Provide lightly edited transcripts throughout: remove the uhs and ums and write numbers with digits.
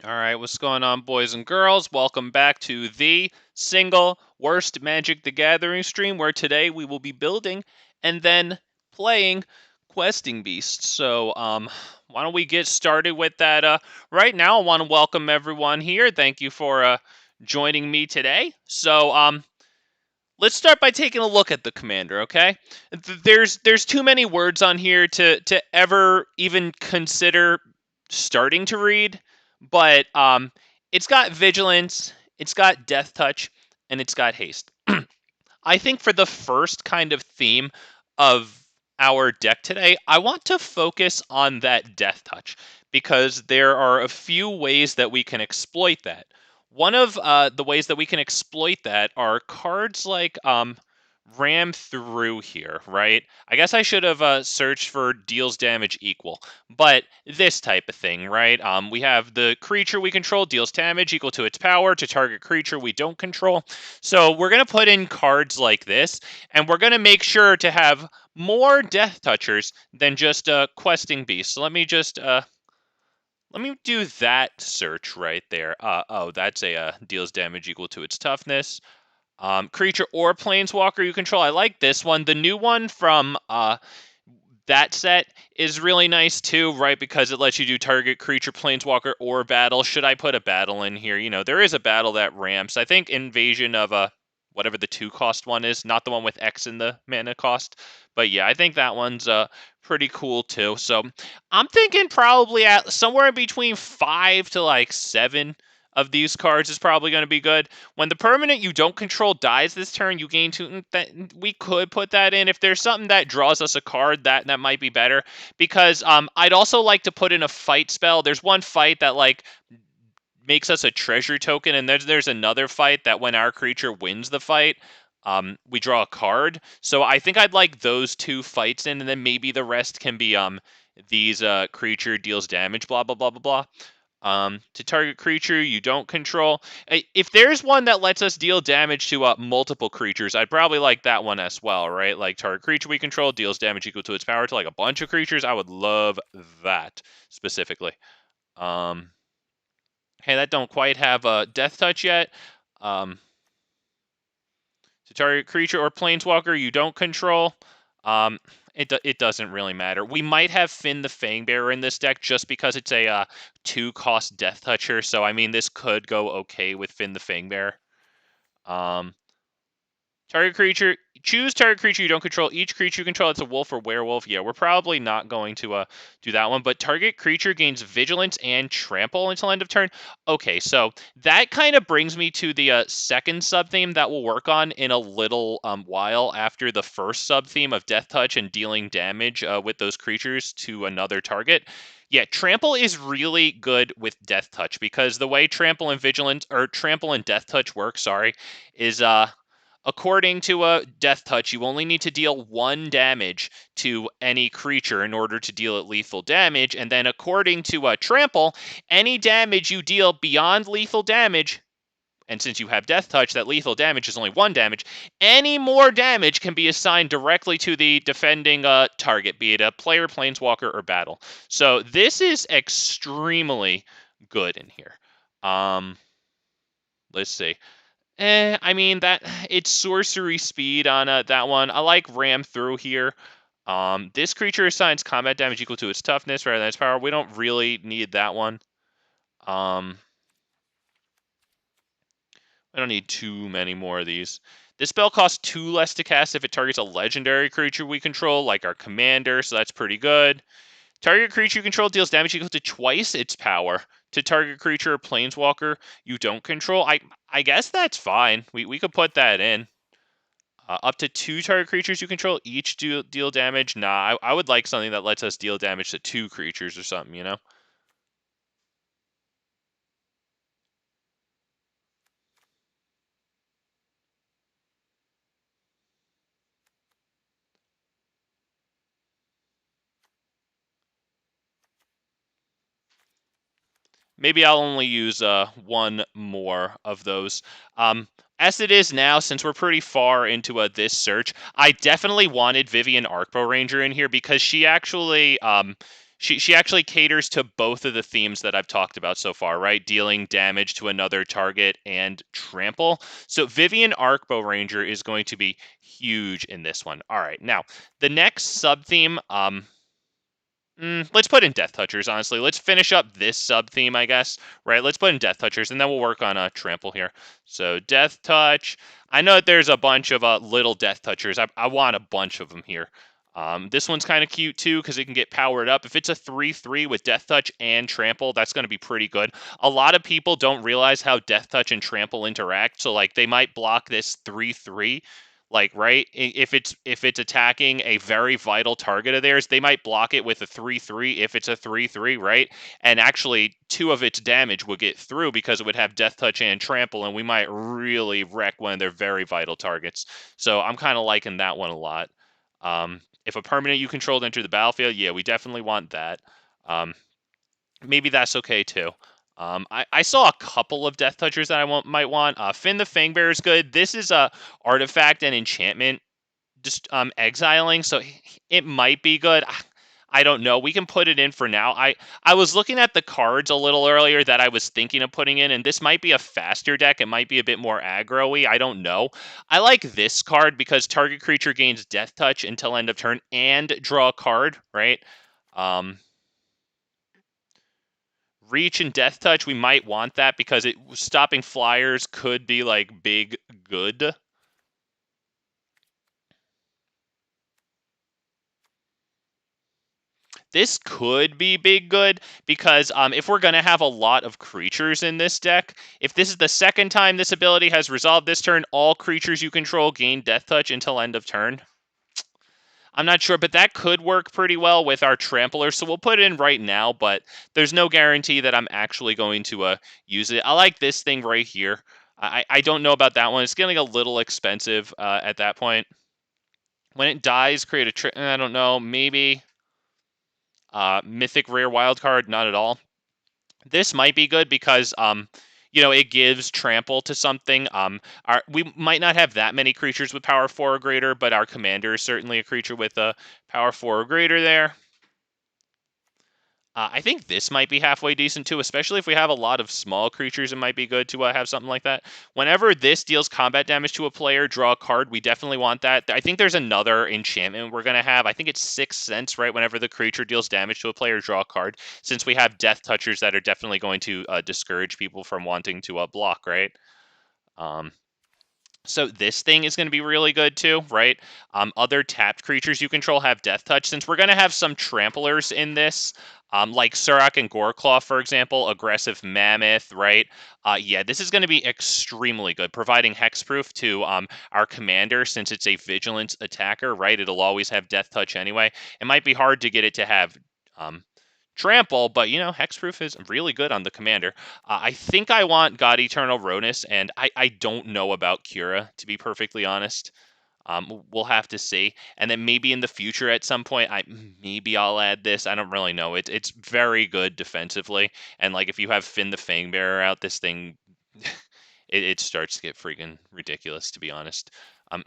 All right, what's going on, boys and girls? Welcome back to the single worst Magic the Gathering stream, where today we will be building and then playing Questing Beasts. So, why don't we get started with that? Right now, I want to welcome everyone here. Thank you for joining me today. So, let's start by taking a look at the commander. Okay, there's too many words on here to ever even consider starting to read, but it's got vigilance, it's got death touch, and it's got haste. I think for the first kind of theme of our deck today, I want to focus on that death touch because there are a few ways that we can exploit that. One of the ways that we can exploit that are cards like Ram Through here, right? I guess I should have searched for deals damage equal, but this type of thing, right? We have the creature we control deals damage equal to its power to target creature we don't control. So we're going to put in cards like this, and we're going to make sure to have more death touchers than just questing beasts. So let me just let me do that search right there. Oh, that's a deals damage equal to its toughness. Creature or planeswalker you control. I like this one. The new one from that set is really nice too, right? Because it lets you do target creature, planeswalker, or battle. Should I put a battle in here? You know, there is a battle that ramps. I think Invasion of whatever the 2-cost one is, not the one with X in the mana cost. But yeah, I think that one's pretty cool too. So I'm thinking probably at somewhere in between 5 to like 7 of these cards is probably going to be good. When the permanent you don't control dies this turn, you gain 2. We could put that in. If there's something that draws us a card, that might be better. Because I'd also like to put in a fight spell. There's one fight that like makes us a treasure token, and there's another fight that when our creature wins the fight, we draw a card. So I think I'd like those 2 fights in, and then maybe the rest can be these creature deals damage, blah blah blah blah blah. To target creature you don't control. If there's one that lets us deal damage to multiple creatures, I'd probably like that one as well, right? Like target creature we control deals damage equal to its power to like a bunch of creatures. I would love that specifically. Hey, that don't quite have a death touch yet. To target creature or planeswalker you don't control. It doesn't really matter. We might have Finn the Fangbearer in this deck just because it's a 2-cost death toucher. So I mean, this could go okay with Finn the Fangbearer. Target creature, choose target creature you don't control. Each creature you control, it's a wolf or werewolf. Yeah, we're probably not going to do that one. But target creature gains vigilance and trample until end of turn. Okay, so that kind of brings me to the second sub-theme that we'll work on in a little while after the first sub-theme of death touch and dealing damage with those creatures to another target. Yeah, trample is really good with death touch because the way trample and vigilance, or trample and death touch work, sorry, is according to a death touch, you only need to deal 1 damage to any creature in order to deal it lethal damage. And then according to a trample, any damage you deal beyond lethal damage, and since you have death touch, that lethal damage is only 1 damage, any more damage can be assigned directly to the defending target, be it a player, planeswalker, or battle. So this is extremely good in here. Let's see. I mean that it's sorcery speed on that one. I like Ram Through here. This creature assigns combat damage equal to its toughness rather than its power. We don't really need that one. I don't need too many more of these. This spell costs 2 less to cast if it targets a legendary creature we control, like our commander, so that's pretty good. Target creature you control deals damage equal to twice its power to target creature or planeswalker you don't control. I guess that's fine. We could put that in. Up to 2 target creatures you control each deal damage. Nah, I would like something that lets us deal damage to 2 creatures or something, you know? Maybe I'll only use 1 more of those. As it is now, since we're pretty far into this search, I definitely wanted Vivian Arcbow Ranger in here because she actually she actually caters to both of the themes that I've talked about so far, right? Dealing damage to another target and trample. So Vivian Arcbow Ranger is going to be huge in this one. All right, now the next sub theme, let's put in Death Touchers, honestly. Let's finish up this sub-theme, I guess, right? Let's put in Death Touchers, and then we'll work on a Trample here. So Death Touch. I know that there's a bunch of little Death Touchers. I want a bunch of them here. This one's kind of cute, too, because it can get powered up. If it's a 3-3 with Death Touch and Trample, that's going to be pretty good. A lot of people don't realize how Death Touch and Trample interact, so, like, they might block this 3-3, like, right, if it's attacking a very vital target of theirs, they might block it with a 3-3 if it's a 3-3, right? And actually 2 of its damage would get through because it would have Death Touch and Trample, and we might really wreck one of their very vital targets. So I'm kind of liking that one a lot. If a permanent you controlled entered the battlefield, yeah, we definitely want that. Maybe that's okay too. I saw a couple of Death Touchers that I might want. Finn the Fangbearer is good. This is a artifact and enchantment, just exiling, so it might be good. I don't know. We can put it in for now. I was looking at the cards a little earlier that I was thinking of putting in, and this might be a faster deck. It might be a bit more aggro-y. I don't know. I like this card because target creature gains Death Touch until end of turn and draw a card, right? Reach and Death Touch, we might want that because stopping flyers could be like big good. This could be big good because if we're going to have a lot of creatures in this deck, if this is the second time this ability has resolved this turn, all creatures you control gain Death Touch until end of turn. I'm not sure, but that could work pretty well with our Trampler, so we'll put it in right now, but there's no guarantee that I'm actually going to use it. I like this thing right here. I don't know about that one. It's getting a little expensive at that point. When it dies, create a I don't know, maybe Mythic Rare Wildcard, not at all. This might be good because it gives trample to something. We might not have that many creatures with power 4 or greater, but our commander is certainly a creature with a power 4 or greater there. I think this might be halfway decent too, especially if we have a lot of small creatures. It might be good to have something like that. Whenever this deals combat damage to a player, draw a card. We definitely want that. I think there's another enchantment we're going to have. I think it's 6 cents, right? Whenever the creature deals damage to a player, draw a card. Since we have Death Touchers that are definitely going to discourage people from wanting to block, right? So this thing is going to be really good too, right? Other tapped creatures you control have Death Touch. Since we're going to have some tramplers in this, like Surak and Goreclaw, for example, Aggressive Mammoth, right? Yeah, this is going to be extremely good, providing hexproof to our commander since it's a vigilance attacker, right? It'll always have Death Touch anyway. It might be hard to get it to have trample, but hexproof is really good on the commander. I think I want God Eternal Rodus, and I don't know about Cura, to be perfectly honest. We'll have to see, and then maybe in the future at some point, maybe I'll add this. I don't really know. It's very good defensively, and like if you have Finn the Fangbearer out, this thing it starts to get freaking ridiculous, to be honest. Um,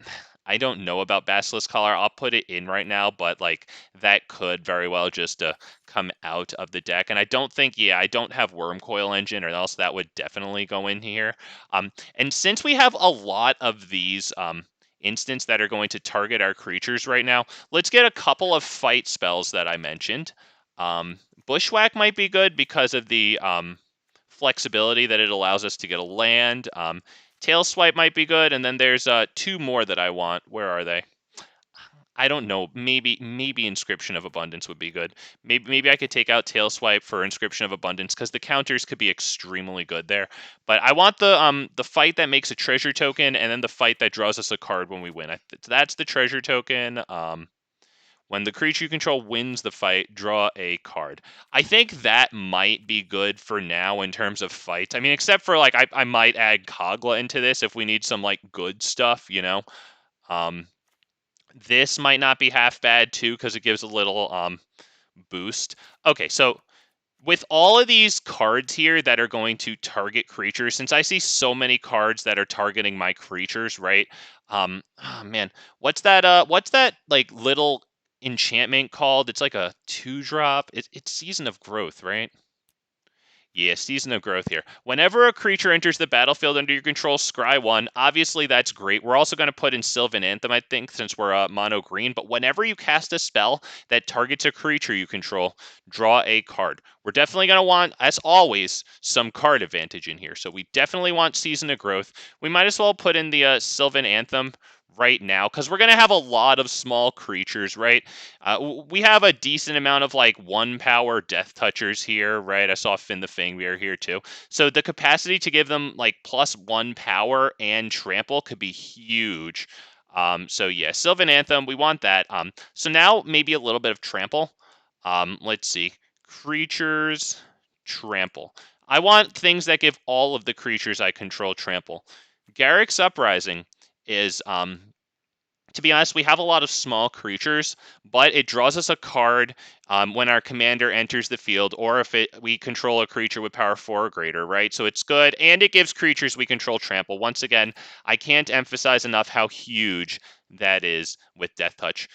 I don't know about Basilisk Collar. I'll put it in right now, but like that could very well just come out of the deck. And I don't think, I don't have Wormcoil Engine, or else that would definitely go in here. And since we have a lot of these instants that are going to target our creatures right now, let's get a couple of fight spells that I mentioned. Bushwhack might be good because of the flexibility that it allows us to get a land. Tail Swipe might be good, and then there's 2 more that I want. Where are they? I don't know. Maybe Inscription of Abundance would be good. Maybe I could take out Tail Swipe for Inscription of Abundance because the counters could be extremely good there. But I want the fight that makes a treasure token, and then the fight that draws us a card when we win. That's the treasure token. When the creature you control wins the fight, draw a card. I think that might be good for now in terms of fights. I mean, except for, like, I might add Kogla into this if we need some, like, good stuff, This might not be half bad, too, because it gives a little boost. Okay, so with all of these cards here that are going to target creatures, since I see so many cards that are targeting my creatures, right? Oh man, what's that like little enchantment called? It's like a 2-drop. It's Season of Growth, right? Yeah, Season of Growth here. Whenever a creature enters the battlefield under your control, scry 1. Obviously, that's great. We're also going to put in Sylvan Anthem, I think, since we're mono green. But whenever you cast a spell that targets a creature you control, draw a card. We're definitely going to want, as always, some card advantage in here. So we definitely want Season of Growth. We might as well put in the Sylvan Anthem right now, because we're going to have a lot of small creatures, right? We have a decent amount of like 1-power Death Touchers here, right? I saw Finn the Fangbear here too. So the capacity to give them like +1 power and trample could be huge. So yeah, Sylvan Anthem, we want that. So now maybe a little bit of trample. Let's see. Creatures, trample. I want things that give all of the creatures I control trample. Garruk's Uprising is to be honest, we have a lot of small creatures, but it draws us a card when our commander enters the field, or if we control a creature with power 4 or greater, right? So it's good, and it gives creatures we control trample. Once again, I can't emphasize enough how huge that is with Death Touch.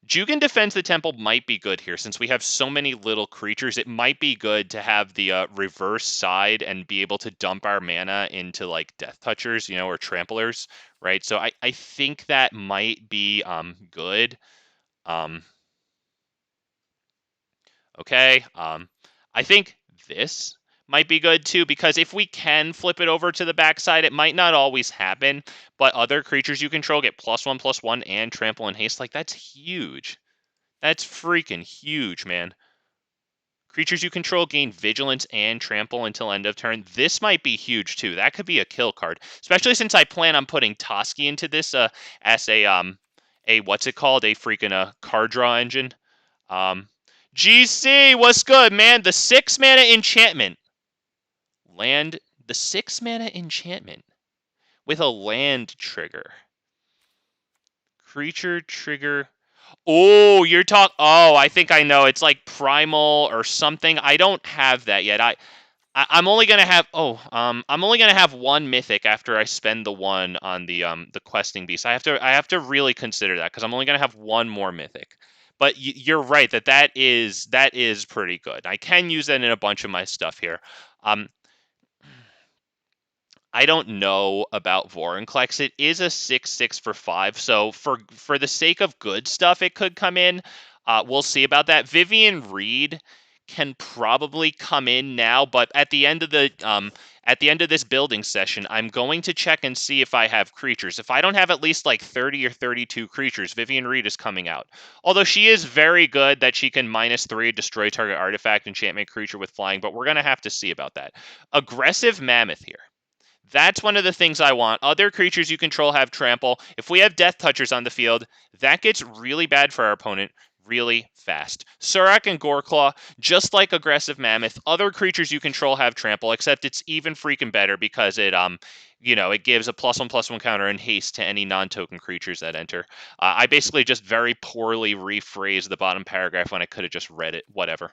Jugan Defends the Temple might be good here. Since we have so many little creatures, it might be good to have the reverse side and be able to dump our mana into like Death Touchers, you know, or Tramplers, right? So I think that might be good. Okay. I think this might be good too, because if we can flip it over to the backside, it might not always happen, but other creatures you control get +1/+1 and trample and haste. Like, that's huge. That's freaking huge, man. Creatures you control gain vigilance and trample until end of turn. This might be huge too. That could be a kill card, especially since I plan on putting Toski into this as a what's it called? A freaking card draw engine. GC, what's good, man? The 6-mana enchantment. Land the 6-mana enchantment with a land trigger. Creature trigger. Oh, you're talking. Oh, I think I know. It's like primal or something. I don't have that yet. I'm only gonna have. I'm only gonna have 1 mythic after I spend the 1 on the questing beast. I have to really consider that, because I'm only gonna have 1 more mythic. But you're right that is pretty good. I can use that in a bunch of my stuff here. I don't know about Vorinclex. It is a 6/6 for 5, so for the sake of good stuff, it could come in. We'll see about that. Vivian Reed can probably come in now, but at the end of this building session, I'm going to check and see if I have creatures. If I don't have at least like 30 or 32 creatures, Vivian Reed is coming out. Although she is very good that she can -3 destroy target artifact, enchantment, creature with flying, but we're gonna have to see about that. Aggressive Mammoth here. That's one of the things I want. Other creatures you control have trample. If we have Death Touchers on the field, that gets really bad for our opponent really fast. Surak and Goreclaw, just like Aggressive Mammoth, other creatures you control have trample, except it's even freaking better because it it gives a +1/+1 counter and haste to any non-token creatures that enter. I basically just very poorly rephrased the bottom paragraph when I could have just read it. Whatever.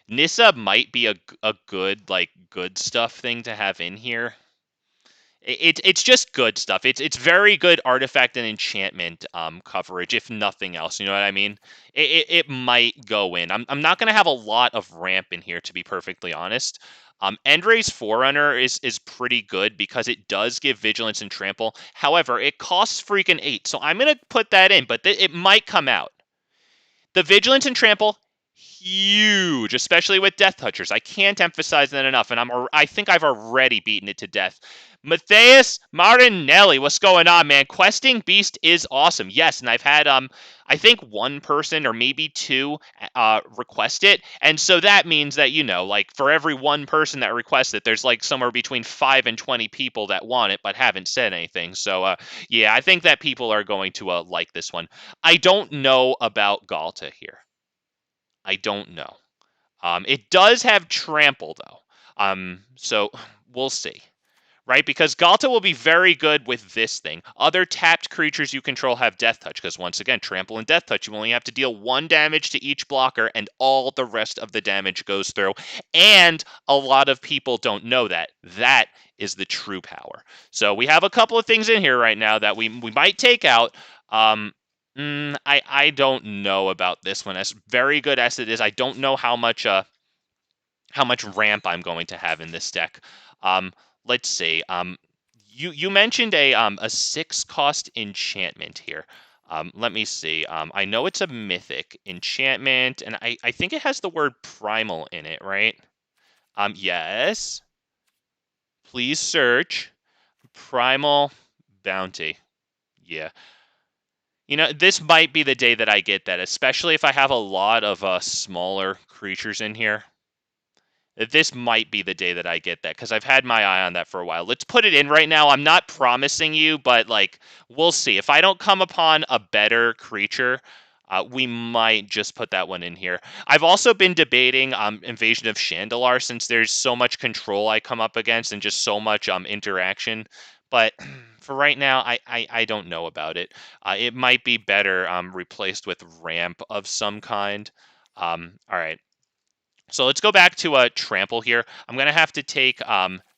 Nissa might be a good good stuff thing to have in here. It's just good stuff. It's very good artifact and enchantment coverage, if nothing else. You know what I mean? It might go in. I'm not gonna have a lot of ramp in here, to be perfectly honest. Endray's Forerunner is pretty good because it does give vigilance and trample. However, it costs freaking 8, so I'm gonna put that in, but it might come out. The vigilance and trample, huge, especially with Death Touchers. I can't emphasize that enough, and I think I've already beaten it to death. Matthias Martinelli, what's going on, man? Questing Beast is awesome. Yes, and I've had I think 1 person or maybe 2 request it, and so that means that, like, for every 1 person that requests it, there's like somewhere between 5 and 20 people that want it but haven't said anything. So yeah, I think that people are going to like this one. I don't know about Galta here. I don't know. It does have trample though. So we'll see. Right? Because Galta will be very good with this thing. Other tapped creatures you control have Death Touch, because once again, trample and Death Touch, you only have to deal 1 damage to each blocker, and all the rest of the damage goes through. And a lot of people don't know that. That is the true power. So we have a couple of things in here right now that we might take out. I don't know about this one. As very good as it is, I don't know how much ramp I'm going to have in this deck. Um, let's see. You mentioned a 6-cost enchantment here. Let me see. I know it's a mythic enchantment, and I think it has the word primal in it, right? Yes. Please search primal bounty. Yeah. This might be the day that I get that, especially if I have a lot of smaller creatures in here. This might be the day that I get that, because I've had my eye on that for a while. Let's put it in right now. I'm not promising you, but like we'll see. If I don't come upon a better creature, we might just put that one in here. I've also been debating Invasion of Chandalar, since there's so much control I come up against and just so much interaction. But for right now, I don't know about it. It might be better replaced with ramp of some kind. All right. So let's go back to Trample here. I'm going to have to take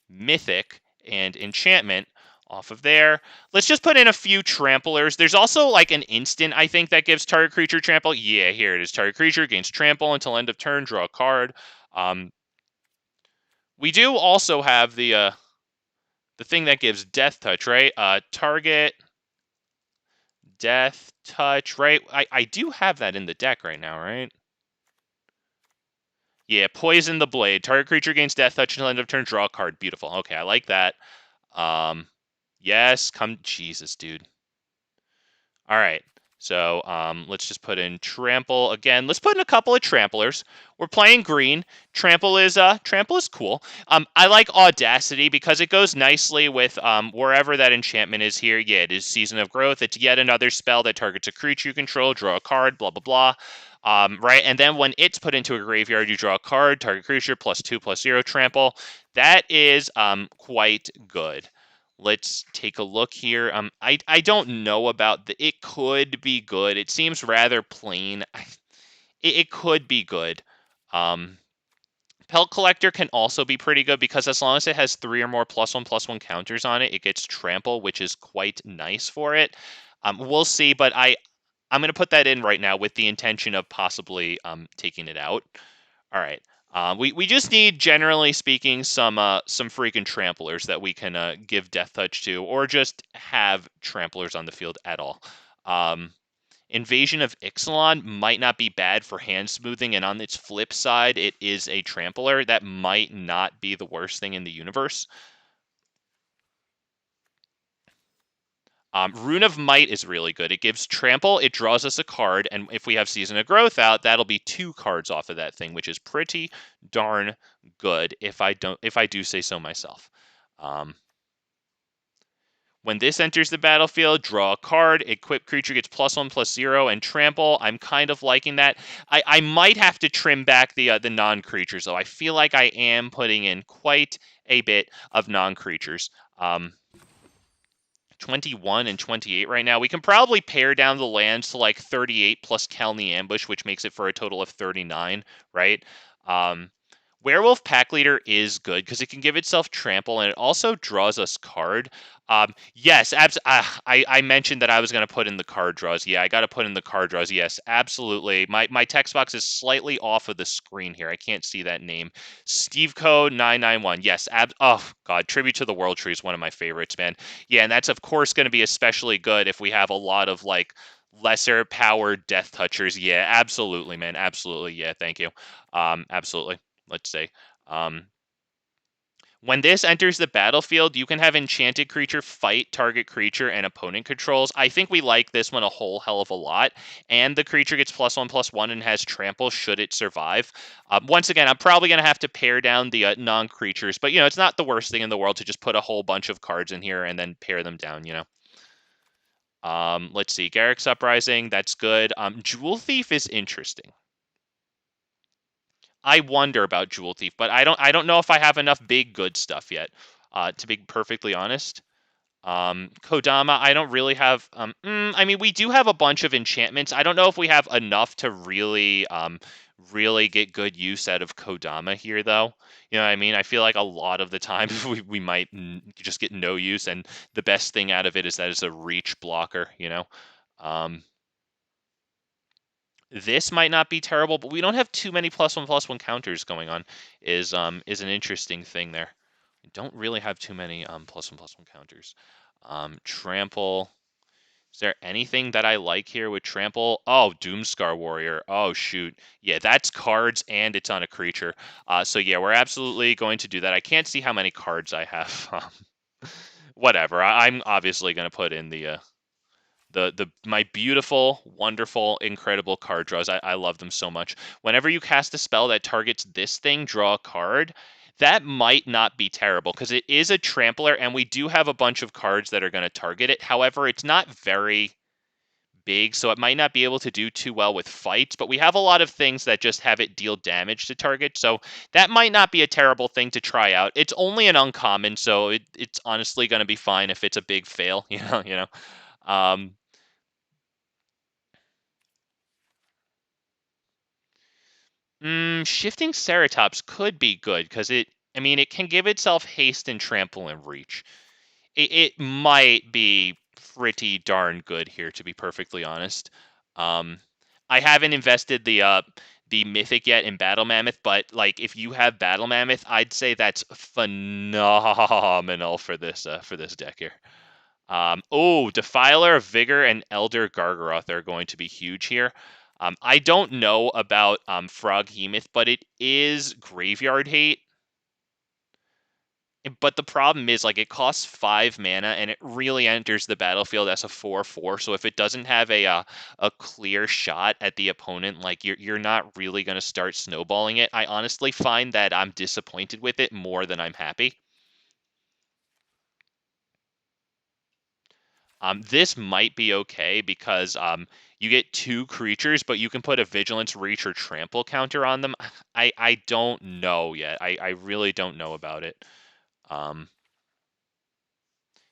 Mythic and Enchantment off of there. Let's just put in a few Tramplers. There's also like an instant, I think, that gives target creature trample. Yeah, here it is. Target creature gains trample until end of turn. Draw a card. We do also have the thing that gives Death Touch, right? Target Death Touch, right? I do have that in the deck right now, right? Yeah, Poison the Blade. Target creature gains Death Touch until end of turn. Draw a card. Beautiful. Okay, I like that. Yes, Jesus, dude. All right. So let's just put in Trample again. Let's put in a couple of Tramplers. We're playing green. Trample is cool. I like Audacity because it goes nicely with wherever that enchantment is here. Yeah, it is Season of Growth. It's yet another spell that targets a creature you control. Draw a card. Blah blah blah. Right, and then when it's put into a graveyard, you draw a card. Target creature +2/+0 trample. That is quite good. Let's take a look here. I don't know about it could be good. It seems rather plain. It could be good. Pelt Collector can also be pretty good because as long as it has 3 or more +1/+1 counters on it, it gets trample, which is quite nice for it. We'll see, but I'm going to put that in right now with the intention of possibly taking it out. All right. We just need, generally speaking, some freaking tramplers that we can give Death Touch to, or just have tramplers on the field at all. Invasion of Ixalan might not be bad for hand smoothing, and on its flip side, it is a trampler. That might not be the worst thing in the universe. Rune of Might is really good. It gives trample, it draws us a card, and if we have Season of Growth out, that'll be 2 cards off of that thing, which is pretty darn good if I do say so myself. When this enters the battlefield, draw a card. Equipped creature gets +1/+0 and trample. I'm kind of liking that. I might have to trim back the non-creatures, though. I feel like I am putting in quite a bit of non-creatures. 21 and 28 right now. We can probably pare down the lands to like 38 plus Kelny Ambush, which makes it for a total of 39, right? Werewolf Pack Leader is good because it can give itself trample and it also draws us card. Yes, I mentioned that I was going to put in the card draws. Yeah, I got to put in the card draws. Yes, absolutely. My text box is slightly off of the screen here. I can't see that name. Steveco 991. Yes, oh god, Tribute to the World Tree is one of my favorites, man. Yeah, and that's of course going to be especially good if we have a lot of like lesser powered death touchers. Yeah, absolutely, man. Absolutely. Yeah, thank you. Absolutely. Let's say. When this enters the battlefield, you can have enchanted creature fight target creature and opponent controls. I think we like this one a whole hell of a lot. And the creature gets +1/+1 and has trample should it survive. Once again, I'm probably going to have to pare down the non-creatures, but it's not the worst thing in the world to just put a whole bunch of cards in here and then pare them down, Let's see. Garrick's Uprising, that's good. Jewel Thief is interesting. I wonder about Jewel Thief, but I don't know if I have enough big good stuff yet. To be perfectly honest. Kodama, I don't really have. I mean, we do have a bunch of enchantments. I don't know if we have enough to really get good use out of Kodama here, though. You know what I mean? I feel like a lot of the time we might just get no use, and the best thing out of it is that it's a reach blocker. This might not be terrible, but we don't have too many +1/+1 counters going on. Is an interesting thing there. We don't really have too many +1/+1 counters. Trample. Is there anything that I like here with Trample? Oh, Doomscar Warrior. Oh, shoot. Yeah, that's cards and it's on a creature. So yeah, we're absolutely going to do that. I can't see how many cards I have. Whatever. I'm obviously going to put in my beautiful, wonderful, incredible card draws. I love them so much. Whenever you cast a spell that targets this thing, draw a card. That might not be terrible because it is a trampler and we do have a bunch of cards that are going to target it. However, it's not very big, so it might not be able to do too well with fights, but we have a lot of things that just have it deal damage to target, so that might not be a terrible thing to try out. It's only an uncommon, so it's honestly going to be fine if it's a big fail, you know. Shifting Ceratops could be good because I mean, it can give itself haste and trample and reach. It might be pretty darn good here, to be perfectly honest. Um, I haven't invested the mythic yet in Battle Mammoth, but like if you have Battle Mammoth, I'd say that's phenomenal for this deck here. Oh, Defiler, Vigor, and Elder Gargaroth are going to be huge here. I don't know about Froghemoth, but it is Graveyard Hate. But the problem is, like, it costs 5 mana, and it really enters the battlefield as a 4/4. So if it doesn't have a clear shot at the opponent, like you're not really going to start snowballing it. I honestly find that I'm disappointed with it more than I'm happy. This might be okay because you get 2 creatures, but you can put a Vigilance, Reach, or Trample counter on them. I don't know yet. I really don't know about it. Um,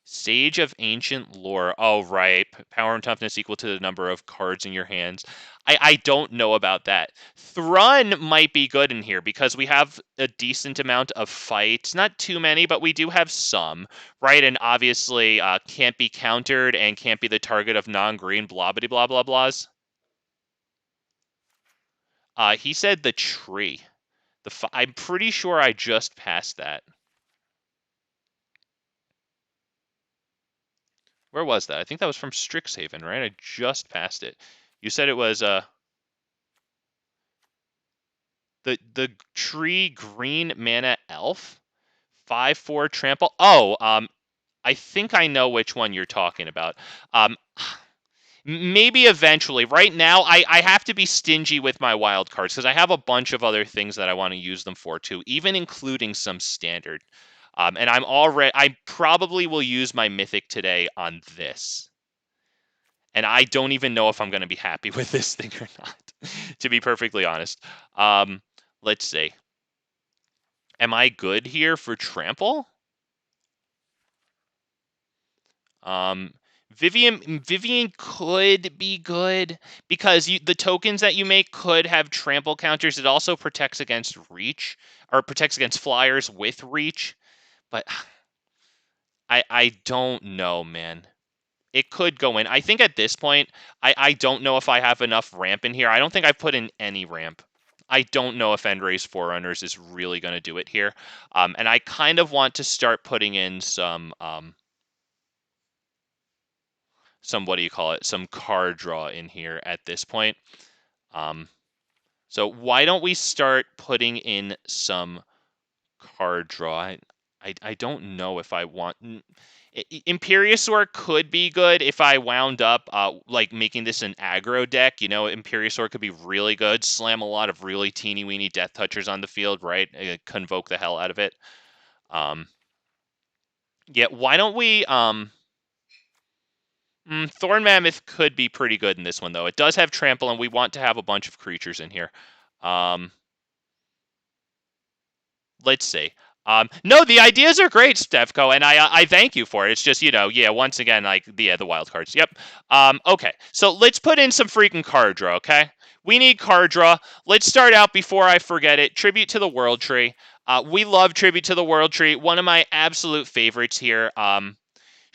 Sage of Ancient Lore. Oh, right. Power and toughness equal to the number of cards in your hands. I don't know about that. Thrun might be good in here because we have a decent amount of fights. Not too many, but we do have some, right? And obviously can't be countered and can't be the target of non-green blah blah blah blah blahs. He said the tree. I'm pretty sure I just passed that. Where was that? I think that was from Strixhaven, right? I just passed it. You said it was the tree green mana elf, 5/4 trample. Oh, I think I know which one you're talking about. Maybe eventually. Right now, I have to be stingy with my wild cards because I have a bunch of other things that I want to use them for too, even including some standard. And I probably will use my mythic today on this. And I don't even know if I'm going to be happy with this thing or not, to be perfectly honest. Let's see. Am I good here for trample? Vivian could be good because the tokens that you make could have trample counters. It also protects against reach or protects against flyers with reach, but I don't know, man. It could go in. I think at this point, I don't know if I have enough ramp in here. I don't think I've put in any ramp. I don't know if Endray's Forerunners is really going to do it here. And I kind of want to start putting in some what do you call it? Some card draw in here at this point. So why don't we start putting in some card draw? I don't know if I want. Imperiosaur could be good if I wound up like making this an aggro deck. You know, Imperiosaur could be really good. Slam a lot of really teeny weeny Death Touchers on the field, right? Convoke the hell out of it. Yeah, why don't we Thorn Mammoth could be pretty good in this one, though. It does have trample, and we want to have a bunch of creatures in here. Let's see. No, the ideas are great, Stefko, and I thank you for it. It's just, yeah, once again, like, the wild cards. Yep. Okay, so let's put in some freaking card draw, okay? We need card draw. Let's start out before I forget it. Tribute to the World Tree. We love Tribute to the World Tree. One of my absolute favorites here.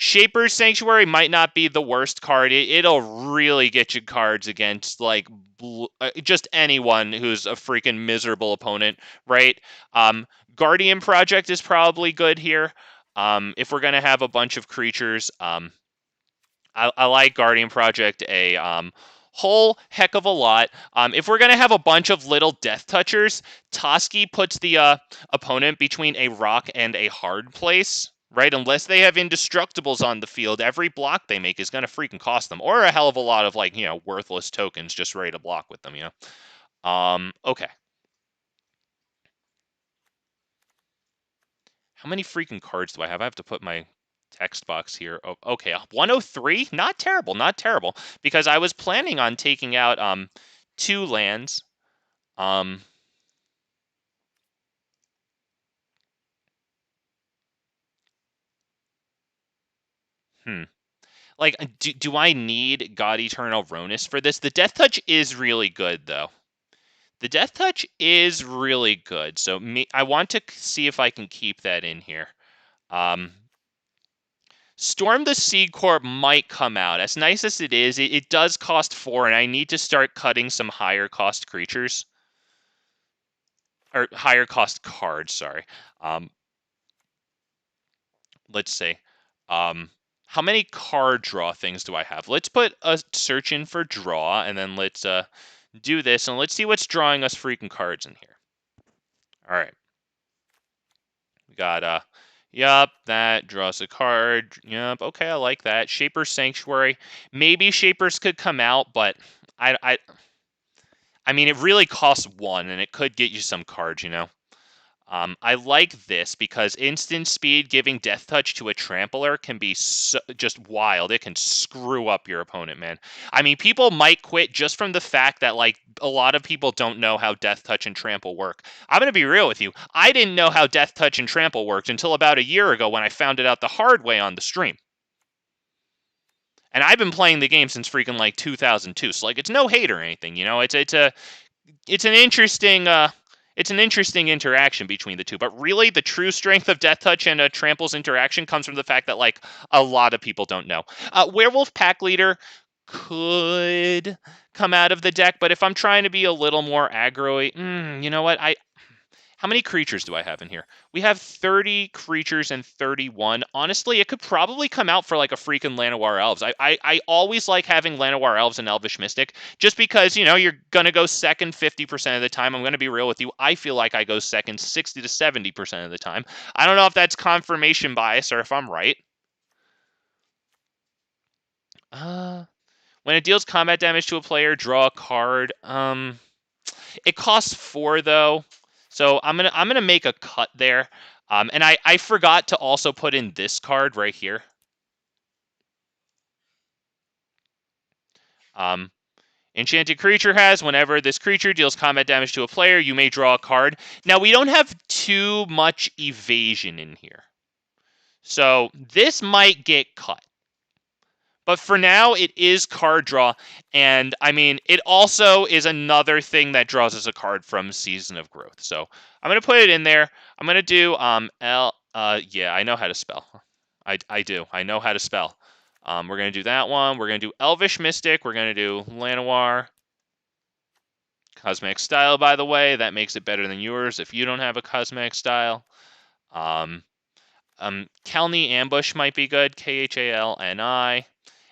Shaper's Sanctuary might not be the worst card. It'll really get you cards against, like, just anyone who's a freaking miserable opponent, right? Guardian Project is probably good here. If we're going to have a bunch of creatures, I like Guardian Project a whole heck of a lot. If we're going to have a bunch of little Death Touchers, Toski puts the opponent between a rock and a hard place, right? Unless they have indestructibles on the field, every block they make is going to freaking cost them, or a hell of a lot of, like, worthless tokens just ready to block with them, Okay. How many freaking cards do I have? I have to put my text box here. Oh, okay, 103? Not terrible, not terrible. Because I was planning on taking out 2 lands. Um hmm. Like, do I need God Eternal Ronus for this? The Death Touch is really good, though. The Death Touch is really good. So I want to see if I can keep that in here. Storm the Seed Corp might come out. As nice as it is, it does cost 4, and I need to start cutting some higher cost creatures. Or higher cost cards, sorry. Let's see. How many card draw things do I have? Let's put a search in for draw, and then let's do this, and let's see what's drawing us freaking cards in here. All right. We got, yup, that draws a card. Yup, okay, I like that. Shaper's Sanctuary. Maybe Shapers could come out, but I mean, it really costs 1, and it could get you some cards. I like this because instant speed giving Death Touch to a Trampler can be just wild. It can screw up your opponent, man. I mean, people might quit just from the fact that, like, a lot of people don't know how Death Touch and Trample work. I'm going to be real with you. I didn't know how Death Touch and Trample worked until about a year ago when I found it out the hard way on the stream. And I've been playing the game since freaking, like, 2002. So, like, it's no hate or anything, it's an interesting interaction between the two. But really, the true strength of Death Touch and Trample's interaction comes from the fact that, like, a lot of people don't know. Werewolf Pack Leader could come out of the deck, but if I'm trying to be a little more aggro-y, you know what? How many creatures do I have in here? We have 30 creatures and 31. Honestly, it could probably come out for, like, a freaking Llanowar Elves. I always like having Llanowar Elves and Elvish Mystic, just because, you're going to go second 50% of the time. I'm going to be real with you. I feel like I go second 60 to 70% of the time. I don't know if that's confirmation bias or if I'm right. When it deals combat damage to a player, draw a card. It costs 4, though. So I'm gonna make a cut there. And I forgot to also put in this card right here. Enchanted Creature has, whenever this creature deals combat damage to a player, you may draw a card. Now, we don't have too much evasion in here. So this might get cut. But for now, it is card draw. And, I mean, it also is another thing that draws us a card from Season of Growth. So I'm going to put it in there. I'm going to do yeah, I know how to spell. I do. I know how to spell. We're going to do that one. We're going to do Elvish Mystic. We're going to do Llanowar. Cosmetic Style, by the way. That makes it better than yours if you don't have a Cosmetic Style. Khalni Ambush might be good. Khalni.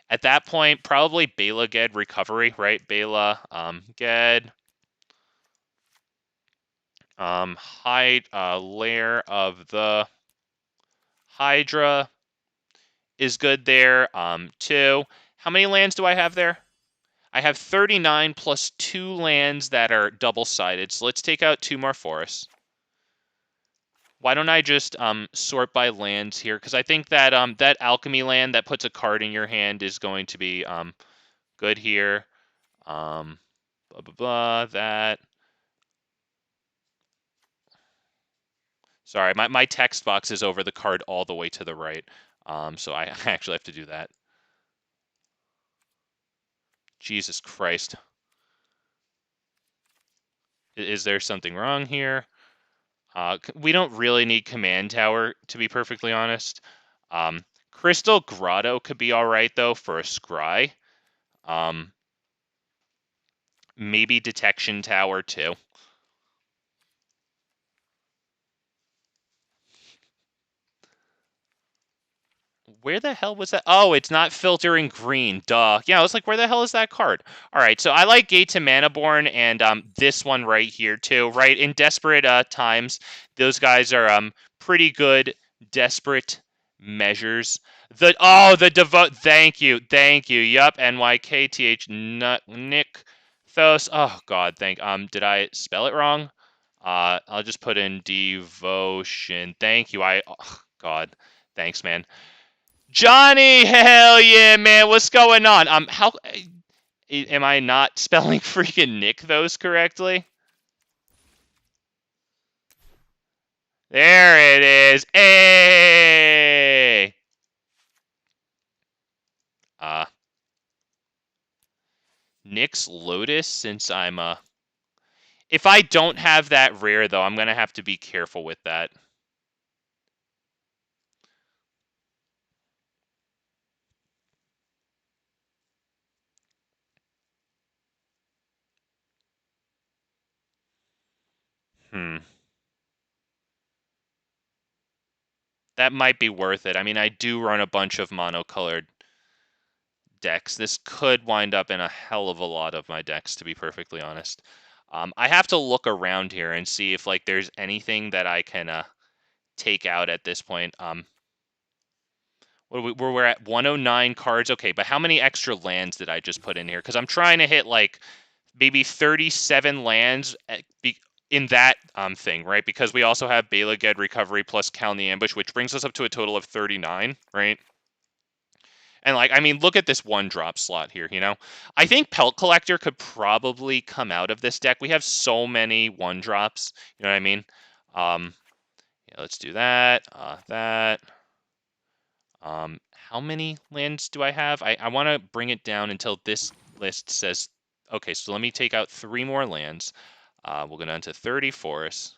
At that point, probably Bela Ged Recovery, right? Bela Ged. Hide Lair of the Hydra is good there, too. How many lands do I have there? I have 39 plus 2 lands that are double-sided, so let's take out 2 more forests. Why don't I just sort by lands here? Because I think that that alchemy land that puts a card in your hand is going to be good here. Blah, blah, blah, that. Sorry, my text box is over the card all the way to the right. So I actually have to do that. Jesus Christ. Is there something wrong here? We don't really need Command Tower, to be perfectly honest. Crystal Grotto could be all right, though, for a scry. Maybe Detection Tower, too. Where the hell was that? Oh, it's not filtering green. Duh. Yeah, I was like, where the hell is that card? All right, so I like Gate to Manaborn and this one right here too. Right, in desperate times, those guys are pretty good. Desperate measures. The devote. Thank you. Yup. NYKTH Nick Thos. Oh God. Did I spell it wrong? I'll just put in devotion. Thank you. Oh, God. Thanks, man. Johnny, hell yeah, man. What's going on? How am I not spelling freaking Nick those correctly? There it is. Hey. Nick's Lotus, since I'm if I don't have that rare though, I'm gonna have to be careful with that. That might be worth it. I mean, I do run a bunch of monocolored decks. This could wind up in a hell of a lot of my decks, to be perfectly honest. I have to look around here and see if like there's anything that I can take out at this point. We're at 109 cards. Okay, but how many extra lands did I just put in here? Because I'm trying to hit like maybe 37 lands in that thing, right? Because we also have Bela Ged Recovery plus Count the Ambush, which brings us up to a total of 39, right? And like, I mean, look at this one drop slot here, you know? I think Pelt Collector could probably come out of this deck. We have so many one drops, you know what I mean? Yeah, let's do that, that. How many lands do I have? I want to bring it down until this list says, okay, so let me take out 3 more lands. We'll go down to 30 forests.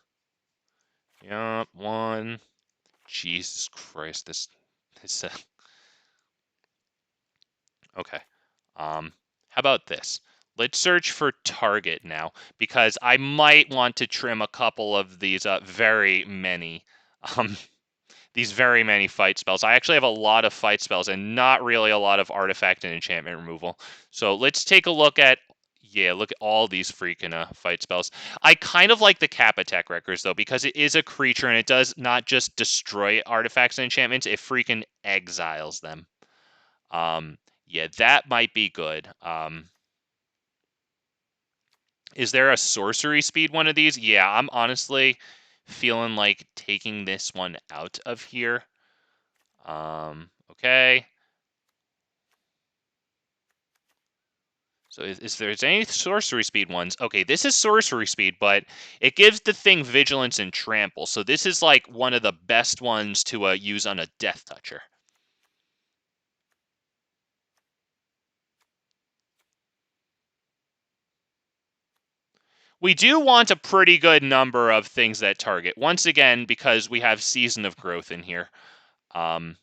Yup, 1. Jesus Christ, this okay. How about this? Let's search for target now, because I might want to trim a couple of these very many fight spells. I actually have a lot of fight spells and not really a lot of artifact and enchantment removal. So let's take a look at, yeah, look at all these freaking fight spells. I kind of like the Cap Attack Records, though, because it is a creature and it does not just destroy artifacts and enchantments, it freaking exiles them. Yeah, that might be good. Is there a sorcery speed one of these? Yeah, I'm honestly feeling like taking this one out of here. Okay. So is there any sorcery speed ones? Okay, this is sorcery speed, but it gives the thing vigilance and trample. So this is like one of the best ones to use on a Death Toucher. We do want a pretty good number of things that target. Once again, because we have Season of Growth in here. And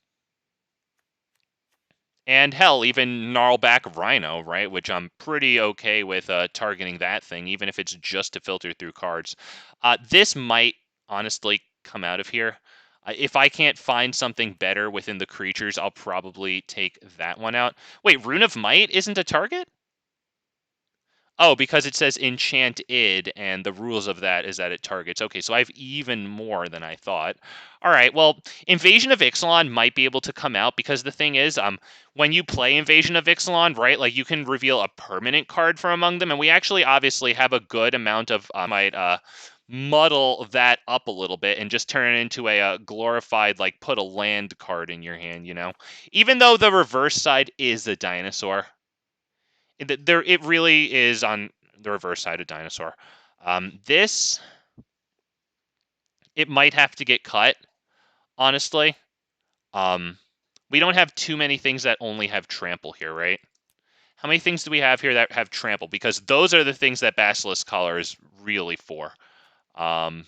hell, even Gnarlback Rhino, right? Which I'm pretty okay with targeting that thing, even if it's just to filter through cards. This might honestly come out of here. If I can't find something better within the creatures, I'll probably take that one out. Wait, Rune of Might isn't a target? Oh, because it says enchant id, and the rules of that is that it targets. Okay, so I have even more than I thought. All right, well, Invasion of Ixalan might be able to come out because the thing is, when you play Invasion of Ixalan, right, like you can reveal a permanent card from among them, and we actually obviously have a good amount of might muddle that up a little bit and just turn it into a glorified like put a land card in your hand, you know, even though the reverse side is a dinosaur. It really is on the reverse side of dinosaur. This, it might have to get cut, honestly. We don't have too many things that only have trample here, right? How many things do we have here that have trample? Because those are the things that Basilisk Collar is really for. Hmm.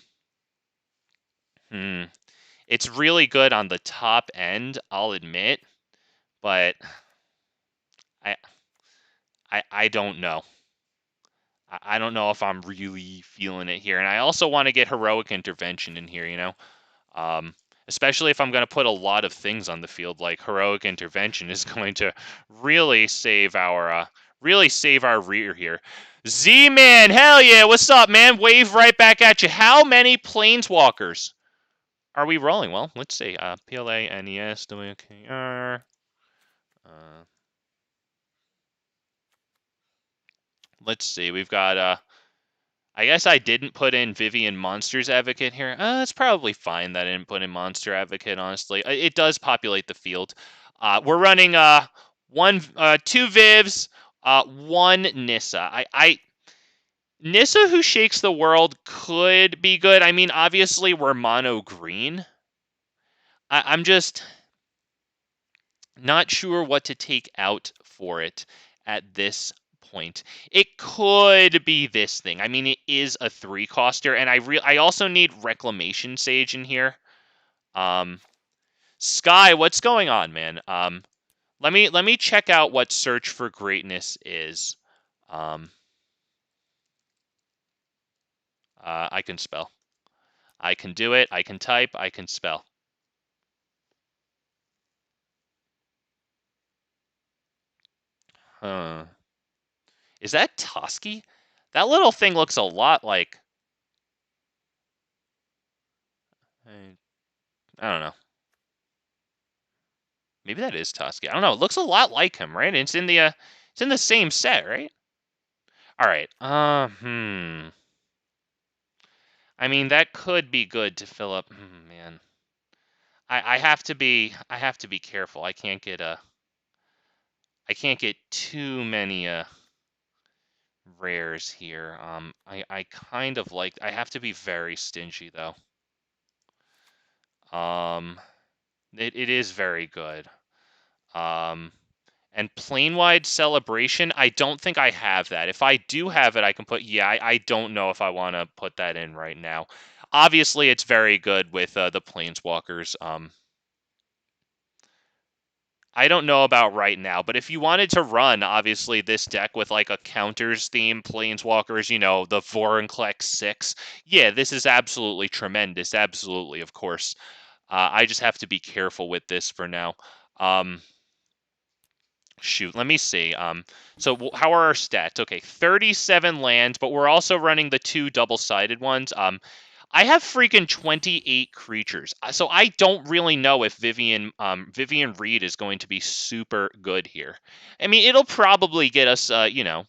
It's really good on the top end, I'll admit, but I I don't know. I don't know if I'm really feeling it here. And I also want to get heroic intervention in here, you know? Um, Especially if I'm going to put a lot of things on the field, like heroic intervention is going to really save our rear here. Z-Man, hell yeah, what's up, man? Wave right back at you. How many planeswalkers are we rolling? Well, let's see. PLA, NES, WKR. Let's see. We've got I guess I didn't put in Vivian Monsters Advocate here. It's probably fine that I didn't put in Monster Advocate, honestly. It does populate the field. We're running two Vivs, one Nissa. Nissa Who Shakes the World could be good. I mean, obviously we're mono green. I'm just not sure what to take out for it at this point. It could be this thing. I mean, it is a 3-coster, and I also need Reclamation Sage in here. Sky, what's going on, man? Let me check out what Search for Greatness is. I can spell. I can do it. I can type. I can spell. Huh. Is that Toski? That little thing looks a lot like... I don't know. Maybe that is Toski. I don't know. It looks a lot like him, right? It's in the same set, right? All right. I mean, that could be good to fill up. Man, I have to be careful. I can't get too many rares here. I kind of like. I have to be very stingy though. It is very good. And Plane-Wide Celebration, I don't think I have that. If I do have it, I can put... Yeah, I don't know if I want to put that in right now. Obviously, it's very good with the Planeswalkers. I don't know about right now, but if you wanted to run, obviously, this deck with, like, a counters theme, Planeswalkers, you know, the Vorinclex 6, yeah, this is absolutely tremendous. Absolutely, of course. I just have to be careful with this for now. Shoot, let me see. So how are our stats? Okay, 37 lands, but we're also running the 2 double-sided ones. I have freaking 28 creatures, so I don't really know if Vivian Reed is going to be super good here. I mean, it'll probably get us, you know,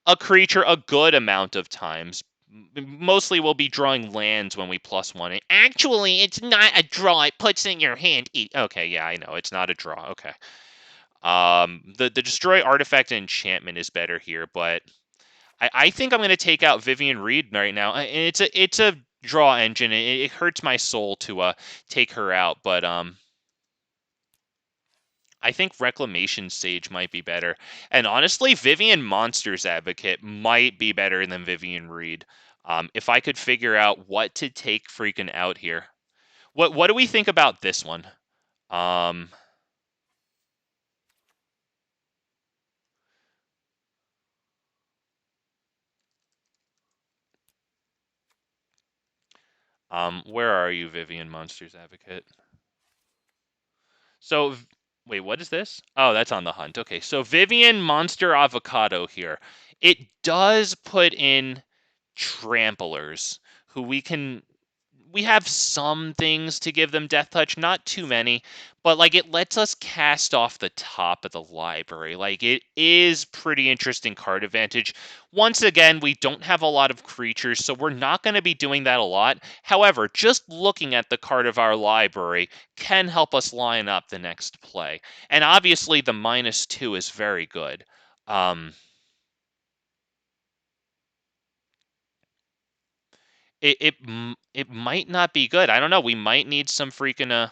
a creature a good amount of times. Mostly we'll be drawing lands when we +1 it. Actually, it's not a draw. It puts in your hand. Okay, yeah, I know. It's not a draw. Okay. The destroy artifact and enchantment is better here, but I think I'm gonna take out Vivian Reed right now. And it's a draw engine. It hurts my soul to take her out, but I think Reclamation Sage might be better. And honestly, Vivian Monsters Advocate might be better than Vivian Reed. If I could figure out what to take freaking out here. What do we think about this one? Where are you, Vivian Monsters Advocate? So, wait, what is this? Oh, that's on the hunt. Okay, so Vivian Monster Avocado here. It does put in tramplers who we have some things to give them death touch, not too many, but like it lets us cast off the top of the library. Like it is pretty interesting card advantage. Once again, we don't have a lot of creatures, so we're not going to be doing that a lot. However, just looking at the card of our library can help us line up the next play. And obviously the -2 is very good. It might not be good. I don't know. We might need some freaking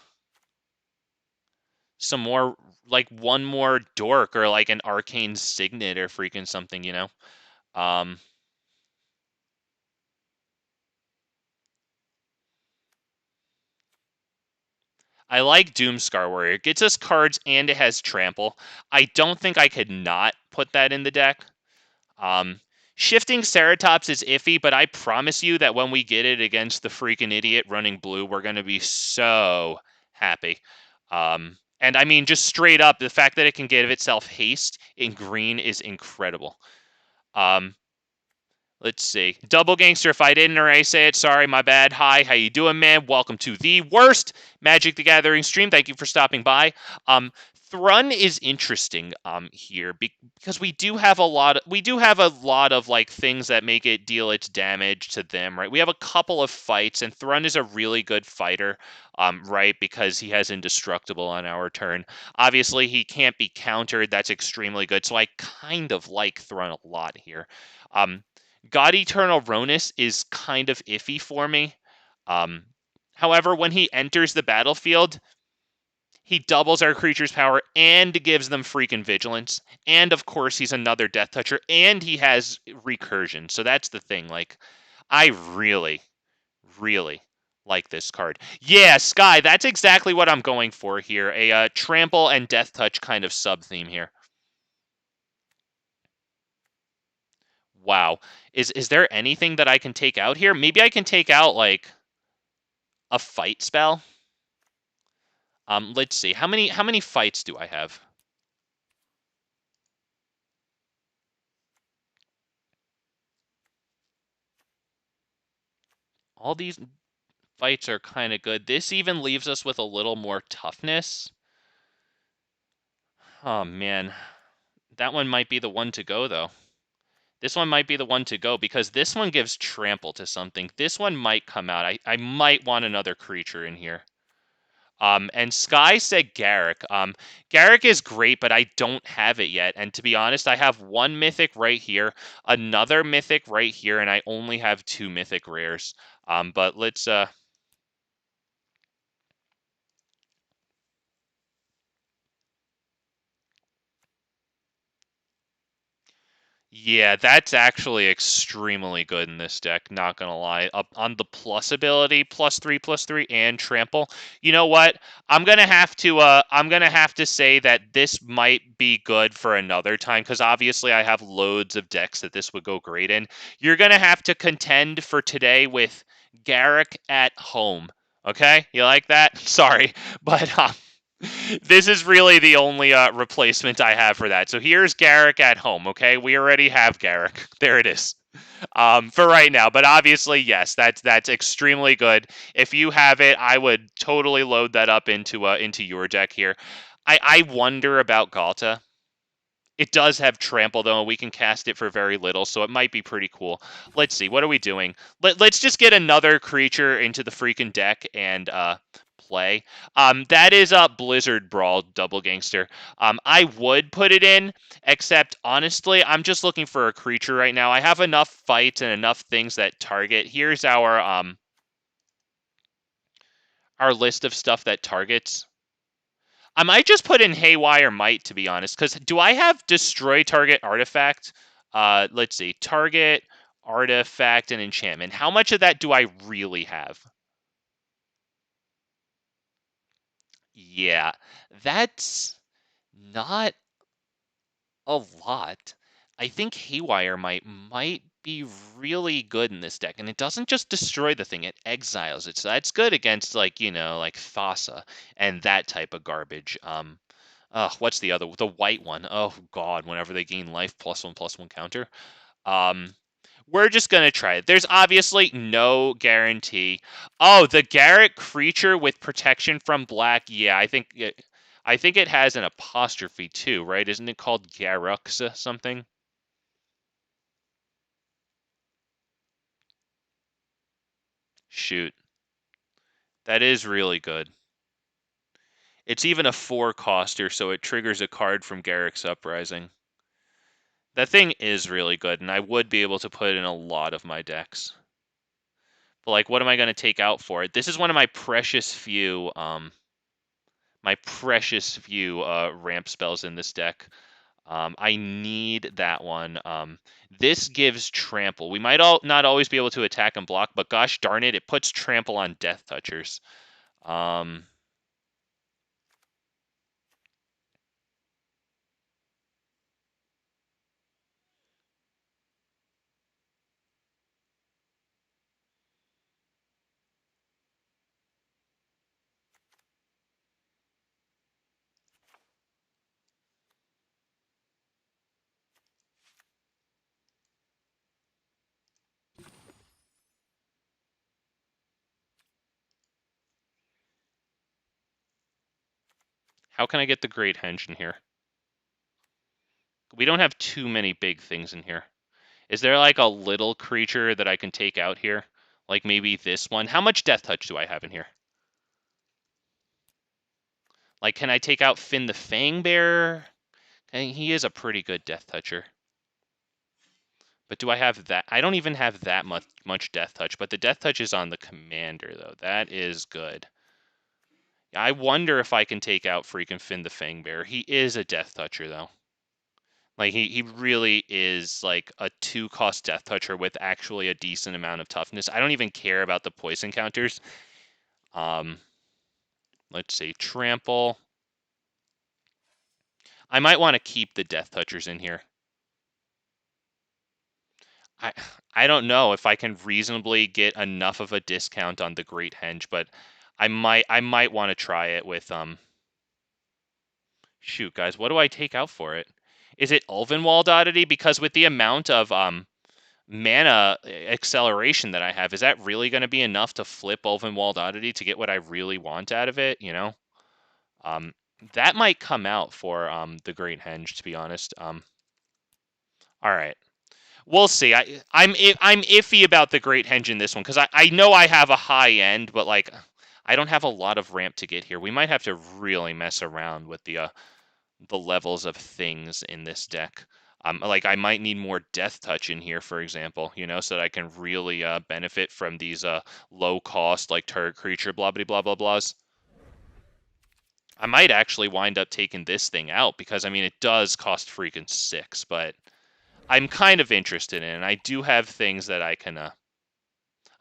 some more, like one more dork or like an arcane signet or freaking something, you know. Um I like Doomscar Warrior. It gets us cards and it has trample. I don't think I could not put that in the deck. Um, Shifting Ceratops is iffy, but I promise you that when we get it against the freaking idiot running blue, we're going to be so happy. And I mean, just straight up, the fact that it can give itself haste in green is incredible. Let's see. Double Gangster, if I didn't already say it, sorry, my bad. Hi, how you doing, man? Welcome to the worst Magic the Gathering stream. Thank you for stopping by. Thrun is interesting here because we do have a lot of like things that make it deal its damage to them, right? We have a couple of fights, and Thrun is a really good fighter, right? Because he has indestructible on our turn. Obviously, he can't be countered. That's extremely good. So I kind of like Thrun a lot here. God Eternal Ronus is kind of iffy for me. However, when he enters the battlefield, he doubles our creature's power and gives them freaking vigilance. And of course, he's another Death Toucher, and he has recursion. So that's the thing. Like, I really, really like this card. Yeah, Sky, that's exactly what I'm going for here. A trample and Death Touch kind of sub theme here. Wow. Is there anything that I can take out here? Maybe I can take out like a fight spell. Let's see. How many fights do I have? All these fights are kind of good. This even leaves us with a little more toughness. Oh man. That one might be the one to go though. This one might be the one to go because this one gives trample to something. This one might come out. I might want another creature in here. And Sky said Garrick. Garrick is great, but I don't have it yet. And to be honest, I have one mythic right here, another mythic right here, and I only have 2 mythic rares. But let's Yeah, that's actually extremely good in this deck, not gonna lie. Up on the plus ability, +3/+3, and trample. You know what? I'm gonna have to say that this might be good for another time, because obviously I have loads of decks that this would go great in. You're gonna have to contend for today with Garrick at home. Okay? You like that? Sorry. But this is really the only replacement I have for that. So here's Garrick at home. Okay, we already have Garrick. There it is. For right now, but obviously, yes, that's extremely good. If you have it, I would totally load that up into your deck here. I wonder about Galta. It does have trample though, and we can cast it for very little, so it might be pretty cool. Let's see, what are we doing? Let's just get another creature into the freaking deck and play. That is Blizzard Brawl Double Gangster. I would put it in, except honestly, I'm just looking for a creature right now. I have enough fights and enough things that target. Here's our list of stuff that targets. I might just put in Haywire Might, to be honest, because do I have Destroy Target Artifact? Let's see. Target, Artifact, and Enchantment. How much of that do I really have? Yeah, that's not a lot. I think Haywire might be really good in this deck, and it doesn't just destroy the thing; it exiles it. So that's good against like Thassa and that type of garbage. What's the other? The white one. Oh God! Whenever they gain life, +1/+1 counter. Um, we're just gonna try it. There's obviously no guarantee. Oh, the Garrett creature with protection from black. Yeah, I think it has an apostrophe too, right? Isn't it called Garrux something? Shoot, that is really good. It's even a 4-coster, so it triggers a card from Garrick's Uprising. That thing is really good, and I would be able to put it in a lot of my decks. But like, what am I going to take out for it? This is one of my precious few ramp spells in this deck. I need that one. This gives trample. We might not always be able to attack and block, but gosh darn it, it puts trample on Death Touchers. Um, How can I get the Great Henge in here? We don't have too many big things in here. Is there like a little creature that I can take out here? Like maybe this one? How much Death Touch do I have in here? Like, can I take out Finn the Fangbearer? He is a pretty good Death Toucher. But do I have that? I don't even have that much Death Touch, but the Death Touch is on the commander, though. That is good. I wonder if I can take out freaking Finn the Fangbearer. He is a Death Toucher, though. Like, he really is, like, a 2-cost Death Toucher with actually a decent amount of toughness. I don't even care about the poison counters. Let's say Trample. I might want to keep the Death Touchers in here. I don't know if I can reasonably get enough of a discount on the Great Henge, but I might want to try it with shoot, guys, what do I take out for it? Is it Ulvenwald Oddity? Because with the amount of mana acceleration that I have, is that really going to be enough to flip Ulvenwald Oddity to get what I really want out of it, you know? That might come out for the Great Henge, to be honest. All right. We'll see. I'm iffy about the Great Henge in this one because I know I have a high end, but like I don't have a lot of ramp to get here. We might have to really mess around with the levels of things in this deck. Like I might need more Death Touch in here, for example, you know, so that I can really benefit from these low cost like turret creature blah blah blah blah blahs. I might actually wind up taking this thing out because I mean it does cost freaking 6, but I'm kind of interested in it, and I do have things that I can,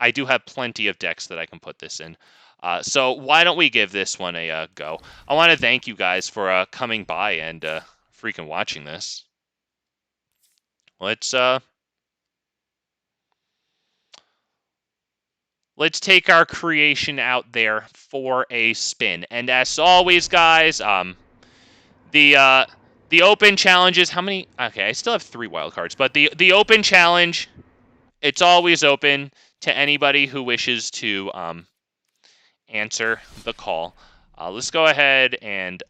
I do have plenty of decks that I can put this in. So why don't we give this one a go? I want to thank you guys for coming by and freaking watching this. Let's take our creation out there for a spin. And as always, guys, the open challenges. How many? Okay, I still have 3 wild cards, but the open challenge. It's always open to anybody who wishes to answer the call. Let's go ahead and...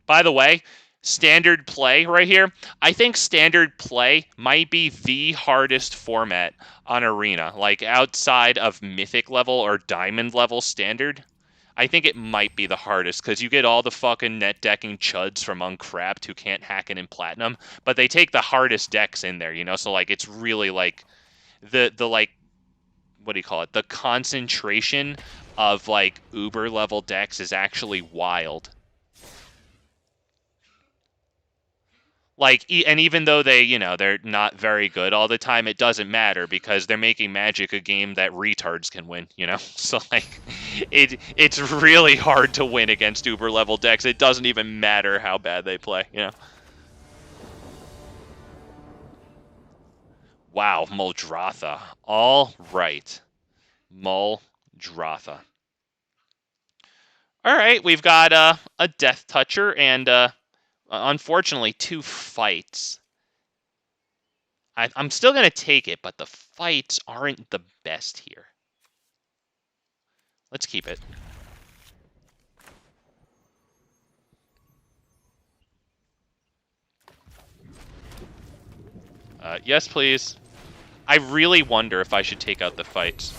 by the way, standard play right here. I think standard play might be the hardest format on Arena. Like outside of Mythic level or Diamond level standard. I think it might be the hardest because you get all the fucking net decking chuds from Uncrapped who can't hack it in Platinum, but they take the hardest decks in there, you know? So, like, it's really, like, the like, what do you call it? The concentration of, like, Uber-level decks is actually wild. Like, and even though they, you know, they're not very good all the time, it doesn't matter because they're making Magic a game that retards can win, you know? So, like, it's really hard to win against Uber-level decks. It doesn't even matter how bad they play, you know? Wow, Muldrotha. All right. Muldrotha. All right, we've got a Death Toucher and, unfortunately, 2 fights. I'm still going to take it, but the fights aren't the best here. Let's keep it. Yes, please. I really wonder if I should take out the fights.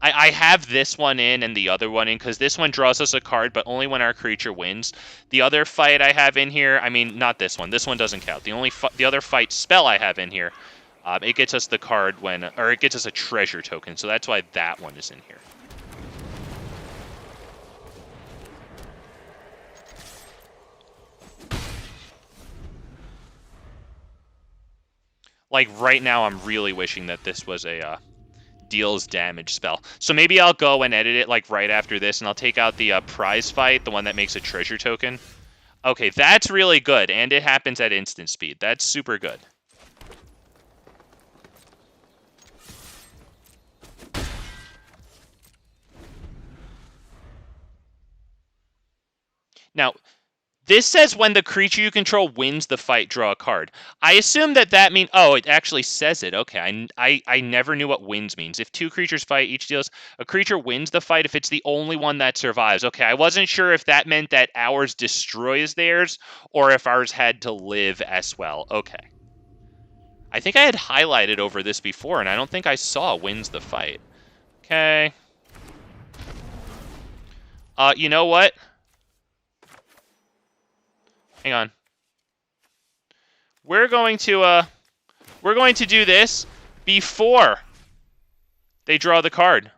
I have this one in and the other one in, because this one draws us a card, but only when our creature wins. The other fight I have in here, I mean, not this one. This one doesn't count. The other fight spell I have in here, it gets us the card when, or it gets us a treasure token, so that's why that one is in here. Like, right now, I'm really wishing that this was a deals damage spell. So maybe I'll go and edit it, like, right after this, and I'll take out the prize fight, the one that makes a treasure token. Okay, that's really good, and it happens at instant speed. That's super good. Now, This says when the creature you control wins the fight, draw a card. I assume that means... Oh, it actually says it. Okay, I never knew what wins means. If two creatures fight, each deals... A creature wins the fight if it's the only one that survives. Okay, I wasn't sure if that meant that ours destroys theirs or if ours had to live as well. Okay. I think I had highlighted over this before, and I don't think I saw wins the fight. Okay. You know what? Hang on. We're going to do this before they draw the card.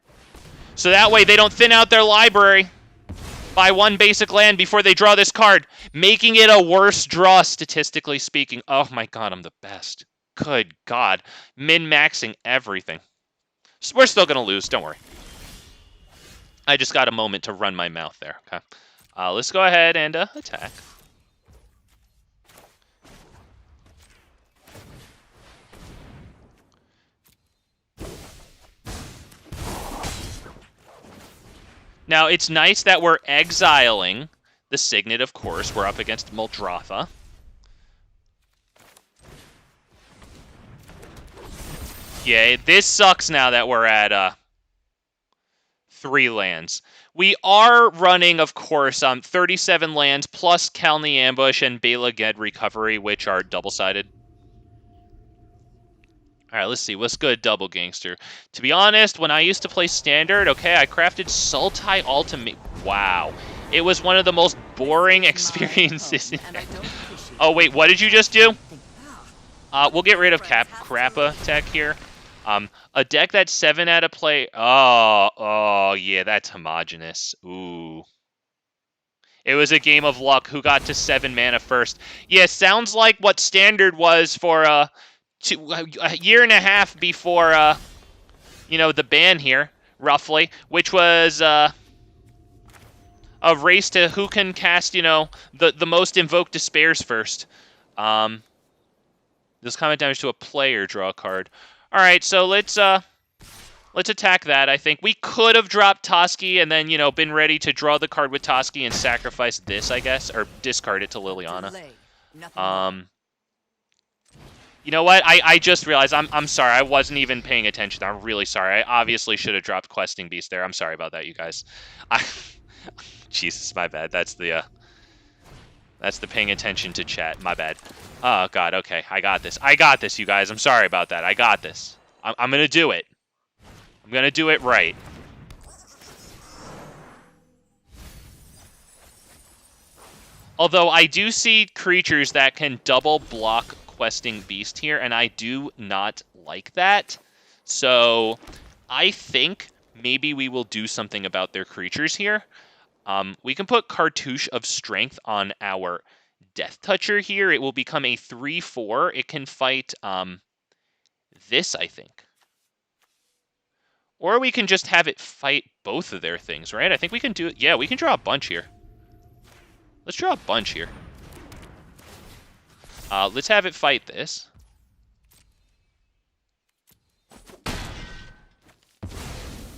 So that way they don't thin out their library by one basic land before they draw this card, making it a worse draw statistically speaking. Oh my god, I'm the best. Good god. Min-maxing everything. So we're still going to lose, don't worry. I just got a moment to run my mouth there. Okay. Let's go ahead and attack. Now, it's nice that we're exiling the Signet, of course. We're up against Muldrotha. Yeah, this sucks now that we're at 3 lands. We are running, of course, 37 lands plus Kalni Ambush and Bela Ged Recovery, which are double-sided. All right, let's see. What's good, Double Gangster? To be honest, when I used to play Standard, okay, I crafted Sultai Ultimate. Wow. It was one of the most boring experiences. Oh, wait, what did you just do? We'll get rid of Krappa Tech here. A deck that's 7 out of play. Oh, yeah, that's homogenous. Ooh. It was a game of luck. Who got to 7 mana first? Yeah, sounds like what Standard was for a year and a half before, you know, the ban here, roughly, which was a race to who can cast, you know, the most Invoke Despairs first. This combat damage to a player, draw a card. All right, so let's attack that. I think we could have dropped Toski and then, you know, been ready to draw the card with Toski and sacrifice this, I guess, or discard it to Liliana. You know what? I just realized. I'm sorry. I wasn't even paying attention. I'm really sorry. I obviously should have dropped Questing Beast there. I'm sorry about that, you guys. Jesus, my bad. That's the paying attention to chat. My bad. Oh, God. Okay. I got this. I got this, you guys. I'm sorry about that. I got this. I'm going to do it. I'm going to do it right. Although I do see creatures that can double block Questing Beast here, and I do not like that. So I think maybe we will do something about their creatures here. We can put Cartouche of Strength on our Death Toucher here. It will become a 3/4. It can fight this, I think. Or we can just have it fight both of their things, right? I think we can do it. Yeah, we can draw a bunch here. Let's draw a bunch here. Let's have it fight this.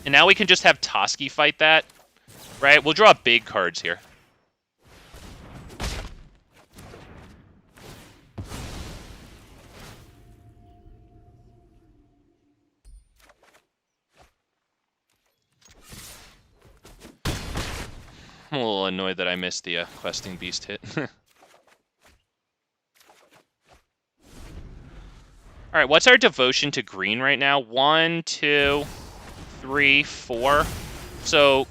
And now we can just have Toski fight that, right? We'll draw big cards here. I'm a little annoyed that I missed the Questing Beast hit. All right, what's our devotion to green right now? 1, 2, 3, 4. So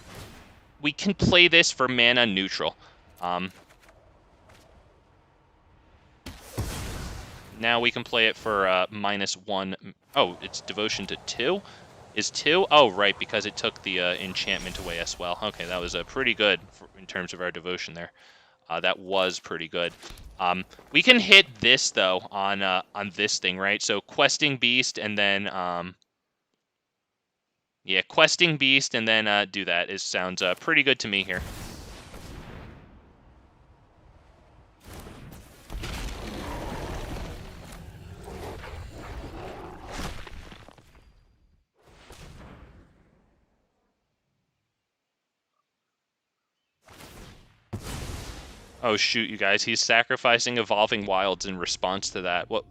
we can play this for mana neutral. Now we can play it for -1. Oh, it's devotion to 2? Is 2? Oh, right, because it took the enchantment away as well. Okay, that was pretty good in terms of our devotion there. That was pretty good. We can hit this, though, on this thing, right? So Questing Beast and then... yeah, Questing Beast and then do that. It sounds pretty good to me here. Oh, shoot, you guys. He's sacrificing Evolving Wilds in response to that. What?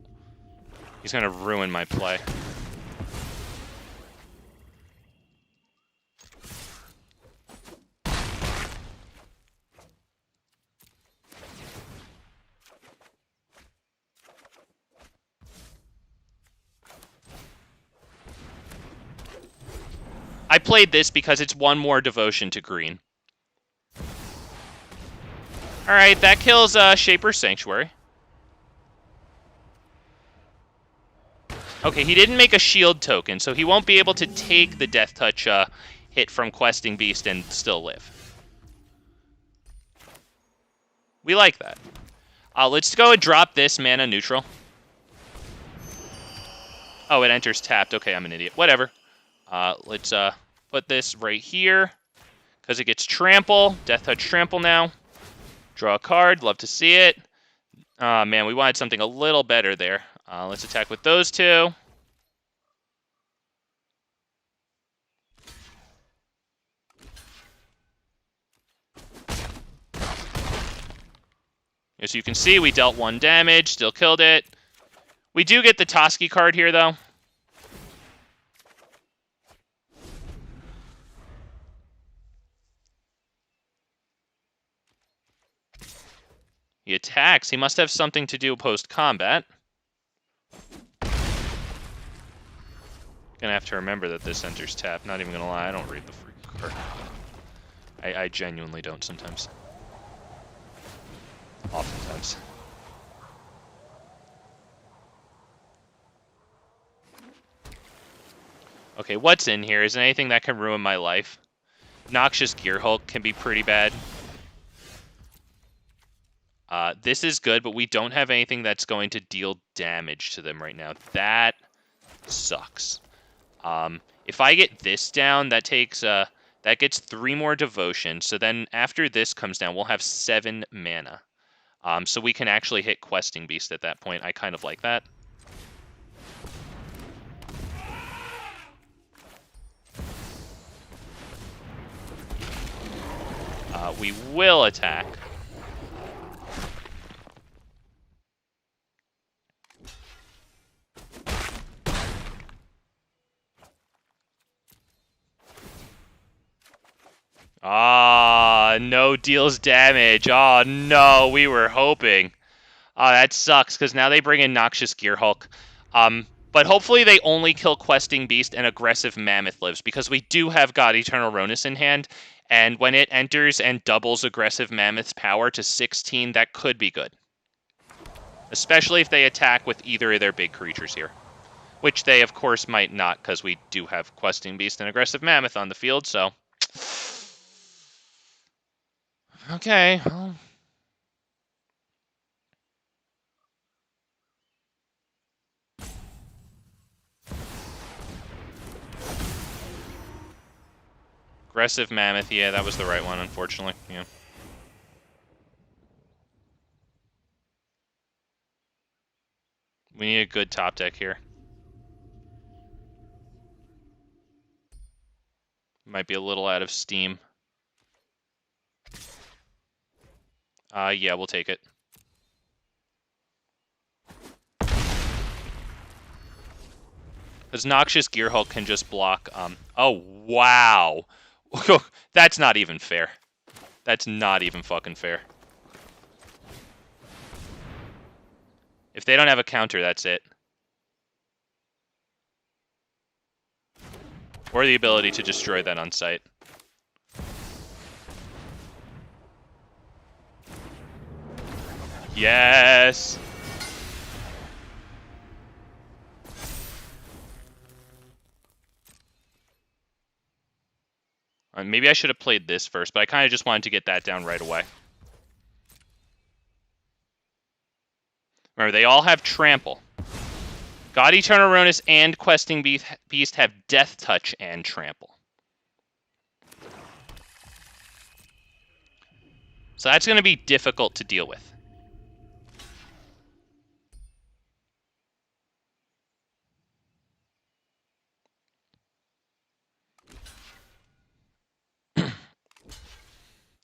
He's going to ruin my play. I played this because it's one more devotion to green. Alright, that kills Shaper's Sanctuary. Okay, he didn't make a shield token, so he won't be able to take the Death Touch hit from Questing Beast and still live. We like that. Let's go and drop this mana neutral. Oh, it enters tapped. Okay, I'm an idiot. Whatever. Let's put this right here because it gets trample. Death Touch trample now. Draw a card. Love to see it. Man, we wanted something a little better there. Let's attack with those two. As you can see, we dealt 1 damage, still killed it. We do get the Toski card here, though. He attacks. He must have something to do post-combat. Gonna have to remember that this enters tap. Not even gonna lie, I don't read the freaking card. I genuinely don't sometimes. Oftentimes. Okay, what's in here? Is there anything that can ruin my life? Noxious Gear Hulk can be pretty bad. This is good, but we don't have anything that's going to deal damage to them right now. That sucks. If I get this down, that takes that gets 3 more devotion. So then after this comes down, we'll have 7 mana. So we can actually hit Questing Beast at that point. I kind of like that. We will attack. No deals damage. Oh, no, we were hoping. Oh, that sucks, because now they bring in Noxious Gear Hulk. But hopefully they only kill Questing Beast and Aggressive Mammoth lives, because we do have God Eternal Ronus in hand, and when it enters and doubles Aggressive Mammoth's power to 16, that could be good. Especially if they attack with either of their big creatures here. Which they, of course, might not, because we do have Questing Beast and Aggressive Mammoth on the field, so... Okay, well... Aggressive Mammoth, yeah, that was the right one, unfortunately. Yeah. We need a good top deck here. Might be a little out of steam. Yeah, we'll take it. Because Noxious Gear Hulk can just block, Oh, wow! That's not even fair. That's not even fucking fair. If they don't have a counter, that's it. Or the ability to destroy that on sight. Yes! Maybe I should have played this first, but I kind of just wanted to get that down right away. Remember, they all have Trample. God Eternal Ronus and Questing Beast have Death Touch and Trample. So that's going to be difficult to deal with.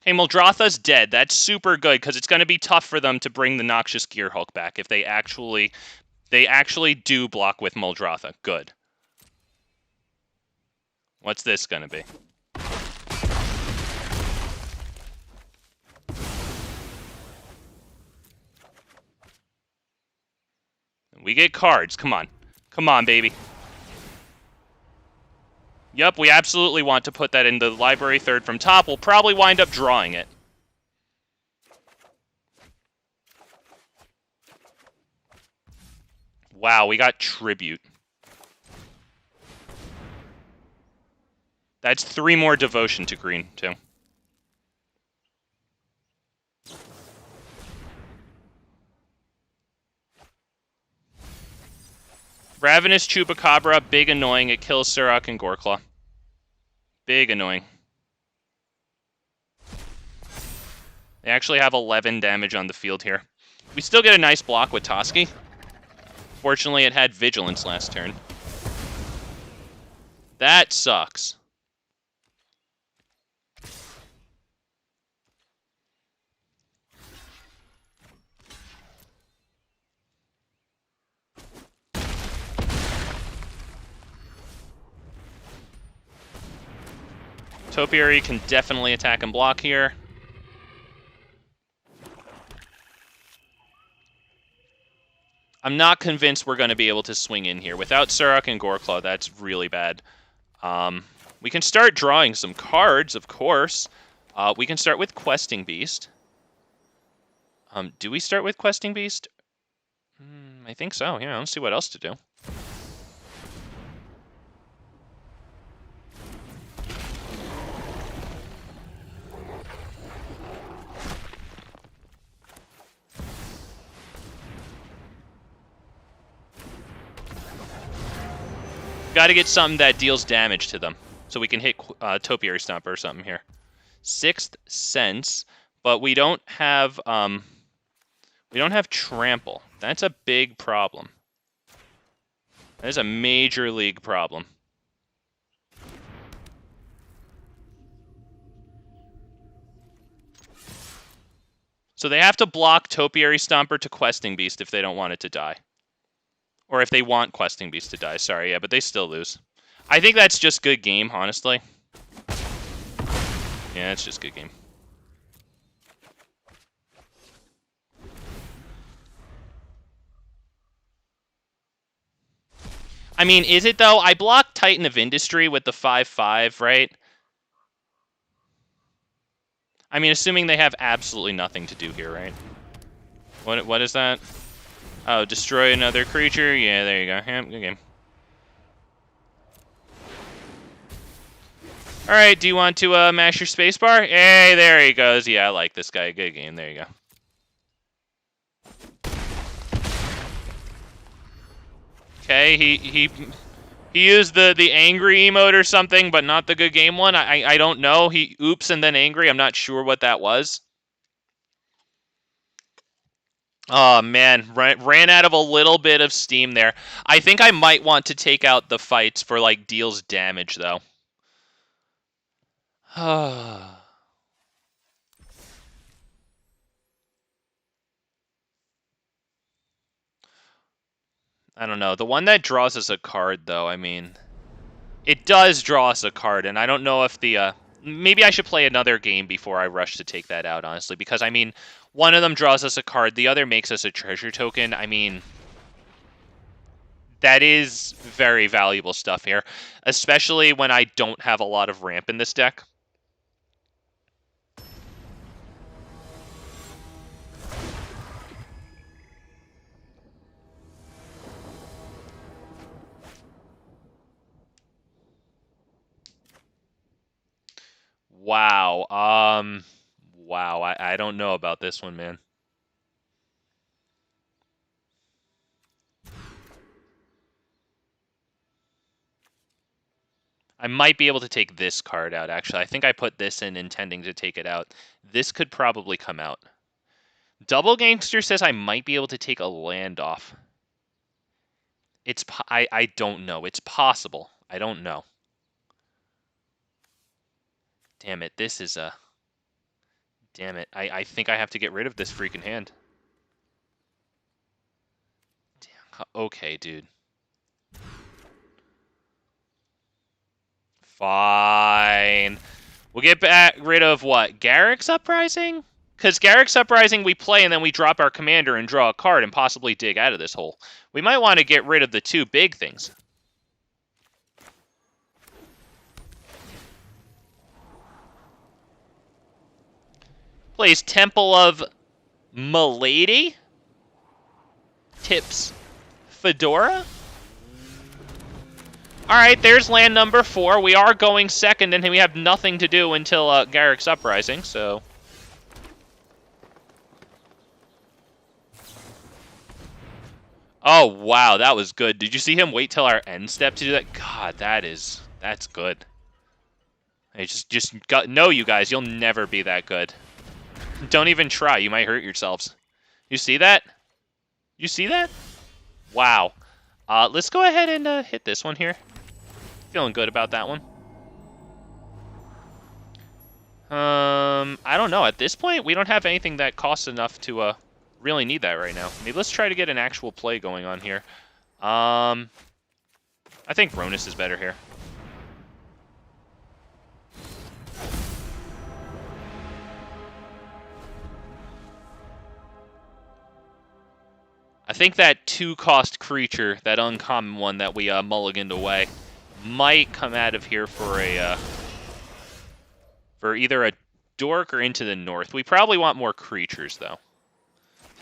Hey, Muldrotha's dead. That's super good, because it's going to be tough for them to bring the Noxious Gearhulk back if they actually do block with Muldrotha. Good. What's this going to be? We get cards. Come on. Come on, baby. Yep, we absolutely want to put that in the library third from top. We'll probably wind up drawing it. Wow, we got Tribute. That's 3 more Devotion to green, too. Ravenous Chupacabra, big annoying. It kills Surok and Goreclaw. Big annoying. They actually have 11 damage on the field here. We still get a nice block with Toski. Fortunately, it had Vigilance last turn. That sucks. Topiary can definitely attack and block here. I'm not convinced we're going to be able to swing in here. Without Surok and Goreclaw, that's really bad. We can start drawing some cards, of course. We can start with Questing Beast. Do we start with Questing Beast? I think so. Yeah, I don't see what else to do. Got to get something that deals damage to them, so we can hit Topiary Stomper or something here. Sixth Sense, but we don't have Trample. That's a big problem. That is a major league problem. So they have to block Topiary Stomper to Questing Beast if they don't want it to die. Or if they want Questing Beast to die, sorry, yeah, but they still lose. I think that's just good game, honestly. Yeah, it's just good game. I mean, is it though? I blocked Titan of Industry with the 5/5, right? I mean, assuming they have absolutely nothing to do here, right? What is that? Oh, destroy another creature. Yeah, there you go. Yeah, good game. All right, do you want to mash your spacebar? Hey, there he goes. Yeah, I like this guy. Good game. There you go. Okay, he used the angry emote or something, but not the good game one. I don't know. He oops and then angry. I'm not sure what that was. Oh, man. Ran out of a little bit of steam there. I think I might want to take out the fights for, like, deals damage, though. I don't know. The one that draws us a card, though, I mean... It does draw us a card, and I don't know if the... maybe I should play another game before I rush to take that out, honestly. Because, I mean, one of them draws us a card, the other makes us a treasure token. I mean... That is very valuable stuff here, especially when I don't have a lot of ramp in this deck. Wow. Wow. I don't know about this one, man. I might be able to take this card out, actually. I think I put this in intending to take it out. This could probably come out. Double Gangster says I might be able to take a land off. I don't know. It's possible. I don't know. Damn it. This is a... Damn it. I think I have to get rid of this freaking hand. Damn. Okay, dude. Fine. We'll get back rid of what? Garrick's Uprising? Because Garrick's Uprising we play and then we drop our commander and draw a card and possibly dig out of this hole. We might want to get rid of the two big things. Plays Temple of Milady? Tips Fedora? Alright, there's land number 4. We are going second, and we have nothing to do until Garrick's Uprising, so... Oh, wow, that was good. Did you see him wait till our end step to do that? God, that's good. Hey, no, you guys, you'll never be that good. Don't even try, you might hurt yourselves. You see that? You see that? Wow. Let's go ahead and hit this one here. Feeling good about that one. I don't know. At this point, we don't have anything that costs enough to really need that right now. Maybe let's try to get an actual play going on here. I think Ronus is better here. I think that 2-cost creature, that uncommon one that we mulliganed away, might come out of here for a for either a dork or Into the North. We probably want more creatures though.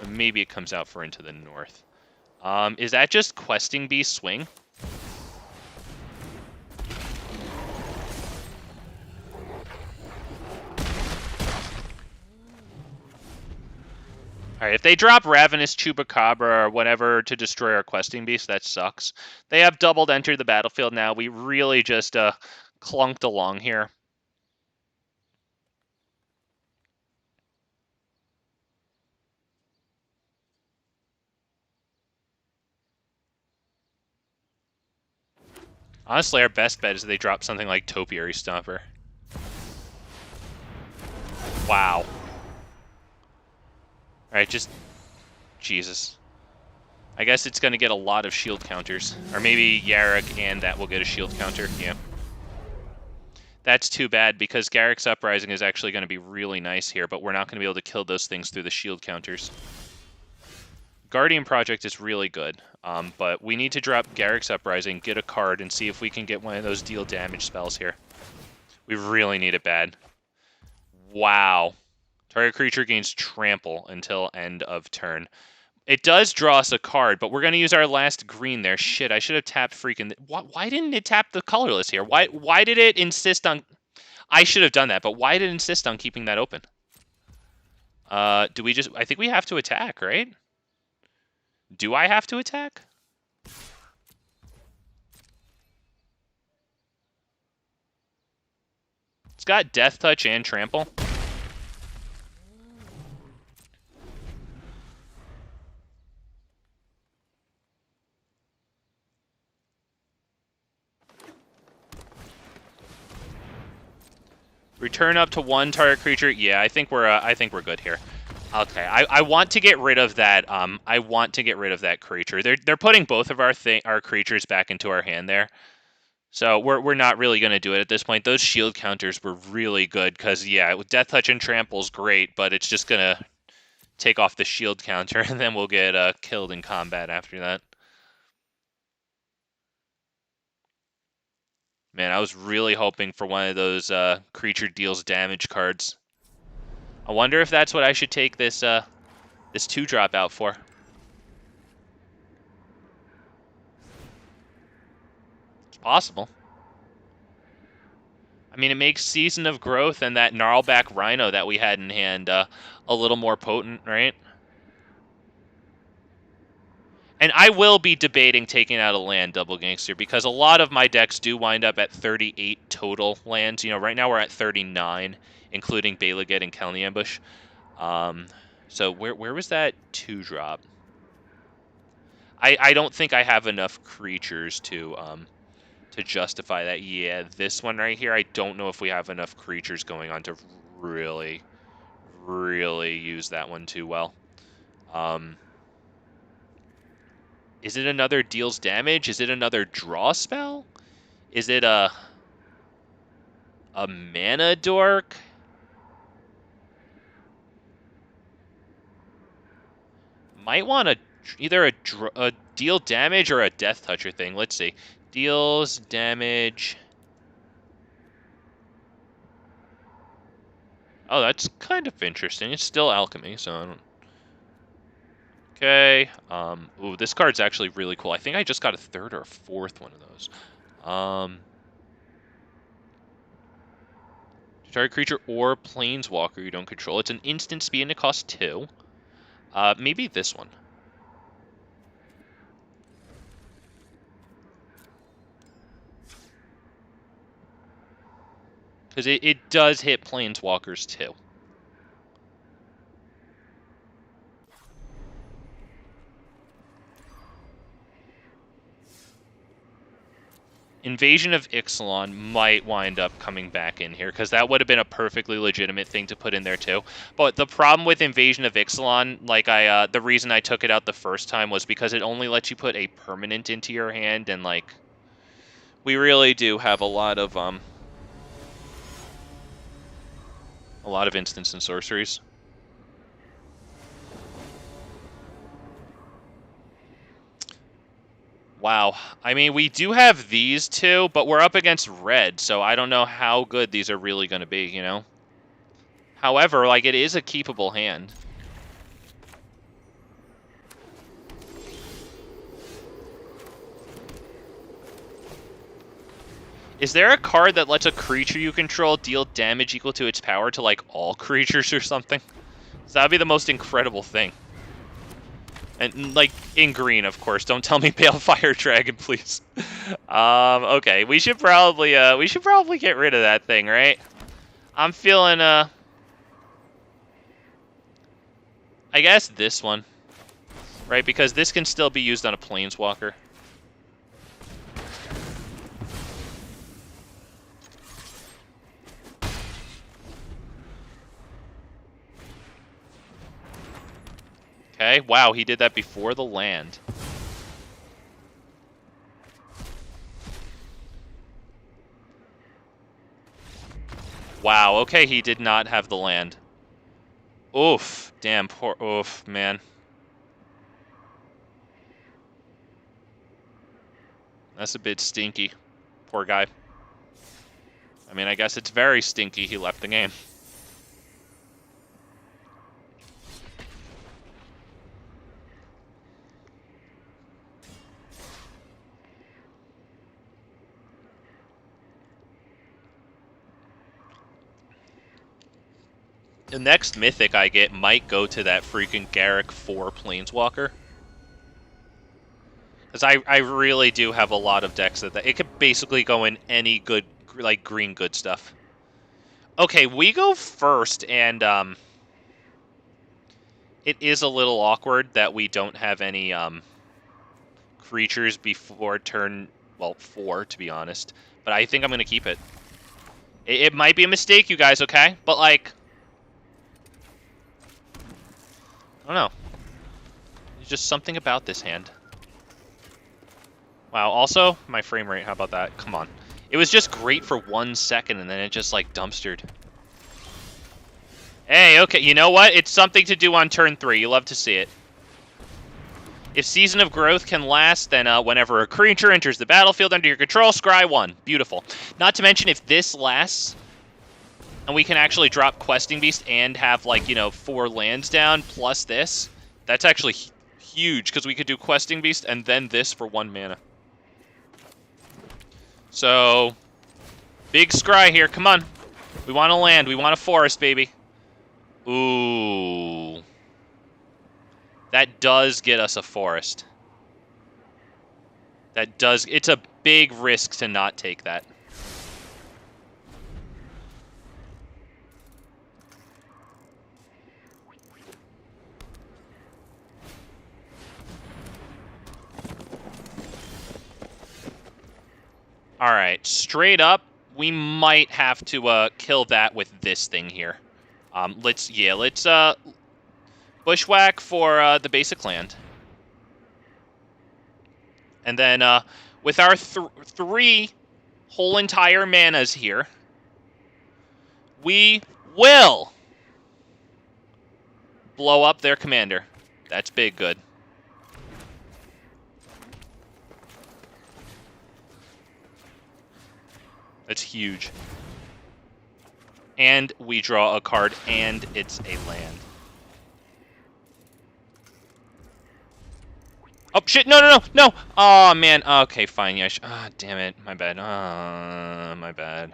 So maybe it comes out for Into the North. Is that just Questing Beast swing? Alright, if they drop Ravenous Chupacabra or whatever to destroy our Questing Beast, that sucks. They have doubled entered the battlefield now. We really just clunked along here. Honestly, our best bet is they drop something like Topiary Stomper. Wow. Alright, just... Jesus. I guess it's going to get a lot of shield counters. Or maybe Yarrick and that will get a shield counter. Yeah. That's too bad, because Garrick's Uprising is actually going to be really nice here, but we're not going to be able to kill those things through the shield counters. Guardian Project is really good, but we need to drop Garrick's Uprising, get a card, and see if we can get one of those deal damage spells here. We really need it bad. Wow. Target creature gains trample until end of turn. It does draw us a card, but we're going to use our last green there. Shit, I should have tapped freaking... Why didn't it tap the colorless here? Why did it insist on... I should have done that, but why did it insist on keeping that open? Do we just... I think we have to attack, right? Do I have to attack? It's got Death Touch and Trample. Return up to 1 target creature. Yeah, I think we're good here. Okay, I want to get rid of that. I want to get rid of that creature. They're putting both of our creatures back into our hand there. So we're not really going to do it at this point. Those shield counters were really good because, yeah, Death Touch and Trample's great, but it's just going to take off the shield counter, and then we'll get killed in combat after that. Man, I was really hoping for one of those creature deals damage cards. I wonder if that's what I should take this this 2-drop out for. It's possible. I mean, it makes Season of Growth and that Gnarlback Rhino that we had in hand a little more potent, right? And I will be debating taking out a land Double Gangster because a lot of my decks do wind up at 38 total lands. You know, right now we're at 39, including Balaget and Kelny Ambush. So where was that 2-drop? I don't think I have enough creatures to justify that. Yeah, this one right here, I don't know if we have enough creatures going on to really really use that one too well. Is it another deals damage? Is it another draw spell? Is it a mana dork? Might want either a deal damage or a death toucher thing. Let's see. Deals damage. Oh, that's kind of interesting. It's still alchemy, so I don't... Okay. Ooh, this card's actually really cool. I think I just got a third or a fourth one of those. Target creature or planeswalker you don't control. It's an instant speed and it costs 2. Maybe this one. Because it does hit planeswalkers too. Invasion of Ixalan might wind up coming back in here, because that would have been a perfectly legitimate thing to put in there too. But the problem with Invasion of Ixalan, like the reason I took it out the first time was because it only lets you put a permanent into your hand, and like, we really do have a lot of instants and sorceries. Wow. I mean, we do have these two, but we're up against red, so I don't know how good these are really going to be, you know? However, like, it is a keepable hand. Is there a card that lets a creature you control deal damage equal to its power to, like, all creatures or something? So that would be the most incredible thing. And, like, in green, of course. Don't tell me Balefire Dragon, please. Okay, we should probably get rid of that thing, right? I'm feeling, I guess this one. Right, because this can still be used on a Planeswalker. Okay, wow, he did that before the land. Wow, okay, he did not have the land. Oof, damn, poor, oof, man. That's a bit stinky. Poor guy. I mean, I guess it's very stinky he left the game. The next mythic I get might go to that freaking Garrick 4 Planeswalker. Because I really do have a lot of decks that it could basically go in any good, like, green good stuff. Okay, we go first, and it is a little awkward that we don't have any creatures before turn, well, 4, to be honest. But I think I'm going to keep it. It might be a mistake, you guys, okay? But, like, I don't know. There's just something about this hand. Wow, also, my frame rate, how about that? Come on. It was just great for 1 second, and then it just, like, dumpstered. Hey, okay, you know what? It's something to do on turn 3. You love to see it. If Season of Growth can last, then whenever a creature enters the battlefield under your control, scry 1. Beautiful. Not to mention, if this lasts, and we can actually drop Questing Beast and have, like, you know, 4 lands down plus this, that's actually huge, because we could do Questing Beast and then this for 1 mana. So, big scry here. Come on. We want a land. We want a forest, baby. Ooh. That does get us a forest. That does... It's a big risk to not take that. Alright, straight up, we might have to kill that with this thing here. Let's bushwhack for the basic land. And then with our 3 whole entire manas here, we will blow up their commander. That's big good. That's huge. And we draw a card, and it's a land. Oh, shit, no! Oh, man, okay, fine, yeah, damn it, my bad, my bad.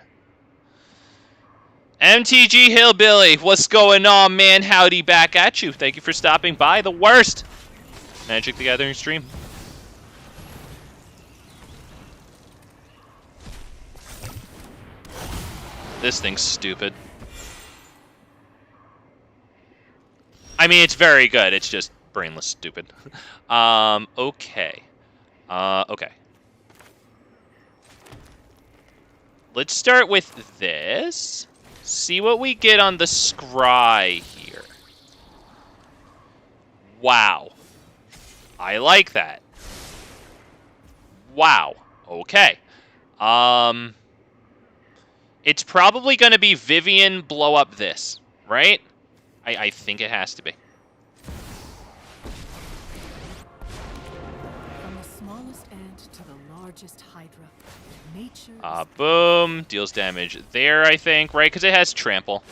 MTG Hillbilly, what's going on, man? Howdy back at you. Thank you for stopping by. The worst Magic the Gathering stream. This thing's stupid. I mean, it's very good. It's just brainless stupid. Okay. Okay. Let's start with this. See what we get on the scry here. Wow. I like that. Wow. Okay. It's probably going to be Vivian blow up this, right? I think it has to be. From the smallest ant to the largest hydra, nature Boom. Deals damage there, I think, right? Because it has trample.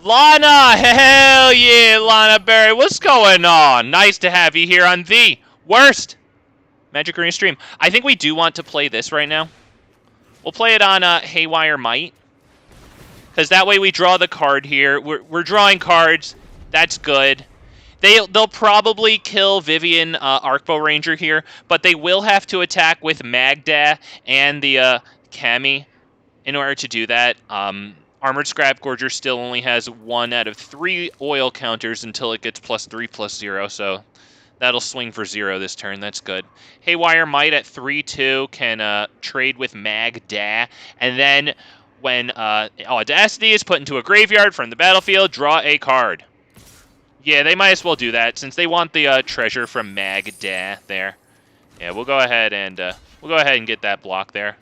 Lana! Hell yeah, Lana Berry. What's going on? Nice to have you here on the worst Magic Arena stream. I think we do want to play this right now. We'll play it on Haywire Might. Because that way we draw the card here. We're drawing cards. That's good. They'll probably kill Vivian Arcbow Ranger here, but they will have to attack with Magda and the Kami in order to do that. Armored Scrap Gorger still only has 1 out of 3 oil counters until it gets +3/+0, so that'll swing for 0 this turn. That's good. Haywire Might at 3/2 can trade with Magda, and then when Audacity is put into a graveyard from the battlefield, draw a card. Yeah, they might as well do that since they want the treasure from Magda there. Yeah, we'll go ahead and get that block there.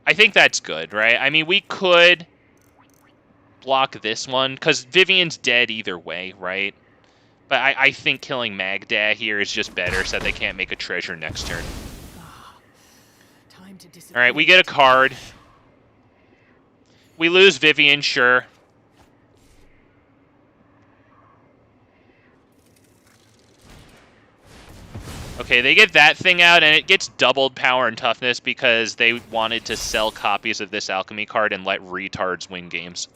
I think that's good, right? I mean, we could block this one because Vivian's dead either way, right? But I think killing Magda here is just better so that they can't make a treasure next turn. All right, we get a card. We lose Vivian, sure. Okay, they get that thing out, and it gets doubled power and toughness because they wanted to sell copies of this alchemy card and let retards win games.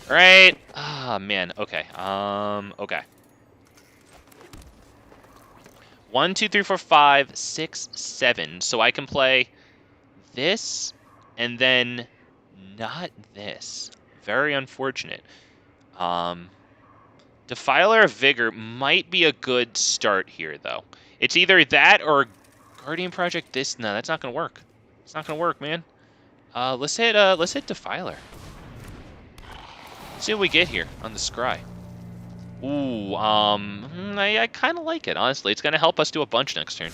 Right? Ah, man. Okay. Okay. 1, 2, 3, 4, 5, 6, 7. So I can play this and then not this. Very unfortunate. Defiler of Vigor might be a good start here, though. It's either that or Guardian Project this. No, that's not gonna work. It's not gonna work, man. Let's hit Defiler. Let's see what we get here on the scry. Ooh, I kind of like it, honestly. It's gonna help us do a bunch next turn.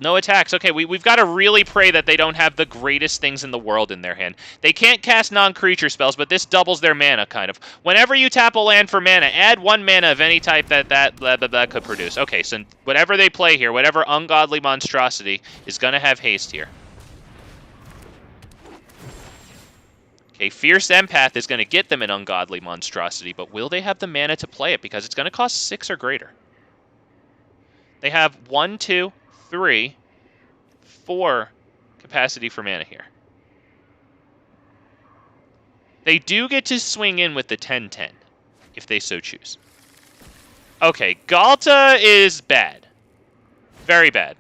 No attacks. Okay, we've got to really pray that they don't have the greatest things in the world in their hand. They can't cast non-creature spells, but this doubles their mana, kind of. Whenever you tap a land for mana, add 1 mana of any type that could produce. Okay, so whatever they play here, whatever ungodly monstrosity, is going to have haste here. Okay, Fierce Empath is going to get them an ungodly monstrosity, but will they have the mana to play it? Because it's going to cost 6 or greater. They have 1, 2, 3, 4 capacity for mana here. They do get to swing in with the 10/10, if they so choose. Okay, Galta is bad. Very bad.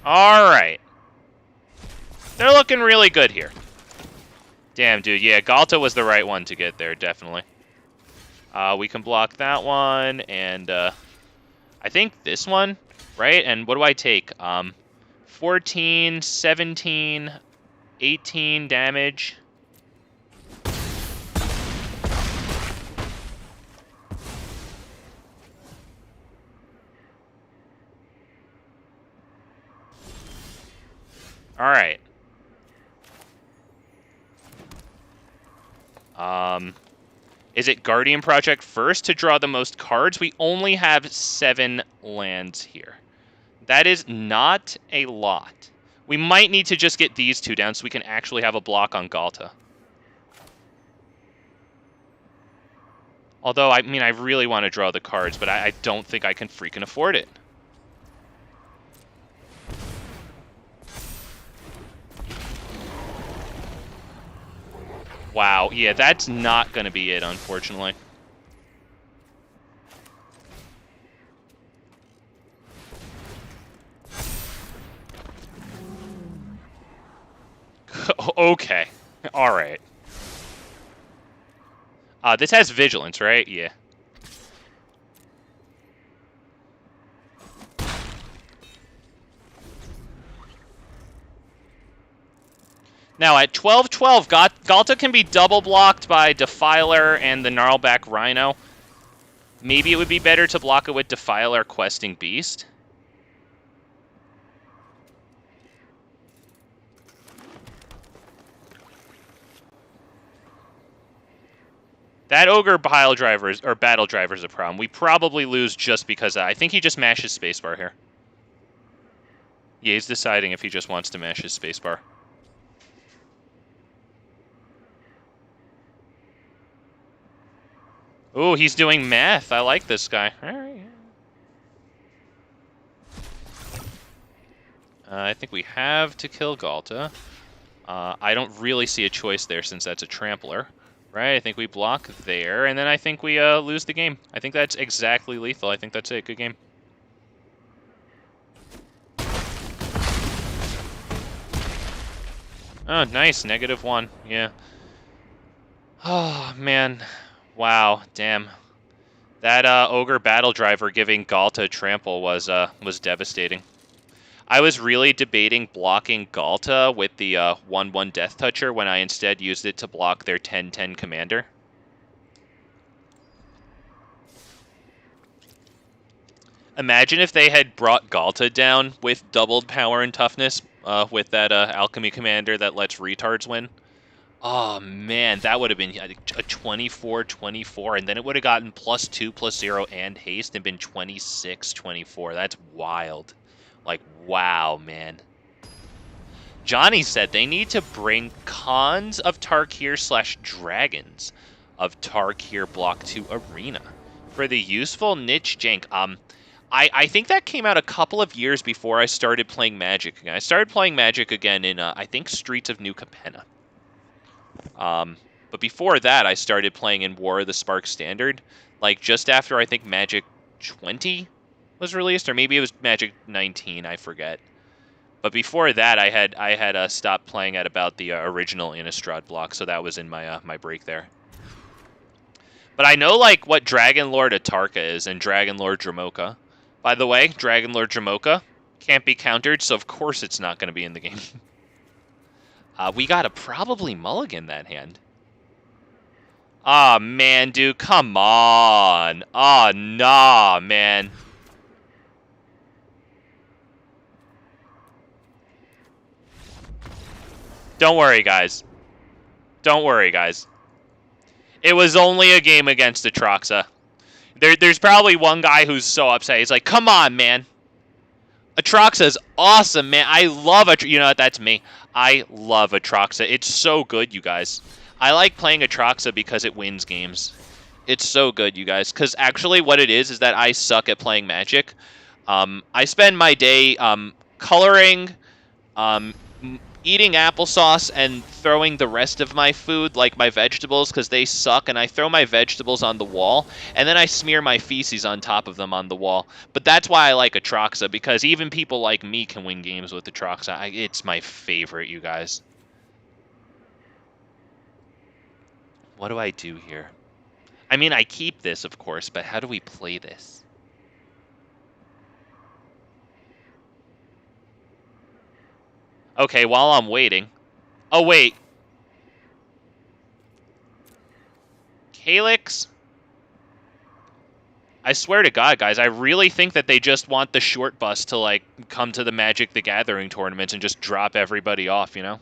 Alright. They're looking really good here. Damn, dude. Yeah, Galta was the right one to get there, definitely. We can block that one, and I think this one, right? And what do I take? 14, 17, 18 damage. All right. Is it Guardian Project first to draw the most cards? We only have 7 lands here. That is not a lot. We might need to just get these 2 down so we can actually have a block on Galta. Although, I mean, I really want to draw the cards, but I don't think I can freaking afford it. Wow, yeah, that's not going to be it, unfortunately. Okay, all right. This has Vigilance, right? Yeah. Now, at 12-12, Galta can be double blocked by Defiler and the Gnarlback Rhino. Maybe it would be better to block it with Defiler Questing Beast. That Ogre Battle Driver is a problem. We probably lose just because I think he just mashes spacebar here. Yeah, he's deciding if he just wants to mash his spacebar. Ooh, he's doing math. I like this guy. All right. I think we have to kill Galta. I don't really see a choice there since that's a trampler. Right, I think we block there, and then I think we lose the game. I think that's exactly lethal. I think that's it. Good game. Oh, nice. -1. Yeah. Oh, man. Wow. Damn. That Ogre Battle Driver giving Galta trample was devastating. I was really debating blocking Galta with the 1/1 Death Toucher when I instead used it to block their 10/10 commander. Imagine if they had brought Galta down with doubled power and toughness with that Alchemy commander that lets retards win. Oh, man, that would have been a 24-24, and then it would have gotten +2, +0, and haste and been 26-24. That's wild. Like, wow, man. Johnny said they need to bring Khans of Tarkir / Dragons of Tarkir Block 2 Arena for the useful niche jank. I think that came out a couple of years before I started playing Magic again. I started playing Magic again in, I think, Streets of New Capenna. But before that, I started playing in War of the Spark Standard, like just after I think Magic 20 was released, or maybe it was Magic 19, I forget. But before that, I had stopped playing at about the original Innistrad block, so that was in my my break there. But I know like what Dragon Lord Atarka is and Dragon Lord Dramoka. By the way, Dragon Lord Dramoka can't be countered, so of course it's not going to be in the game. We gotta probably mulligan that hand. Aw, man, dude, come on. Aw, nah, man. Don't worry, guys. Don't worry, guys. It was only a game against Atraxa. There's probably one guy who's so upset. He's like, come on, man. Atraxa's awesome, man. I love Atraxa. You know what? That's me. I love Atraxa. It's so good, you guys. I like playing Atraxa because it wins games. It's so good, you guys. Because actually what it is that I suck at playing Magic. I spend my day coloring, eating applesauce, and throwing the rest of my food, like my vegetables, because they suck, and I throw my vegetables on the wall, and then I smear my feces on top of them on the wall. But that's why I like Atraxa, because even people like me can win games with Atraxa. It's my favorite, you guys. What do I do here? I mean, I keep this, of course, but how do we play this? Okay, while I'm waiting. Oh, wait. Calyx? I swear to God, guys, I really think that they just want the short bus to, like, come to the Magic the Gathering tournaments and just drop everybody off, you know?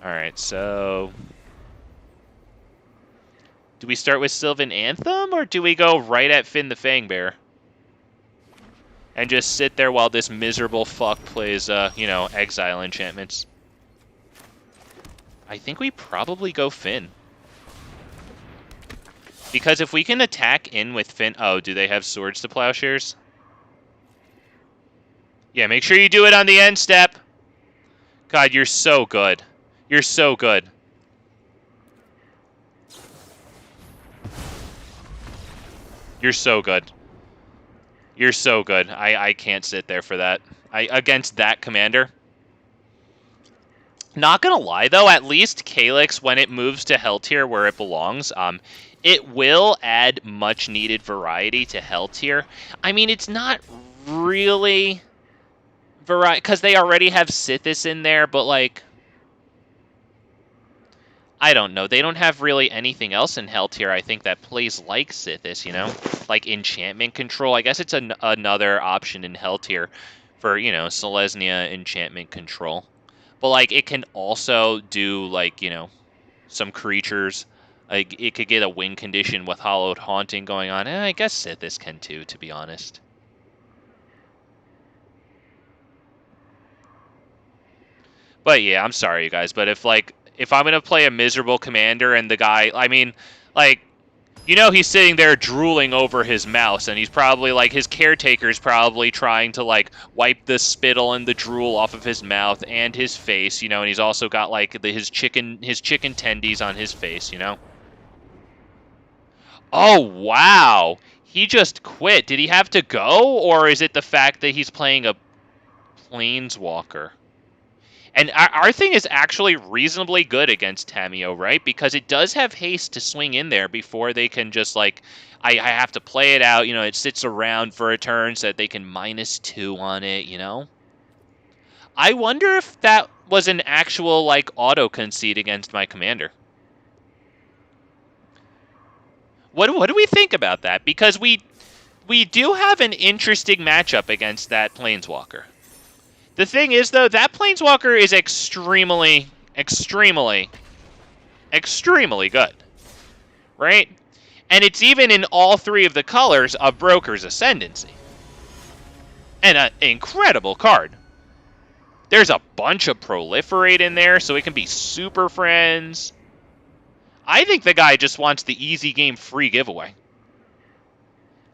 Alright, so... do we start with Sylvan Anthem, or do we go right at Finn the Fangbear? And just sit there while this miserable fuck plays, you know, exile enchantments? I think we probably go Finn. Because if we can attack in with Finn... oh, do they have Swords to Plowshares? Yeah, make sure you do it on the end step. God, you're so good. You're so good. You're so good. You're so good. I can't sit there for that. Against that commander. Not gonna lie, though, at least Calyx, when it moves to Hell Tier where it belongs, it will add much-needed variety to Hell Tier. I mean, it's not really variety, because they already have Sithis in there, but, like... I don't know. They don't have really anything else in Hell Tier, I think, that plays like Sithis, you know? Like enchantment control. I guess it's another option in Hell Tier for, you know, Selesnya enchantment control. But, like, it can also do, like, you know, some creatures. Like, it could get a win condition with Hallowed Haunting going on. And I guess Sithis can too, to be honest. But yeah, I'm sorry, you guys. But if, like, if I'm going to play a miserable commander and the guy, I mean, like, you know he's sitting there drooling over his mouse, and he's probably, like, his caretaker's probably trying to, like, wipe the spittle and the drool off of his mouth and his face, you know, and he's also got, like, his chicken tendies on his face, you know? Oh, wow! He just quit. Did he have to go, or is it the fact that he's playing a Planeswalker? And our thing is actually reasonably good against Tamiyo, right? Because it does have haste to swing in there before they can just, like... I have to play it out, you know, it sits around for a turn so that they can -2 on it, you know? I wonder if that was an actual, like, auto-concede against my commander. What do we think about that? Because we do have an interesting matchup against that Planeswalker. The thing is, though, that Planeswalker is extremely good, right? And it's even in all three of the colors of Broker's Ascendancy. And an incredible card. There's a bunch of Proliferate in there, so it can be Super Friends. I think the guy just wants the easy game free giveaway.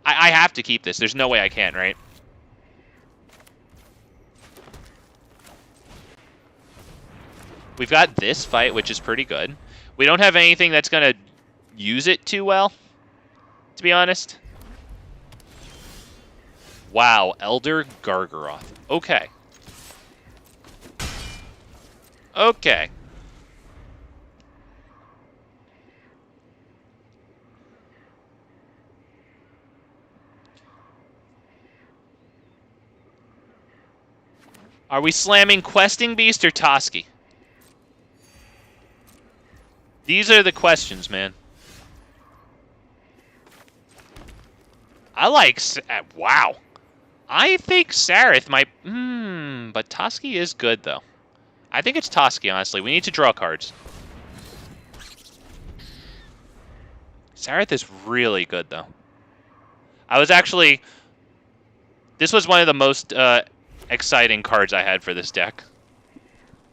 I have to keep this. There's no way I can't, right? We've got this fight, which is pretty good. We don't have anything that's going to use it too well, to be honest. Wow, Elder Gargaroth. Okay. Okay. Are we slamming Questing Beast or Toski? These are the questions, man. I like... wow. I think Sarith might... but Toski is good, though. I think it's Toski, honestly. We need to draw cards. Sarith is really good, though. I was actually... this was one of the most exciting cards I had for this deck.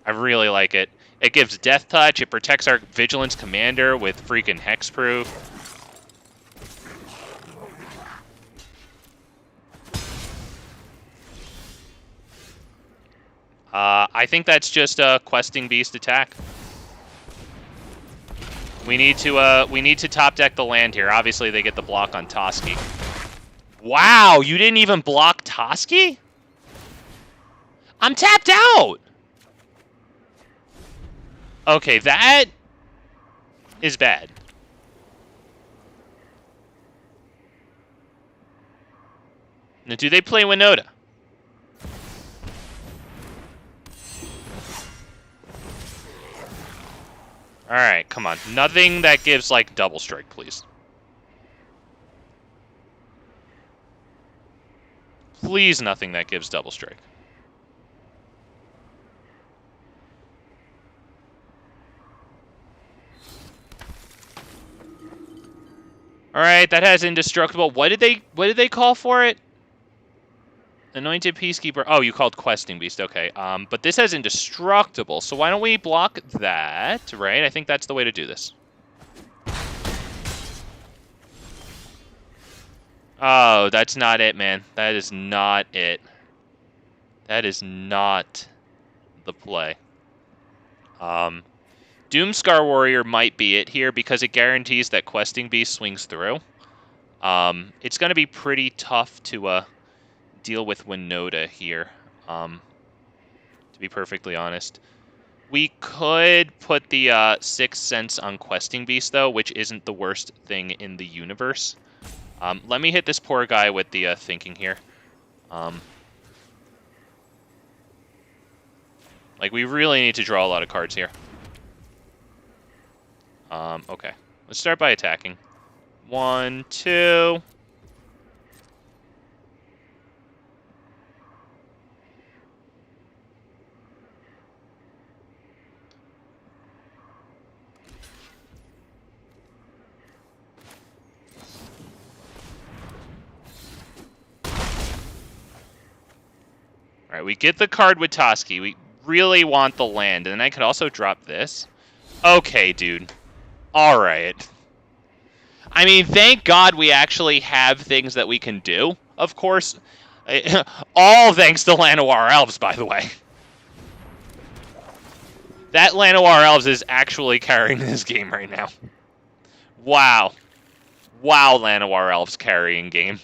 I really like it. It gives Death Touch. It protects our Vigilance Commander with freaking Hexproof. I think that's just a Questing Beast attack. We need to top deck the land here. Obviously, they get the block on Toski. Wow, you didn't even block Toski? I'm tapped out! Okay, that is bad. Now, do they play Winota? Alright, come on. Nothing that gives, like, double strike, please. Please, nothing that gives double strike. Alright, that has indestructible. What did they call for it? Anointed Peacekeeper. Oh, you called Questing Beast. Okay. But this has indestructible, so why don't we block that, right? I think that's the way to do this. Oh, that's not it, man. That is not it. That is not the play. Doomscar Warrior might be it here because it guarantees that Questing Beast swings through. It's going to be pretty tough to deal with Winota here, to be perfectly honest. We could put the Sixth Sense on Questing Beast, though, which isn't the worst thing in the universe. Let me hit this poor guy with the thinking here. Like, we really need to draw a lot of cards here. Okay. Let's start by attacking. 1, 2... Alright, we get the card with Toski. We really want the land. And then I could also drop this. Okay, dude. Alright. I mean, thank God we actually have things that we can do. Of course. All thanks to Llanowar Elves, by the way. That Llanowar Elves is actually carrying this game right now. Wow. Wow, Llanowar Elves carrying game.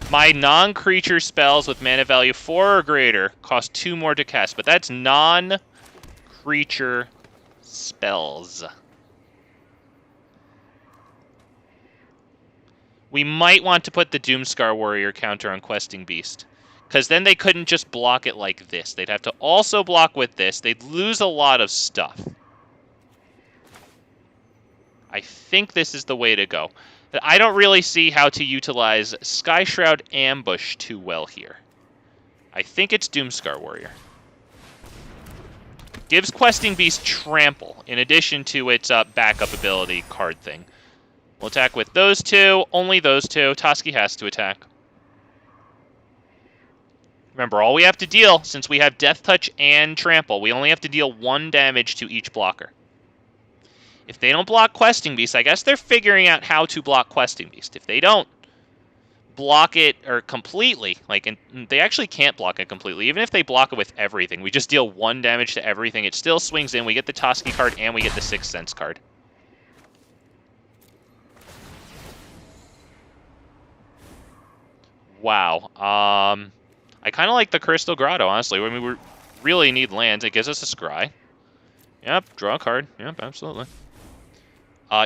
My non-creature spells with mana value 4 or greater cost 2 more to cast, but that's non-creature spells. We might want to put the Doomscar Warrior counter on Questing Beast, because then they couldn't just block it like this. They'd have to also block with this. They'd lose a lot of stuff. I think this is the way to go. I don't really see how to utilize Sky Shroud Ambush too well here. I think it's Doomscar Warrior. Gives Questing Beast Trample, in addition to its backup ability card thing. We'll attack with those two, only those two. Toski has to attack. Remember, all we have to deal, since we have Death Touch and Trample, we only have to deal 1 damage to each blocker. If they don't block Questing Beast, I guess they're figuring out how to block Questing Beast. If they don't block it or completely, like, and they actually can't block it completely. Even if they block it with everything, we just deal 1 damage to everything. It still swings in. We get the Toski card and we get the Sixth Sense card. Wow. I kind of like the Crystal Grotto, honestly. I mean, we really need lands. It gives us a Scry. Yep, draw a card. Yep, absolutely.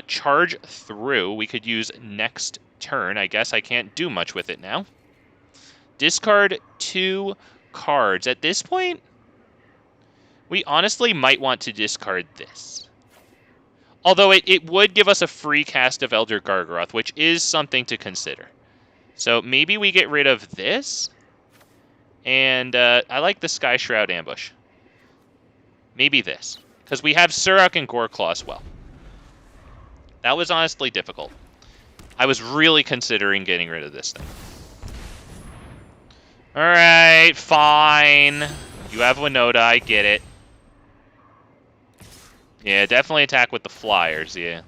Charge through. We could use next turn. I guess I can't do much with it now. Discard 2 cards. At this point, we honestly might want to discard this. Although it would give us a free cast of Elder Gargaroth, which is something to consider. So maybe we get rid of this. And I like the Sky Shroud Ambush. Maybe this. Because we have Suruk and Goreclaw as well. That was honestly difficult. I was really considering getting rid of this thing. Alright, fine. You have Winota, I get it. Yeah, definitely attack with the flyers, yeah.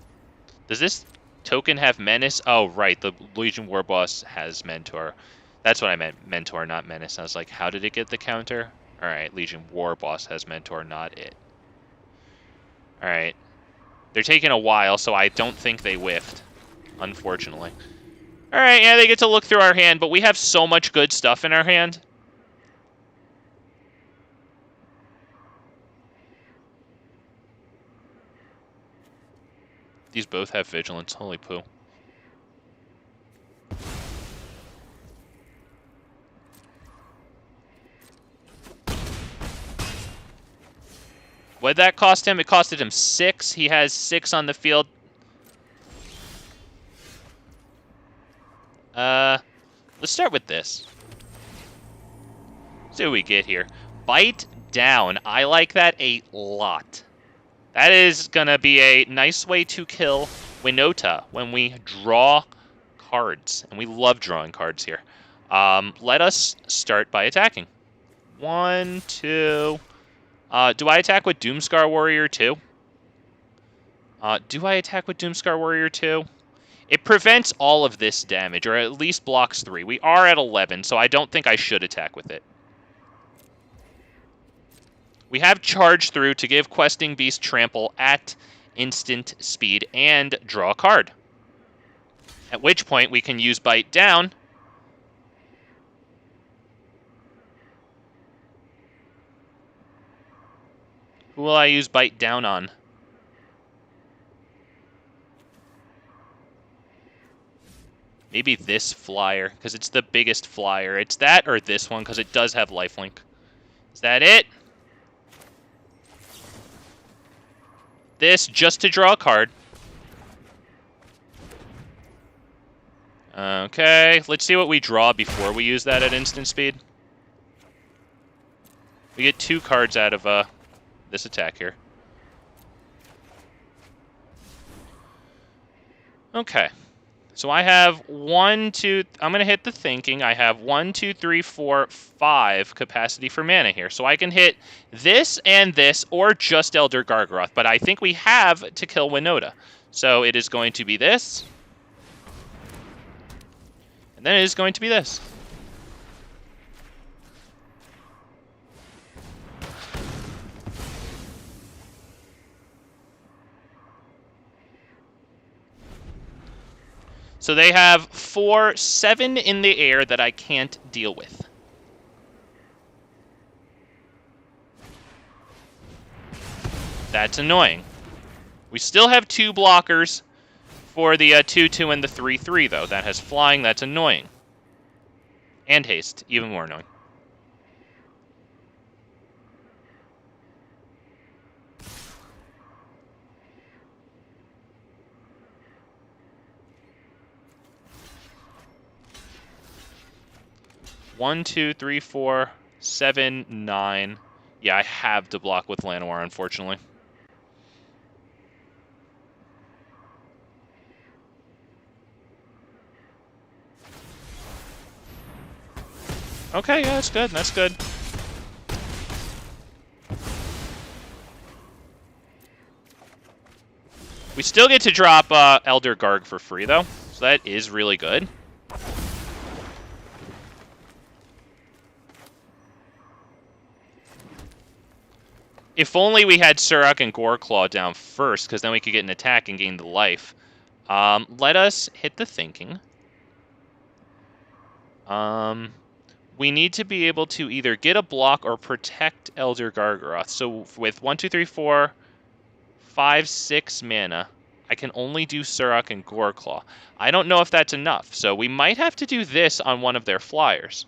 Does this token have Menace? Oh, right, the Legion War Boss has Mentor. That's what I meant. Mentor, not Menace. I was like, how did it get the counter? Alright, Legion War Boss has Mentor, not it. Alright. They're taking a while, so I don't think they whiffed. Unfortunately. Alright, yeah, they get to look through our hand, but we have so much good stuff in our hand. These both have Vigilance. Holy poo. What'd that cost him? It costed him 6. He has 6 on the field. Let's start with this. See what we get here. Bite down. I like that a lot. That is going to be a nice way to kill Winota when we draw cards. And we love drawing cards here. Let us start by attacking. 1, 2. Do I attack with Doomscar Warrior 2? Do I attack with Doomscar Warrior 2? It prevents all of this damage, or at least blocks 3. We are at 11, so I don't think I should attack with it. We have Charge Through to give Questing Beast Trample at instant speed and draw a card. At which point we can use Bite Down. Who will I use Bite Down on? Maybe this flyer, because it's the biggest flyer. It's that or this one, because it does have lifelink. Is that it? This, just to draw a card. Okay, let's see what we draw before we use that at instant speed. We get 2 cards out of this attack here. Okay. So I have 1, 2... I'm going to hit the thinking. I have 1, 2, 3, 4, 5 capacity for mana here. So I can hit this and this, or just Elder Gargaroth. But I think we have to kill Winota. So it is going to be this. And then it is going to be this. So they have 4, 7 in the air that I can't deal with. That's annoying. We still have 2 blockers for the 2-2 and the 3-3, though. That has flying. That's annoying. And haste. Even more annoying. One, 2, 3, 4, 7, 9. Yeah, I have to block with Llanowar, unfortunately. Okay, yeah, that's good. That's good. We still get to drop Elder Garg for free, though. So that is really good. If only we had Suruk and Goreclaw down first, because then we could get an attack and gain the life. Let us hit the thinking. We need to be able to either get a block or protect Elder Gargaroth. So with 1, 2, 3, 4, 5, 6 mana, I can only do Suruk and Goreclaw. I don't know if that's enough, so we might have to do this on one of their flyers.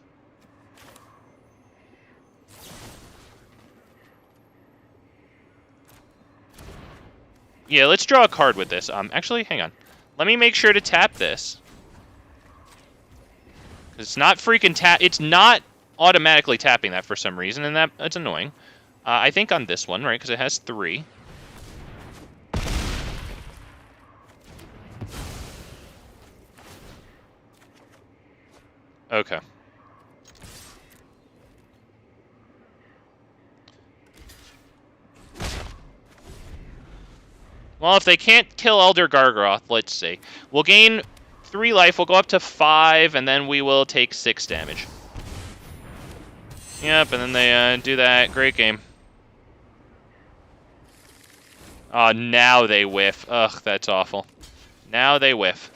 Yeah, let's draw a card with this. Actually, hang on. Let me make sure to tap this. It's not freaking tap. It's not automatically tapping that for some reason, and that's annoying. I think on this one, right, because it has 3. Okay. Well, if they can't kill Elder Gargaroth, let's see. We'll gain 3 life. We'll go up to 5, and then we will take 6 damage. Yep, and then they do that. Great game. Oh, now they whiff. Ugh, that's awful. Now they whiff.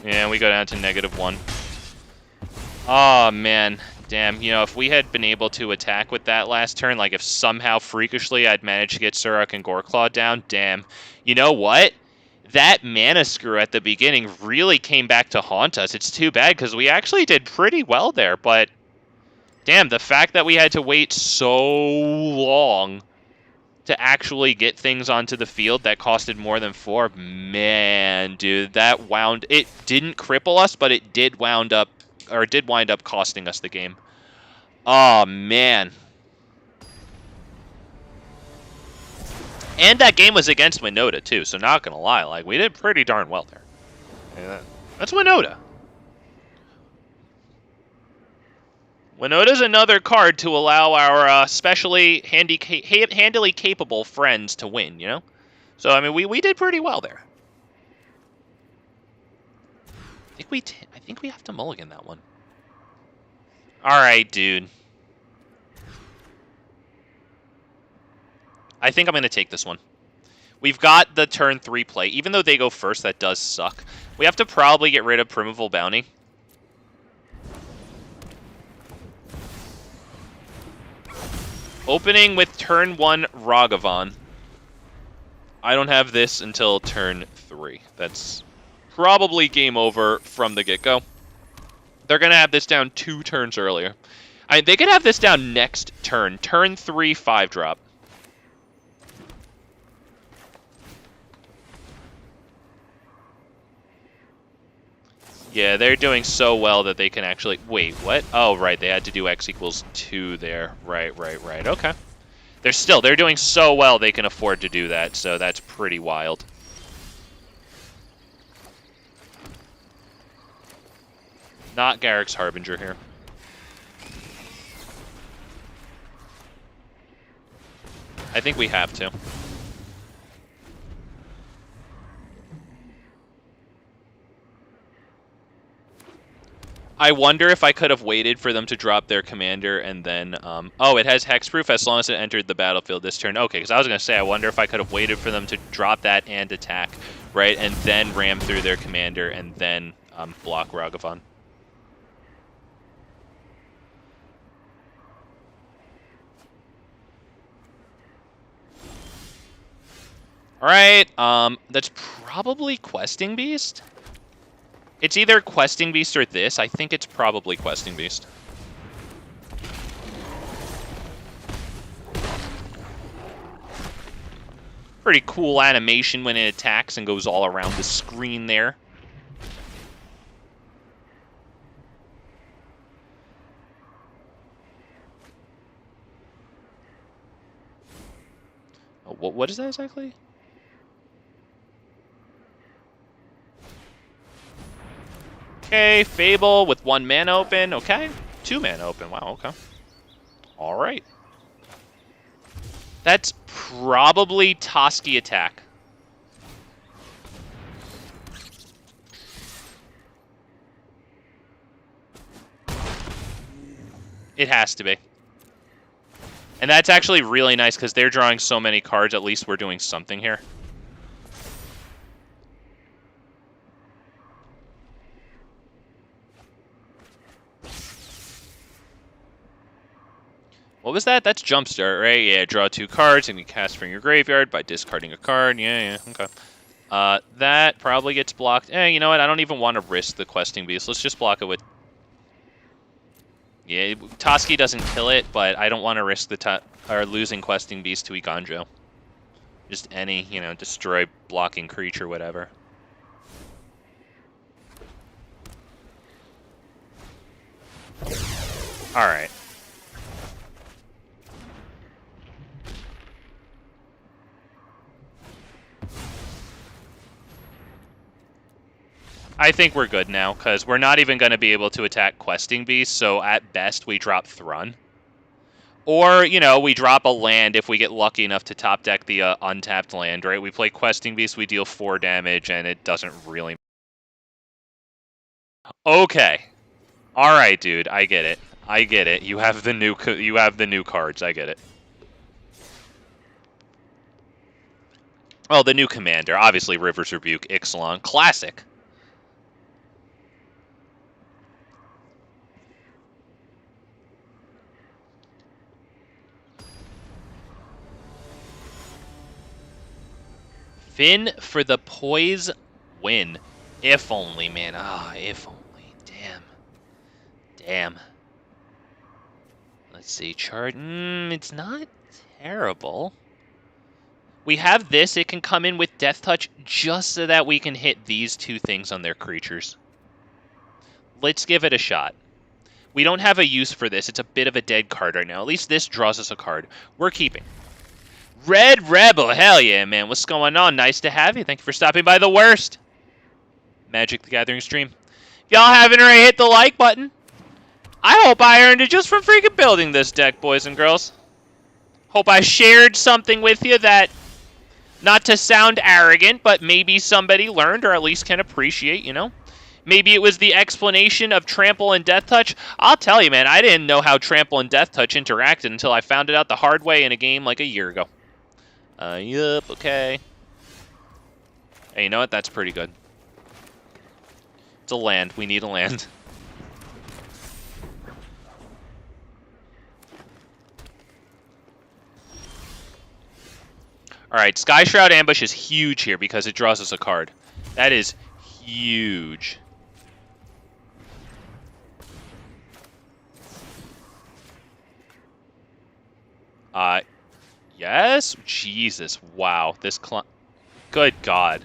Yeah, we go down to -1. Oh, man. Damn, you know, if we had been able to attack with that last turn, like if somehow freakishly I'd managed to get Suruk and Goreclaw down, damn. You know what? That mana screw at the beginning really came back to haunt us. It's too bad, because we actually did pretty well there, but damn, the fact that we had to wait so long to actually get things onto the field that costed more than 4, man, dude, that wound... It didn't cripple us, but it did wind up costing us the game. Oh, man. And that game was against Winota, too, so not gonna lie, like, we did pretty darn well there. Yeah, that's Winota. Winota's another card to allow our specially handily capable friends to win, you know? So, I mean, we did pretty well there. I think we have to mulligan that one. Alright, dude. I think I'm going to take this one. We've got the turn 3 play. Even though they go first, that does suck. We have to probably get rid of Primeval Bounty. Opening with turn 1 Ragavan. I don't have this until turn 3. That's probably game over from the get-go. They're going to have this down 2 turns earlier. They could have this down next turn. Turn 3 5-drop. Yeah, they're doing so well that they can actually... Wait, what? Oh, right, they had to do X equals 2 there. Right. Okay. They're doing so well they can afford to do that, so that's pretty wild. Not Garrick's Harbinger here. I think we have to. I wonder if I could have waited for them to drop their commander and then... oh, it has hexproof as long as it entered the battlefield this turn. Okay, because I was going to say, I wonder if I could have waited for them to drop that and attack, right? And then ram through their commander and then block Ragavan. Alright, that's probably Questing Beast. It's either Questing Beast or this. I think it's probably Questing Beast. Pretty cool animation when it attacks and goes all around the screen there. Oh, what is that exactly? Okay, Fable with 1 mana open. Okay, 2 mana open. Wow, okay. All right. That's probably Toski attack. It has to be. And that's actually really nice because they're drawing so many cards. At least we're doing something here. What was that? That's Jumpstart, right? Yeah, draw 2 cards and you cast from your graveyard by discarding a card. Yeah, okay. That probably gets blocked. You know what? I don't even want to risk the Questing Beast. Let's just block it with... Yeah, Toski doesn't kill it, but I don't want to risk the losing Questing Beast to Iganjo. Just any, you know, destroy blocking creature, whatever. Alright. I think we're good now, because we're not even going to be able to attack Questing Beast, so at best we drop Thrun. Or, you know, we drop a land if we get lucky enough to top deck the untapped land, right? We play Questing Beast, we deal 4 damage, and it doesn't really... Okay. Alright, dude, I get it. I get it. You have the new cards, I get it. Oh, the new commander. Obviously, River's Rebuke, Ixalan. Classic. Finn for the poise win. If only, man. Ah, if only. Damn. Damn. Let's see. Chart. It's not terrible. We have this. It can come in with Death Touch just so that we can hit these 2 things on their creatures. Let's give it a shot. We don't have a use for this. It's a bit of a dead card right now. At least this draws us a card. We're keeping. Red Rebel, hell yeah, man. What's going on? Nice to have you. Thank you for stopping by the worst Magic the Gathering stream. If y'all haven't already hit the like button, I hope I earned it just from freaking building this deck, boys and girls. Hope I shared something with you that, not to sound arrogant, but maybe somebody learned or at least can appreciate, you know? Maybe it was the explanation of Trample and Death Touch. I'll tell you, man, I didn't know how Trample and Death Touch interacted until I found it out the hard way in a game like a year ago. Yup, okay. Hey, you know what? That's pretty good. It's a land. We need a land. Alright, Sky Shroud Ambush is huge here because it draws us a card. That is huge. Yes? Jesus, wow. This good God.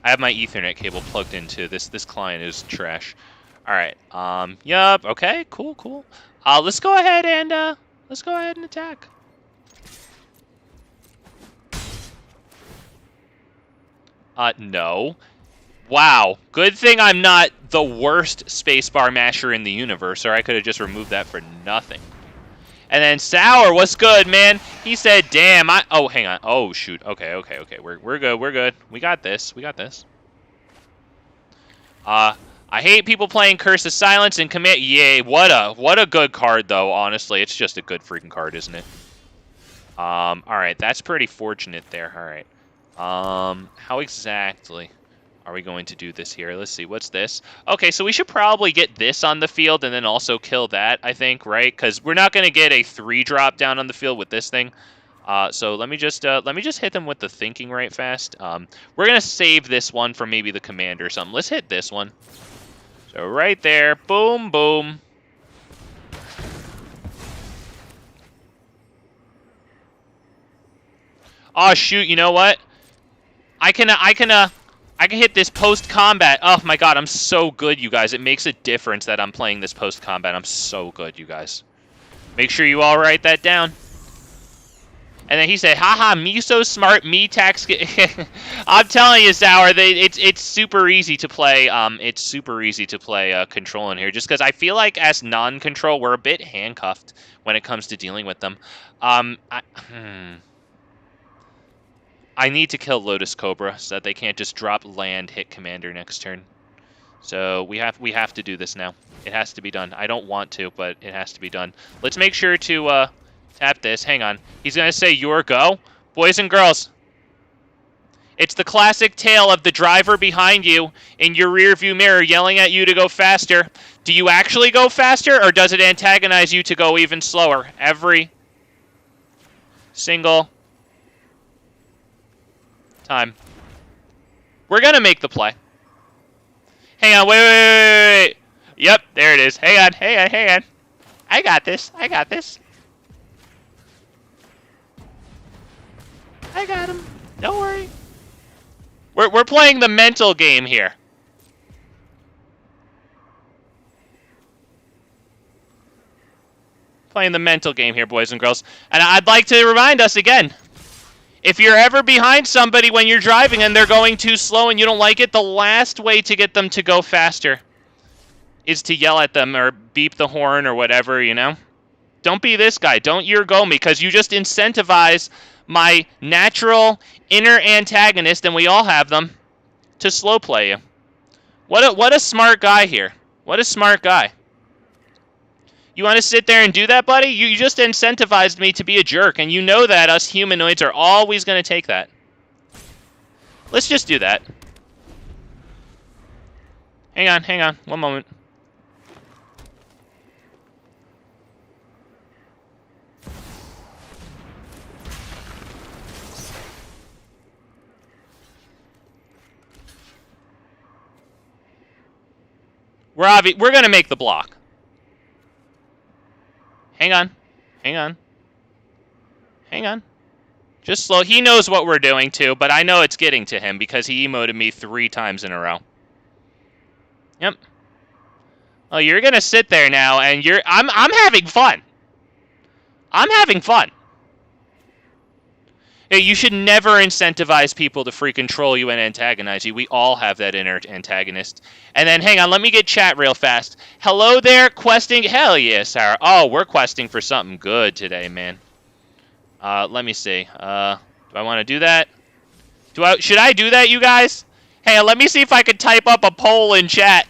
I have my Ethernet cable plugged into this. This client is trash. Alright, yup, okay, cool. Let's go ahead and attack. No. Wow. Good thing I'm not the worst spacebar masher in the universe, or I could have just removed that for nothing. And then Sour, what's good, man? He said, damn, oh, hang on. Oh, shoot. Okay. We're good. We got this. I hate people playing Curse of Silence and Commit. Yay, what a good card, though, honestly. It's just a good freaking card, isn't it? Alright, that's pretty fortunate there. Alright. How exactly are we going to do this here? Let's see, what's this? Okay, so we should probably get this on the field and then also kill that, I think, right? Because we're not going to get a 3-drop down on the field with this thing. So let me just hit them with the thinking right fast. We're going to save this one for maybe the commander or something. Let's hit this one. So right there, boom, boom. Oh, shoot, you know what? I can hit this post-combat. Oh my god, I'm so good, you guys. It makes a difference that I'm playing this post-combat. I'm so good, you guys. Make sure you all write that down. And then he said, haha, me so smart, me tax... I'm telling you, Sour, it's super easy to play, Control in here, just because I feel like as non-Control, we're a bit handcuffed when it comes to dealing with them. I need to kill Lotus Cobra so that they can't just drop land, hit commander next turn. So we have to do this now. It has to be done. I don't want to, but it has to be done. Let's make sure to tap this. Hang on. He's going to say your go. Boys and girls, it's the classic tale of the driver behind you in your rearview mirror yelling at you to go faster. Do you actually go faster, or does it antagonize you to go even slower? Every single time. We're going to make the play. Hang on, wait. Yep, there it is. Hang on. I got this. I got him. Don't worry. We're playing the mental game here. Playing the mental game here, boys and girls. And I'd like to remind us again, if you're ever behind somebody when you're driving and they're going too slow and you don't like it, the last way to get them to go faster is to yell at them or beep the horn or whatever, you know? Don't be this guy. Don't go me, because you just incentivize my natural inner antagonist, and we all have them, to slow play you. What a smart guy here. What a smart guy. You want to sit there and do that, buddy? You just incentivized me to be a jerk, and you know that us humanoids are always going to take that. Let's just do that. Hang on. One moment. We're going to make the block. Hang on. Just slow. He knows what we're doing, too, but I know it's getting to him because he emoted me 3 times in a row. Yep. Oh, you're going to sit there now, and I'm having fun. I'm having fun. Hey, you should never incentivize people to freaking troll you and antagonize you. We all have that inner antagonist. And then, hang on, let me get chat real fast. Hello there, questing. Hell yeah, Sarah. Oh, we're questing for something good today, man. Let me see. Do I want to do that? Should I do that, you guys? Hey, let me see if I could type up a poll in chat.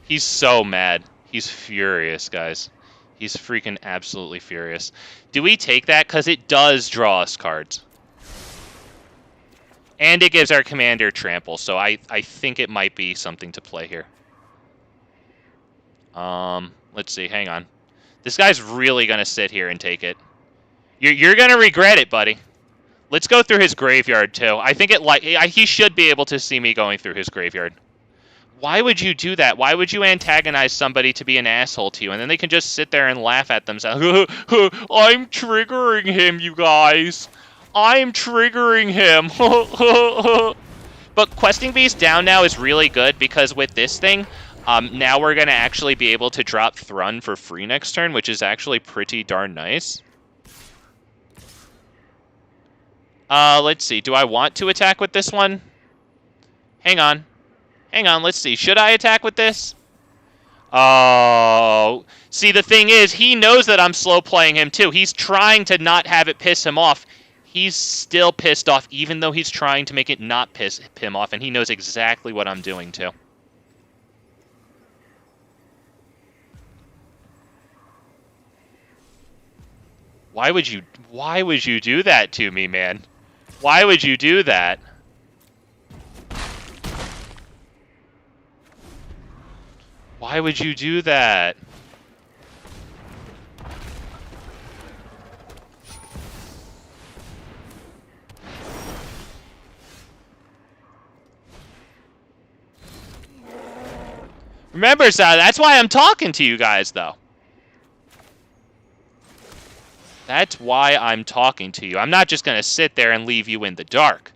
He's so mad. He's furious, guys. He's freaking absolutely furious. Do we take that? Because it does draw us cards. And it gives our commander trample, so I think it might be something to play here. Let's see. Hang on. This guy's really going to sit here and take it. You're going to regret it, buddy. Let's go through his graveyard, too. I think he should be able to see me going through his graveyard. Why would you do that? Why would you antagonize somebody to be an asshole to you? And then they can just sit there and laugh at themselves. I'm triggering him, you guys. I'm triggering him. But Questing Beast down now is really good because with this thing, now we're going to actually be able to drop Thrun for free next turn, which is actually pretty darn nice. Let's see. Do I want to attack with this one? Hang on, let's see. Should I attack with this? Oh. See, the thing is, he knows that I'm slow playing him, too. He's trying to not have it piss him off. He's still pissed off, even though he's trying to make it not piss him off, and he knows exactly what I'm doing, too. Why would you do that to me, man? Why would you do that? Why would you do that? Remember, that's why I'm talking to you guys, though. That's why I'm talking to you. I'm not just going to sit there and leave you in the dark.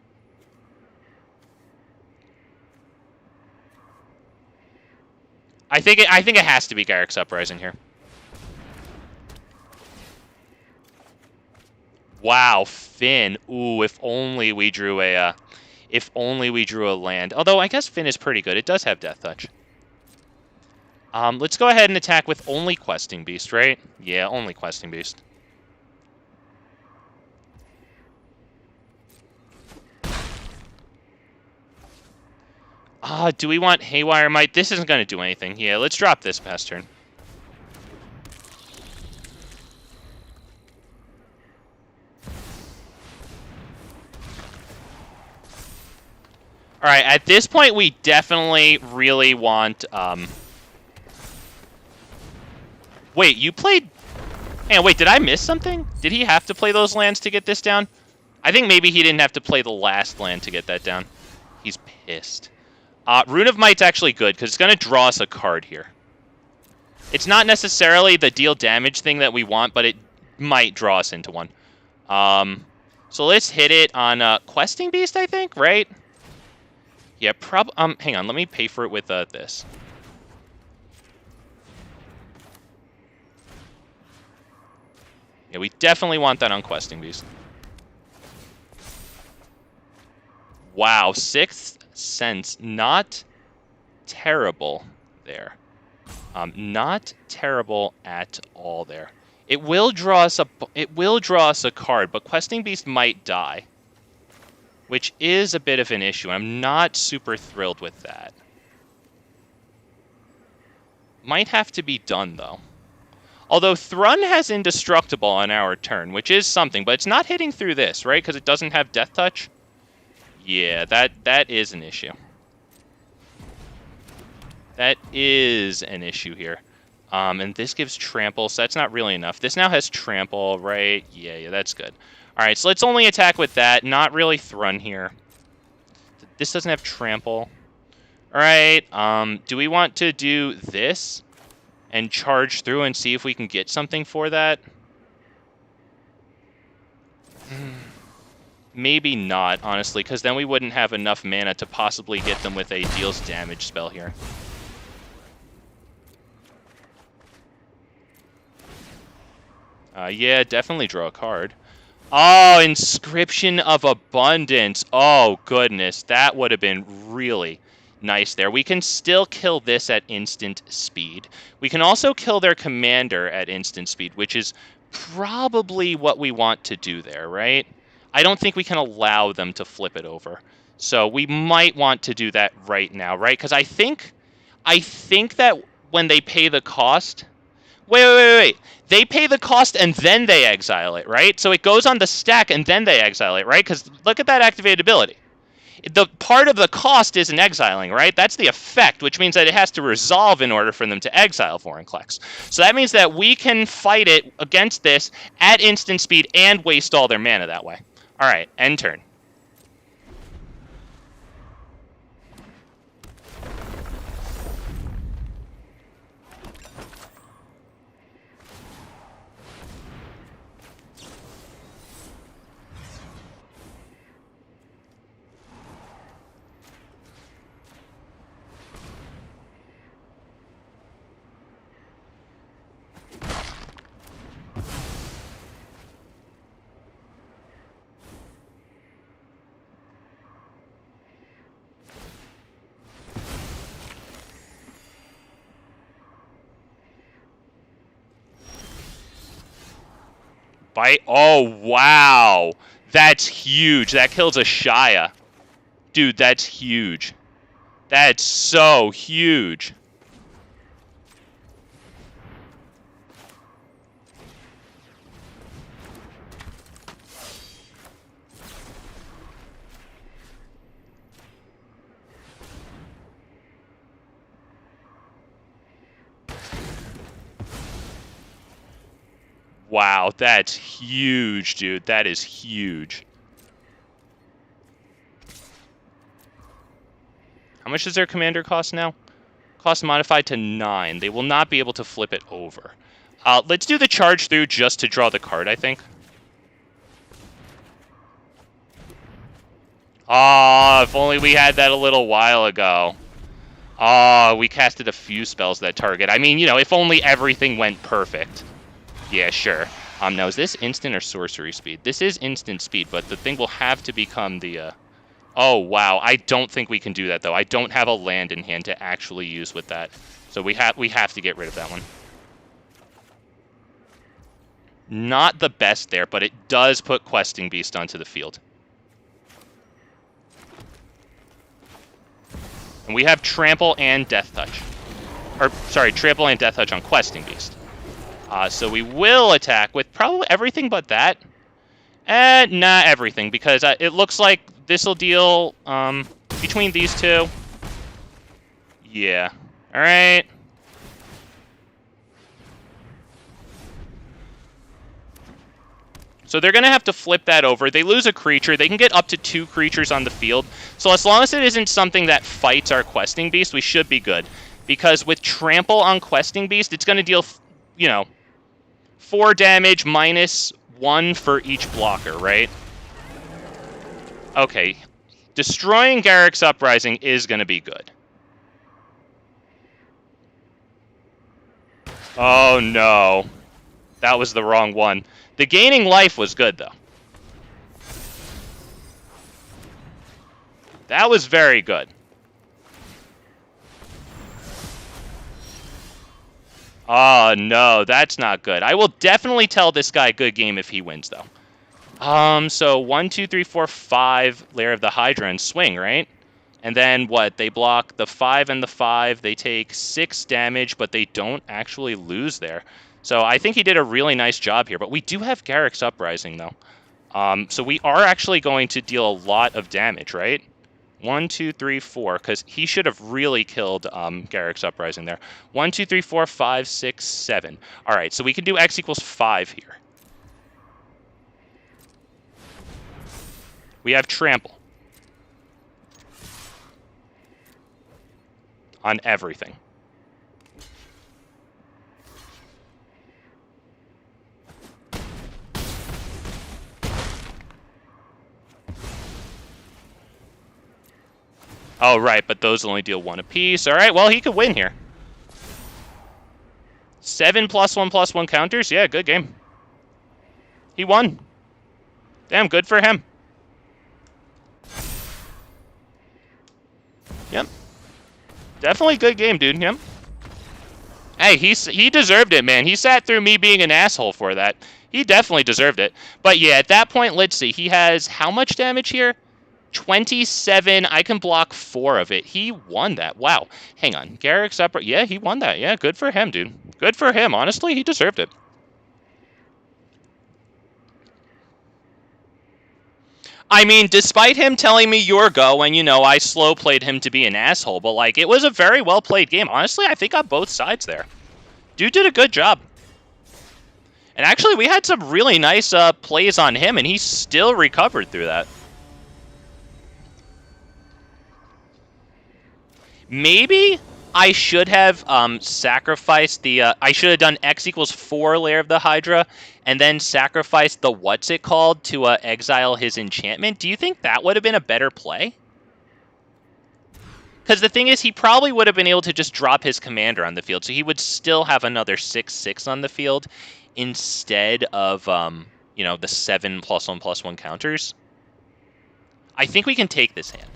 I think it has to be Garrick's Uprising here. Wow, Finn. Ooh, if only we drew a land. Although I guess Finn is pretty good. It does have Death Touch. Let's go ahead and attack with only Questing Beast, right? Yeah, only Questing Beast. Do we want Haywire Might? This isn't going to do anything. Yeah, let's drop this past turn. Alright, at this point, we definitely really want... Wait, you played... Hey, wait, did I miss something? Did he have to play those lands to get this down? I think maybe he didn't have to play the last land to get that down. He's pissed. Rune of Might's actually good, because it's going to draw us a card here. It's not necessarily the deal damage thing that we want, but it might draw us into one. So let's hit it on Questing Beast, I think, right? Yeah, hang on, let me pay for it with this. Yeah, we definitely want that on Questing Beast. Wow, 6th sense. Not terrible there. Not terrible at all there. It will draw us a card, but Questing Beast might die, which is a bit of an issue. I'm not super thrilled with that. Might have to be done though. Although Thrun has Indestructible on our turn, which is something, but it's not hitting through this, right? Because it doesn't have Death Touch. Yeah, that is an issue. That is an issue here. And this gives Trample, so that's not really enough. This now has Trample, right? Yeah, that's good. All right, so let's only attack with that. Not really Thrun here. This doesn't have Trample. All right, do we want to do this and charge through and see if we can get something for that? Maybe not, honestly, because then we wouldn't have enough mana to possibly get them with a deals damage spell here. Yeah, definitely draw a card. Oh, Inscription of Abundance. Oh, goodness. That would have been really nice there. We can still kill this at instant speed. We can also kill their commander at instant speed, which is probably what we want to do there, right? I don't think we can allow them to flip it over. So we might want to do that right now, right? Because I think that when they pay the cost... Wait. They pay the cost and then they exile it, right? So it goes on the stack and then they exile it, right? Because look at that activated ability. The part of the cost isn't exiling, right? That's the effect, which means that it has to resolve in order for them to exile Vorinclex. So that means that we can fight it against this at instant speed and waste all their mana that way. All right, end turn. Oh, wow. That's huge. That kills a Shia. Dude, that's huge. That's so huge. Wow, that's huge, dude. That is huge. How much does their commander cost now? Cost modified to 9. They will not be able to flip it over. Let's do the charge through just to draw the card, I think. Ah, if only we had that a little while ago. Ah, we casted a few spells that target. I mean, you know, if only everything went perfect. Yeah, sure. Now, is this instant or sorcery speed? This is instant speed, but the thing will have to become the... Oh, wow. I don't think we can do that, though. I don't have a land in hand to actually use with that. So we have to get rid of that one. Not the best there, but it does put Questing Beast onto the field. And we have Trample and Death Touch. Or, sorry, Trample and Death Touch on Questing Beast. So we will attack with probably everything but that. Not everything, because it looks like this will deal between these two. Yeah. All right. So they're going to have to flip that over. They lose a creature. They can get up to 2 creatures on the field. So as long as it isn't something that fights our Questing Beast, we should be good. Because with Trample on Questing Beast, it's going to deal, you know, 4 damage minus 1 for each blocker, right? Okay. Destroying Garruk's Uprising is going to be good. Oh, no. That was the wrong one. The gaining life was good, though. That was very good. Oh, no, that's not good. I will definitely tell this guy good game if he wins, though. So 1, 2, 3, 4, 5 Lair of the Hydra and swing, right? And then what? They block the 5 and the 5. They take 6 damage, but they don't actually lose there. So I think he did a really nice job here. But we do have Garrick's Uprising, though. So we are actually going to deal a lot of damage, right? 1, 2, 3, 4, because he should have really killed Garrick's Uprising there. 1, 2, 3, 4, 5, 6, 7. All right, so we can do X equals 5 here. We have Trample on everything. Oh, right, but those only deal 1 apiece. All right, well, he could win here. 7 +1/+1 counters. Yeah, good game. He won. Damn, good for him. Yep. Definitely good game, dude. Yep. Hey, he deserved it, man. He sat through me being an asshole for that. He definitely deserved it. But yeah, at that point, let's see. He has how much damage here? 27. I can block 4 of it. He won that. Wow. Hang on. Garrick's up. Yeah, he won that. Yeah, good for him, dude. Good for him. Honestly, he deserved it. I mean, despite him telling me your go, and, you know, I slow played him to be an asshole, but, like, it was a very well played game. Honestly, I think on both sides there. Dude did a good job. And actually, we had some really nice plays on him, and he still recovered through that. Maybe I should have sacrificed the... I should have done X equals 4 Lair of the Hydra, and then sacrificed the what's it called to exile his enchantment. Do you think that would have been a better play? Because the thing is, he probably would have been able to just drop his commander on the field, so he would still have another 6/6 on the field instead of, you know, the 7 +1/+1 counters. I think we can take this hand.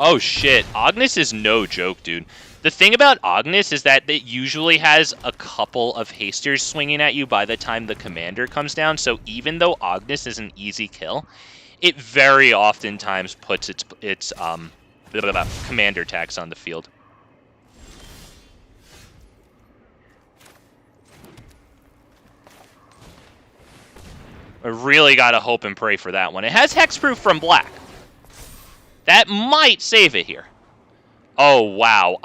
Oh shit, Agnes is no joke, dude. The thing about Agnes is that it usually has a couple of hasters swinging at you by the time the commander comes down, so even though Agnes is an easy kill, it very oftentimes puts its commander tax on the field. I really gotta hope and pray for that one. It has hexproof from black. That might save it here. Oh, wow.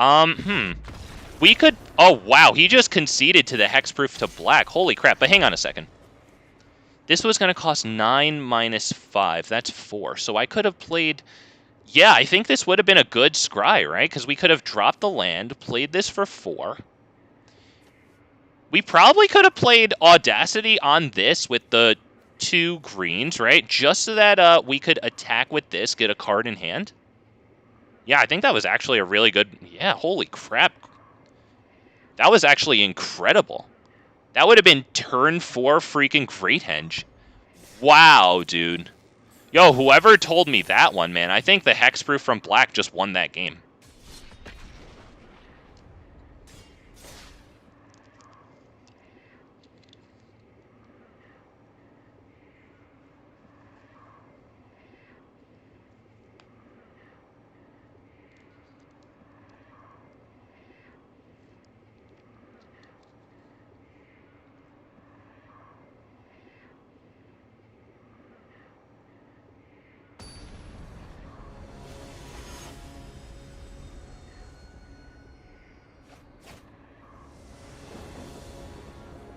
We could... Oh, wow. He just conceded to the hexproof to black. Holy crap. But hang on a second. This was going to cost 9 minus 5. That's 4. So I could have played... Yeah, I think this would have been a good scry, right? Because we could have dropped the land, played this for 4. We probably could have played Audacity on this with the 2 greens, right? Just so that we could attack with this, get a card in hand. Yeah, I think that was actually a really good... Yeah, holy crap. That was actually incredible. That would have been turn 4 freaking Great Henge. Wow, dude. Yo, whoever told me that one, man, I think the hexproof from black just won that game.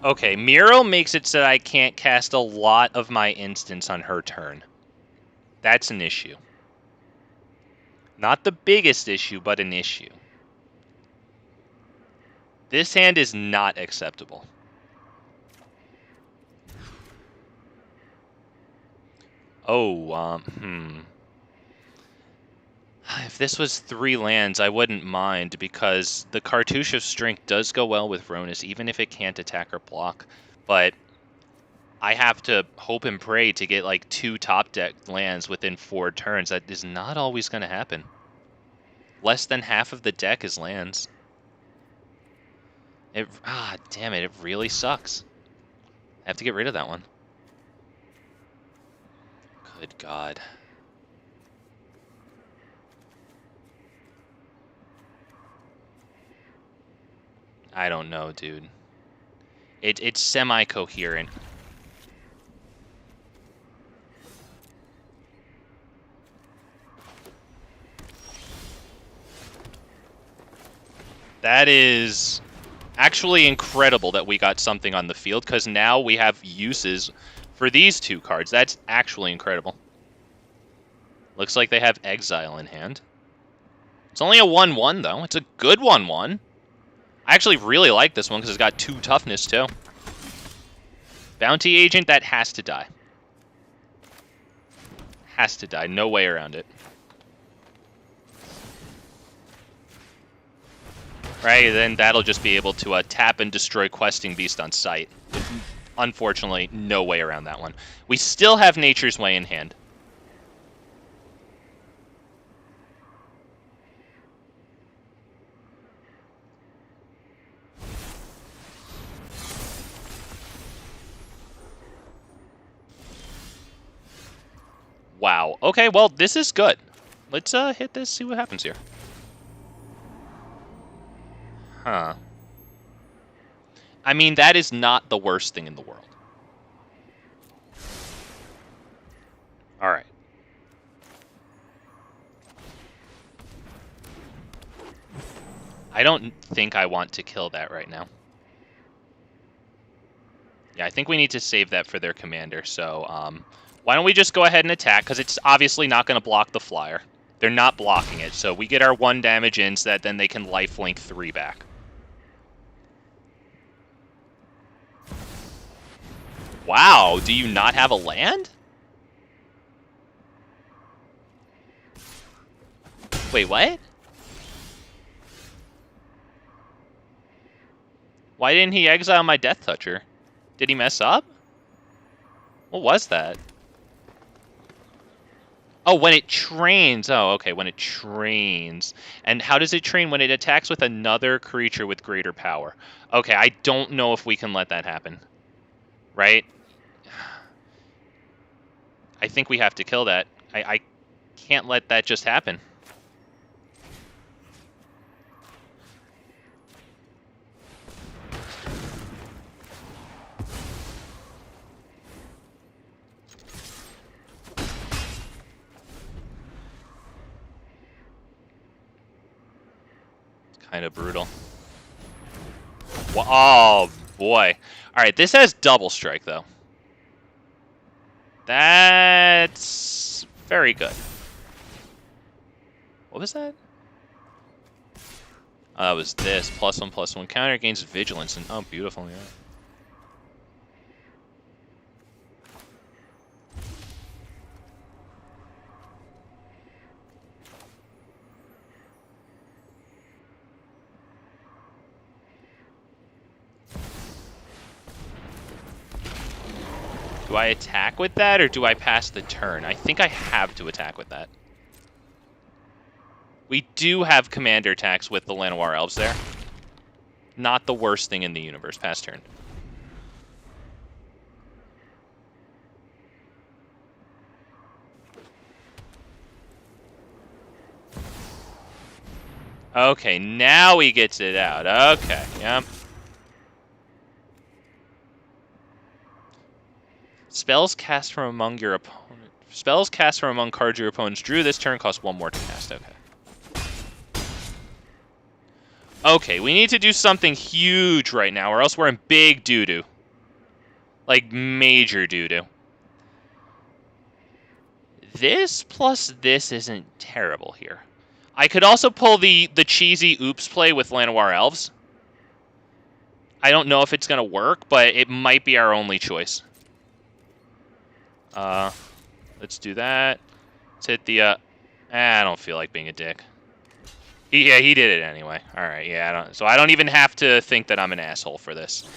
Okay, Miro makes it so that I can't cast a lot of my instants on her turn. That's an issue. Not the biggest issue, but an issue. This hand is not acceptable. Oh, If this was 3 lands, I wouldn't mind, because the Cartouche of Strength does go well with Ronus, even if it can't attack or block. But I have to hope and pray to get like 2 top deck lands within 4 turns. That is not always going to happen. Less than half of the deck is lands. Damn it, it really sucks. I have to get rid of that one. Good God. I don't know, dude. It's semi-coherent. That is actually incredible that we got something on the field, because now we have uses for these 2 cards. That's actually incredible. Looks like they have Exile in hand. It's only a 1/1, though. It's a good 1/1. I actually really like this one because it's got 2 toughness, too. Bounty Agent, that has to die. Has to die. No way around it. Right, then that'll just be able to tap and destroy Questing Beast on sight. Unfortunately, no way around that one. We still have Nature's Way in hand. Wow. Okay, well, this is good. Let's hit this, see what happens here. Huh. I mean, that is not the worst thing in the world. Alright. I don't think I want to kill that right now. Yeah, I think we need to save that for their commander, so why don't we just go ahead and attack, because it's obviously not going to block the flyer. They're not blocking it, so we get our 1 damage in so that then they can lifelink 3 back. Wow, do you not have a land? Wait, what? Why didn't he exile my Death Toucher? Did he mess up? What was that? Oh, when it trains. Oh, okay, when it trains. And how does it train? When it attacks with another creature with greater power. Okay, I don't know if we can let that happen. Right? I think we have to kill that. I can't let that just happen. Kind of brutal. Oh, boy. All right, this has double strike, though. That's very good. What was that? Oh, that was this. +1/+1 counter gains vigilance. And oh, beautiful, yeah. Do I attack with that, or do I pass the turn? I think I have to attack with that. We do have commander attacks with the Llanowar Elves there. Not the worst thing in the universe. Pass turn. Okay, now he gets it out. Okay, yep. Spells cast from among your opponent. Spells cast from among cards your opponents drew this turn cost 1 more to cast. Okay. Okay, we need to do something huge right now, or else we're in big doo-doo. Like, major doo-doo. This plus this isn't terrible here. I could also pull the cheesy oops play with Llanowar Elves. I don't know if it's going to work, but it might be our only choice. Let's do that. Let's hit the I don't feel like being a dick. Yeah, he did it anyway. All right, yeah. So I don't even have to think that I'm an asshole for this.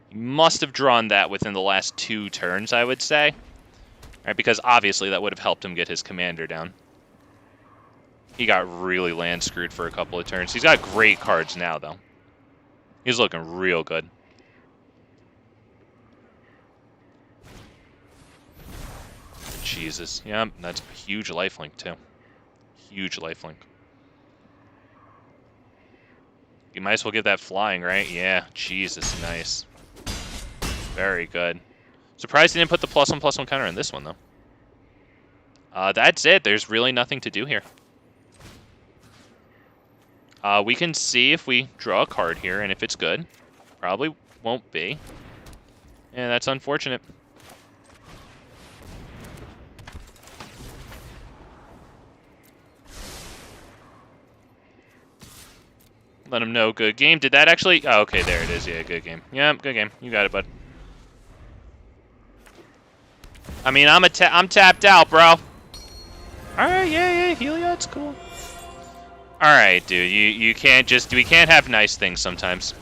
He must have drawn that within the last 2 turns, I would say. Right, because obviously that would have helped him get his commander down. He got really land screwed for a couple of turns. He's got great cards now, though. He's looking real good. Jesus. Yeah, that's a huge lifelink, too. Huge lifelink. You might as well get that flying, right? Yeah. Jesus, nice. Very good. Surprised he didn't put the +1/+1 counter in this one, though. That's it. There's really nothing to do here. We can see if we draw a card here, and if it's good. Probably won't be. Yeah, that's unfortunate. Let him know. Good game. Did that actually... Oh, okay, there it is. Yeah, good game. Yeah, good game. You got it, bud. I mean, I'm tapped out, bro. Alright, yeah, Heliod's cool. Alright, dude. You can't just... We can't have nice things sometimes.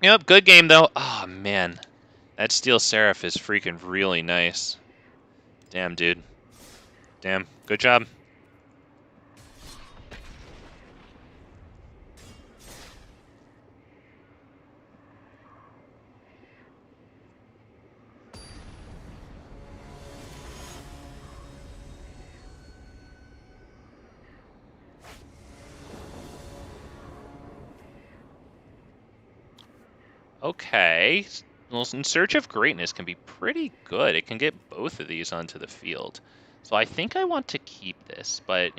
Yep, good game, though. Oh, man. That Steel Seraph is freaking really nice. Damn, dude. Damn. Good job. Okay. Well, In Search of Greatness can be pretty good. It can get both of these onto the field. So I think I want to keep this, but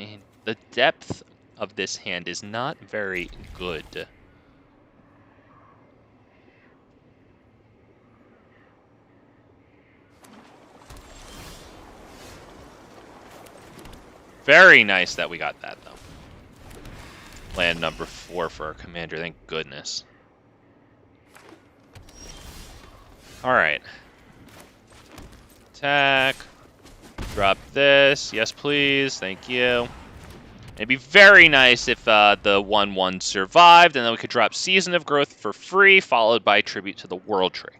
the depth of this hand is not very good. Very nice that we got that, though. Land number 4 for our commander, thank goodness. Alright. Attack. Drop this. Yes, please. Thank you. It'd be very nice if the 1/1 survived, and then we could drop Season of Growth for free, followed by Tribute to the World Tree.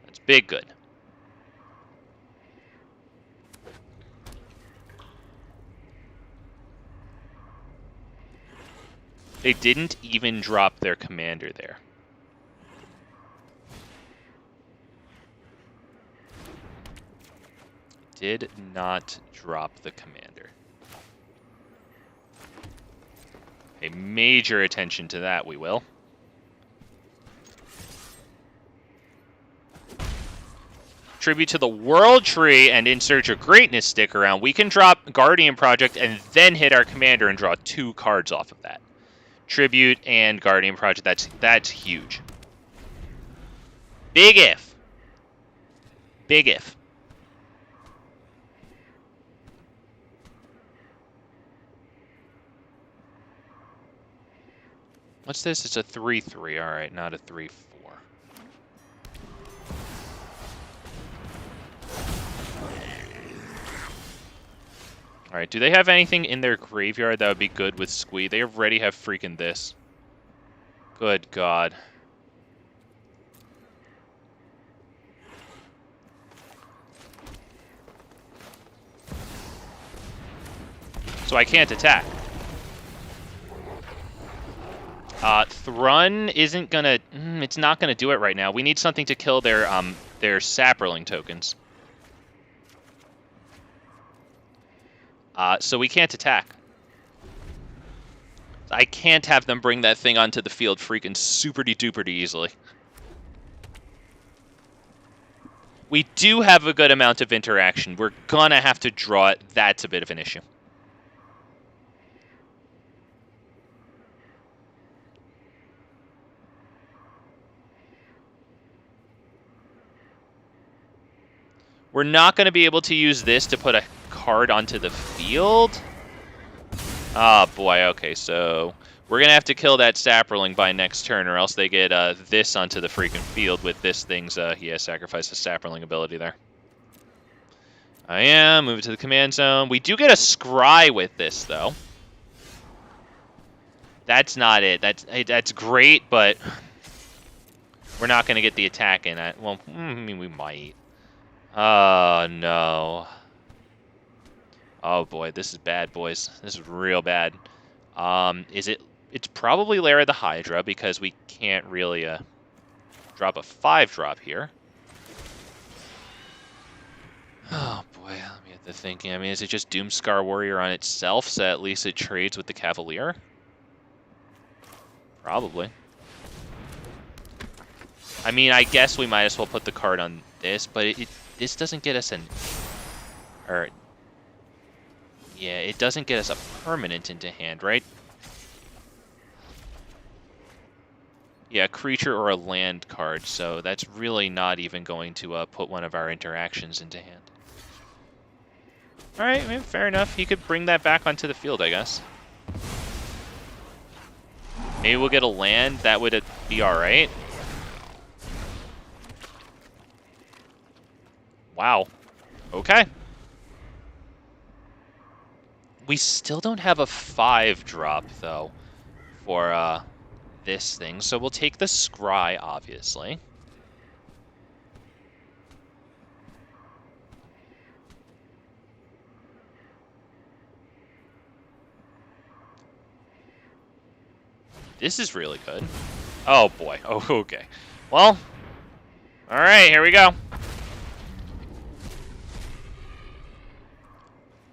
That's big good. They didn't even drop their commander there. Did not drop the commander. Pay major attention to that, we will. Tribute to the World Tree and In Search of Greatness stick around. We can drop Guardian Project and then hit our commander and draw 2 cards off of that. Tribute and Guardian Project, that's huge. Big if. Big if. What's this? It's a 3/3. All right, not a 3/4. All right, do they have anything in their graveyard that would be good with Squee? They already have freaking this. Good God. So I can't attack. Thrun isn't gonna... it's not gonna do it right now. We need something to kill their Saproling tokens. So we can't attack. I can't have them bring that thing onto the field freaking super-duper easily. We do have a good amount of interaction. We're gonna have to draw it. That's a bit of an issue. We're not going to be able to use this to put a card onto the field. Oh, boy. Okay, so we're going to have to kill that Sapperling by next turn, or else they get this onto the freaking field with this thing's, sacrifice the Sapperling ability there. Move it to the command zone. We do get a Scry with this, though. That's not it. That's great, but we're not going to get the attack in. Well, I mean, we might. Oh, no. Oh, boy. This is bad, boys. This is real bad. It's probably Lara the Hydra, because we can't really drop a 5-drop here. Oh, boy. Let me get the thinking. I mean, is it just Doomscar Warrior on itself, so at least it trades with the Cavalier? Probably. I mean, I guess we might as well put the card on this, but this doesn't get us it doesn't get us a permanent into hand, right? Yeah, a creature or a land card, so that's really not even going to put one of our interactions into hand. Alright, I mean, fair enough. He could bring that back onto the field, I guess. Maybe we'll get a land. That would be alright. Wow. Okay. We still don't have a 5-drop, though, for this thing. So we'll take the Scry, obviously. This is really good. Oh, boy. Oh, okay. Well, all right, here we go.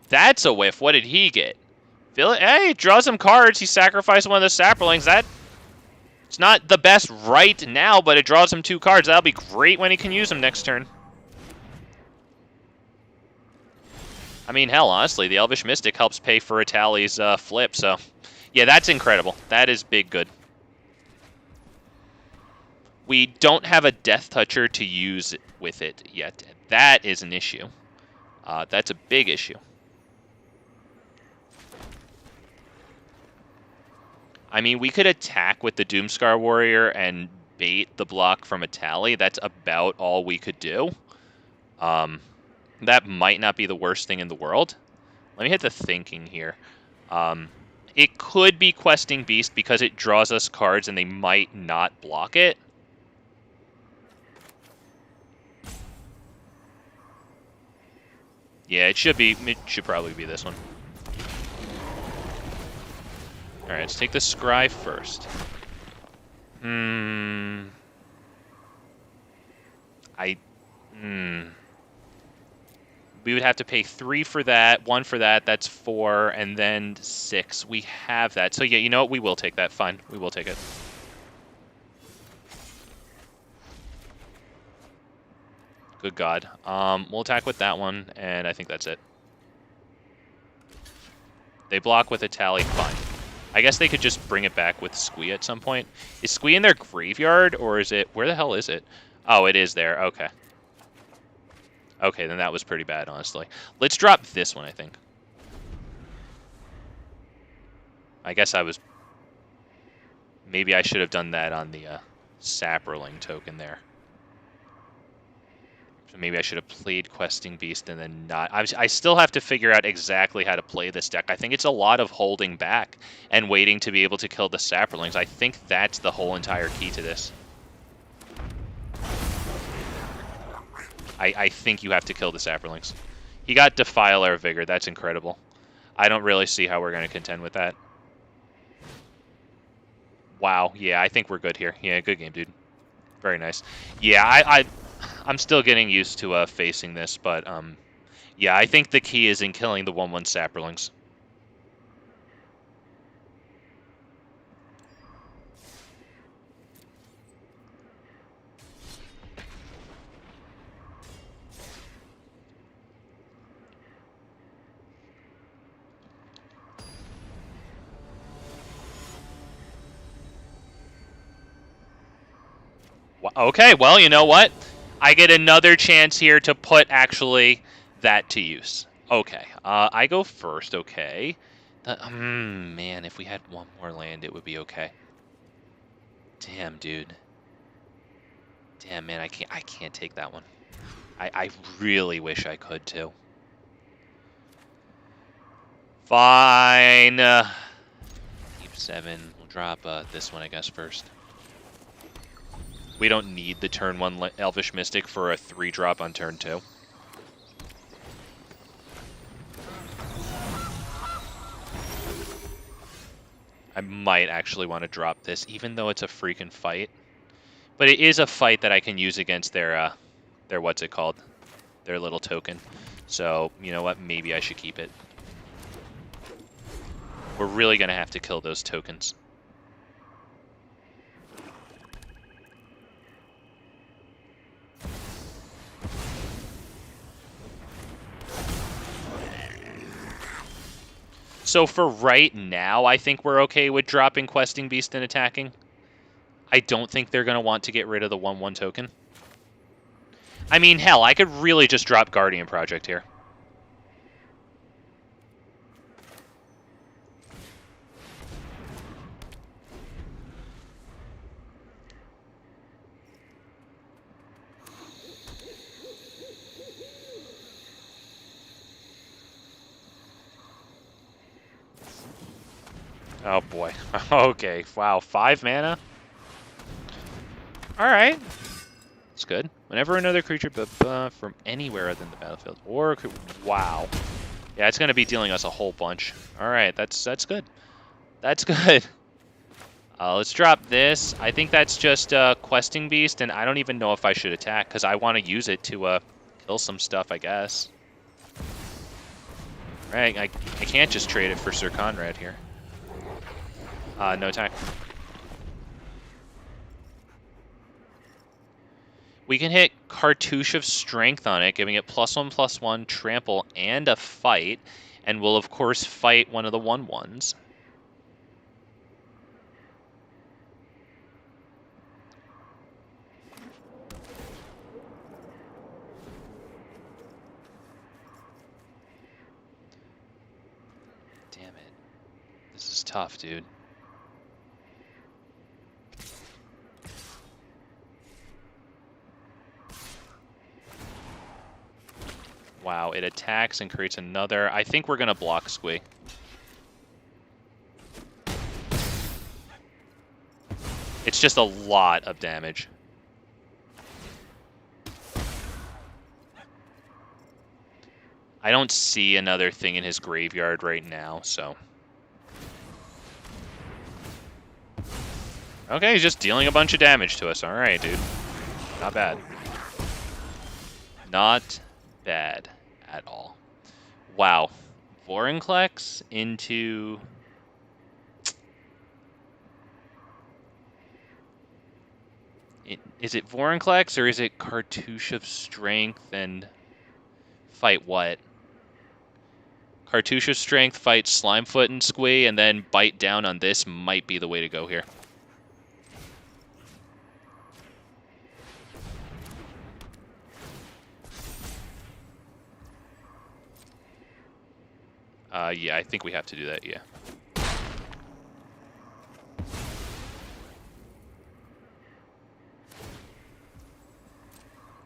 That's a whiff. What did he get? Hey, draw some cards. He sacrificed one of the Sapperlings. It's not the best right now, but it draws him 2 cards. That'll be great when he can use them next turn. I mean, hell, honestly, the Elvish Mystic helps pay for Itali's flip, so... Yeah, that's incredible. That is big good. We don't have a Death Toucher to use with it yet. That is an issue. That's a big issue. I mean, we could attack with the Doomscar Warrior and bait the block from Itali. That's about all we could do. That might not be the worst thing in the world. Let me hit the thinking here. It could be Questing Beast because it draws us cards and they might not block it. Yeah, it should probably be this one. Alright, let's take the Scry first. We would have to pay 3 for that, 1 for that, that's 4, and then 6. We have that. So yeah, you know what? We will take that. Fine. We will take it. Good God. We'll attack with that one, and I think that's it. They block with Itali, fine. I guess they could just bring it back with Squee at some point. Is Squee in their graveyard, or is it... Where the hell is it? Oh, it is there. Okay. Okay, then that was pretty bad, honestly. Let's drop this one, I think. I guess I was... Maybe I should have done that on the Sapperling token there. So maybe I should have played Questing Beast and then not... I still have to figure out exactly how to play this deck. I think it's a lot of holding back and waiting to be able to kill the Sapperlings. I think that's the whole entire key to this. I think you have to kill the Sapperlings. He got Defiler Vigor. That's incredible. I don't really see how we're going to contend with that. Wow. Yeah, I think we're good here. Yeah, good game, dude. Very nice. Yeah, I'm still getting used to facing this, but yeah, I think the key is in killing the 1/1 Sapperlings. Okay, well, you know what? I get another chance here to put, actually, that to use. Okay, I go first, okay. Man, if we had one more land, it would be okay. Damn, dude. Damn, man, I can't take that one. I really wish I could, too. Fine. Keep 7. We'll drop this one, I guess, first. We don't need the turn 1 Elvish Mystic for a 3-drop on turn 2. I might actually want to drop this, even though it's a freaking fight. But it is a fight that I can use against their what's it called? Their little token. So, you know what? Maybe I should keep it. We're really going to have to kill those tokens. So for right now, I think we're okay with dropping Questing Beast and attacking. I don't think they're going to want to get rid of the 1/1 token. I mean, hell, I could really just drop Guardian Project here. Oh boy. Okay, wow, 5 mana? Alright. That's good. Whenever another creature from anywhere other than the battlefield, or... Wow. Yeah, it's going to be dealing us a whole bunch. Alright, that's good. That's good. Let's drop this. I think that's just Questing Beast, and I don't even know if I should attack, because I want to use it to kill some stuff, I guess. Right, I can't just trade it for Sir Conrad here. No attack. We can hit Cartouche of Strength on it, giving it +1/+1, trample, and a fight. And we'll, of course, fight one of the 1/1s. Damn it. This is tough, dude. Wow, it attacks and creates another. I think we're going to block Squee. It's just a lot of damage. I don't see another thing in his graveyard right now, so... Okay, he's just dealing a bunch of damage to us. Alright, dude. Not bad. Not bad at all. Wow. Vorinclex into... Is it Vorinclex or is it Cartouche of Strength and fight what? Cartouche of Strength, fight Slimefoot and Squee, and then bite down on this might be the way to go here. Yeah, I think we have to do that, yeah.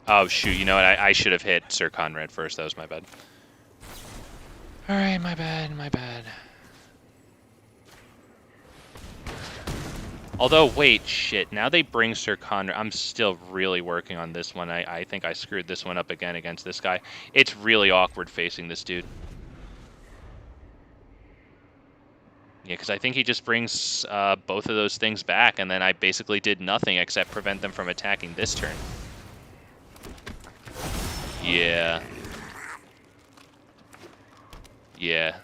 Oh, shoot, you know what? I should have hit Sir Conrad first. That was my bad. Alright, my bad, my bad. Although, wait, shit. Now they bring Sir Conrad. I'm still really working on this one. I think I screwed this one up again against this guy. It's really awkward facing this dude. Yeah, because I think he just brings both of those things back, and then I basically did nothing except prevent them from attacking this turn. Yeah. Yeah.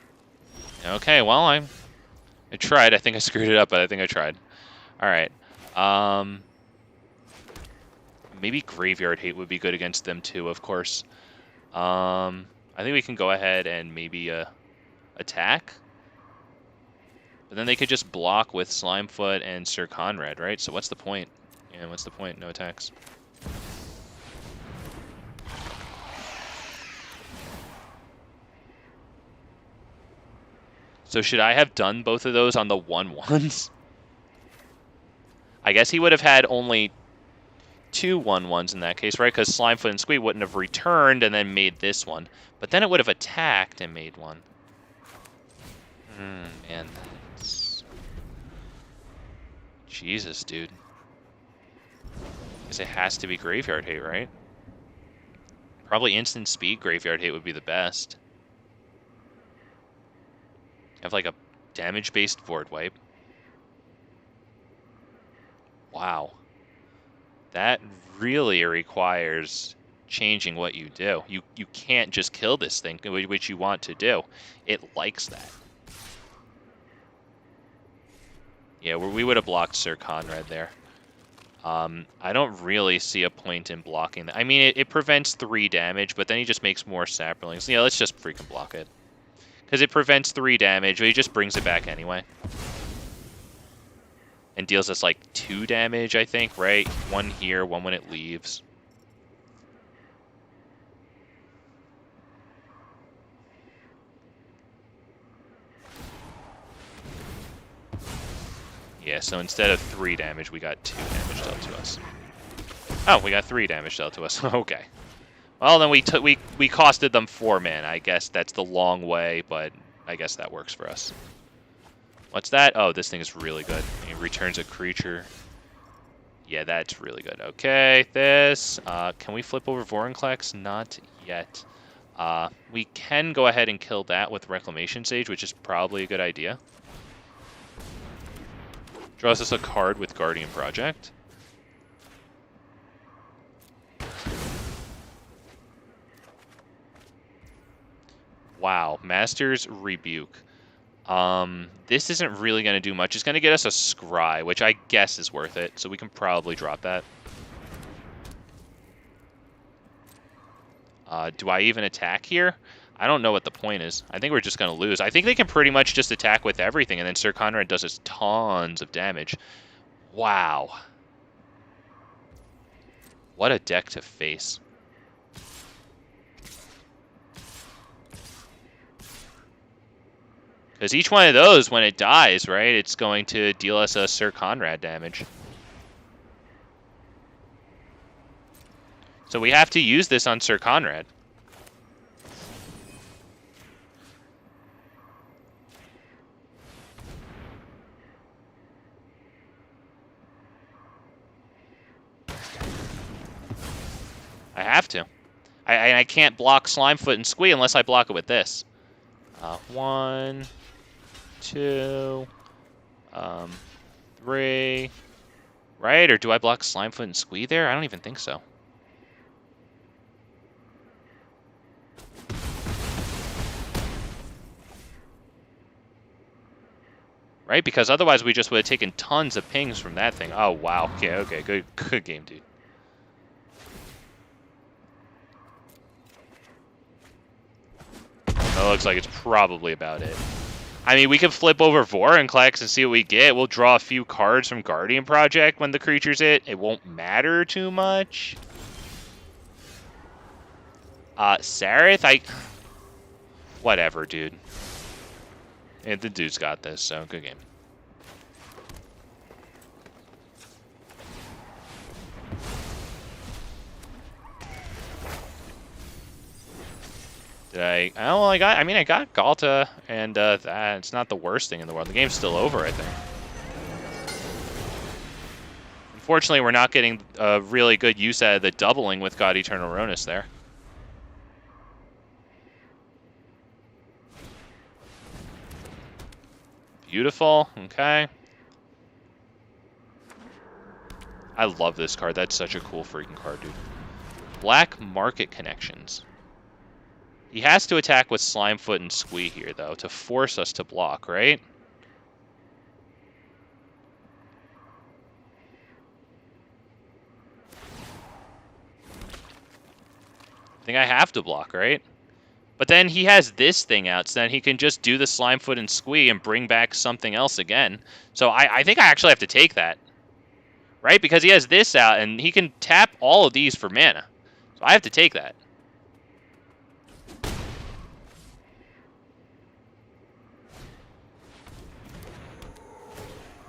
Okay, well, I tried. I think I screwed it up, but I think I tried. Alright. Maybe Graveyard Hate would be good against them, too, of course. I think we can go ahead and maybe attack. But then they could just block with Slimefoot and Sir Conrad, right? So what's the point? Yeah, what's the point? No attacks. So should I have done both of those on the 1/1s? I guess he would have had only 2 1/1s in that case, right? Because Slimefoot and Squee wouldn't have returned and then made this one. But then it would have attacked and made one. Man, that's... Jesus, dude. Guess it has to be Graveyard Hate, right? Probably instant speed Graveyard Hate would be the best. Have like a damage-based board wipe. Wow. That really requires changing what you do. You can't just kill this thing, which you want to do. It likes that. Yeah, we would have blocked Sir Conrad there. I don't really see a point in blocking that. I mean, it prevents 3 damage, but then he just makes more saplings. Yeah, let's just freaking block it. Because it prevents 3 damage, but he just brings it back anyway. And deals us like 2 damage, I think, right? 1 here, 1 when it leaves. Yeah, so instead of 3 damage, we got 2 damage dealt to us. Oh, we got 3 damage dealt to us. Okay. Well, then we costed them 4 mana. I guess that's the long way, but I guess that works for us. What's that? Oh, this thing is really good. It returns a creature. Yeah, that's really good. Okay, this. Can we flip over Vorinclex? Not yet. We can go ahead and kill that with Reclamation Sage, which is probably a good idea. Draws us a card with Guardian Project. Wow, Master's Rebuke. This isn't really going to do much. It's going to get us a Scry, which I guess is worth it, so we can probably drop that. Do I even attack here? I don't know what the point is. I think we're just going to lose. I think they can pretty much just attack with everything, and then Sir Conrad does us tons of damage. Wow. What a deck to face. Because each one of those, when it dies, right, it's going to deal us a Sir Conrad damage. So we have to use this on Sir Conrad. I have to. I can't block Slimefoot and Squee unless I block it with this. 1, 2, 3, right? Or do I block Slimefoot and Squee there? I don't even think so. Right? Because otherwise we just would have taken tons of pings from that thing. Oh, wow. Okay, good game, dude. That looks like it's probably about it. I mean, we can flip over Vorinclex and see what we get. We'll draw a few cards from Guardian Project when the creature's it. It won't matter too much. Sarith, whatever, dude. Yeah, the dude's got this, so good game. I got Galta, and it's not the worst thing in the world. The game's still over, I think. Unfortunately, we're not getting a really good use out of the doubling with God Eternal Ronus there. Beautiful, okay. I love this card. That's such a cool freaking card, dude. Black Market Connections. He has to attack with Slimefoot and Squee here, though, to force us to block, right? I think I have to block, right? But then he has this thing out, so then he can just do the Slimefoot and Squee and bring back something else again. So I think I actually have to take that. Right? Because he has this out, and he can tap all of these for mana. So I have to take that.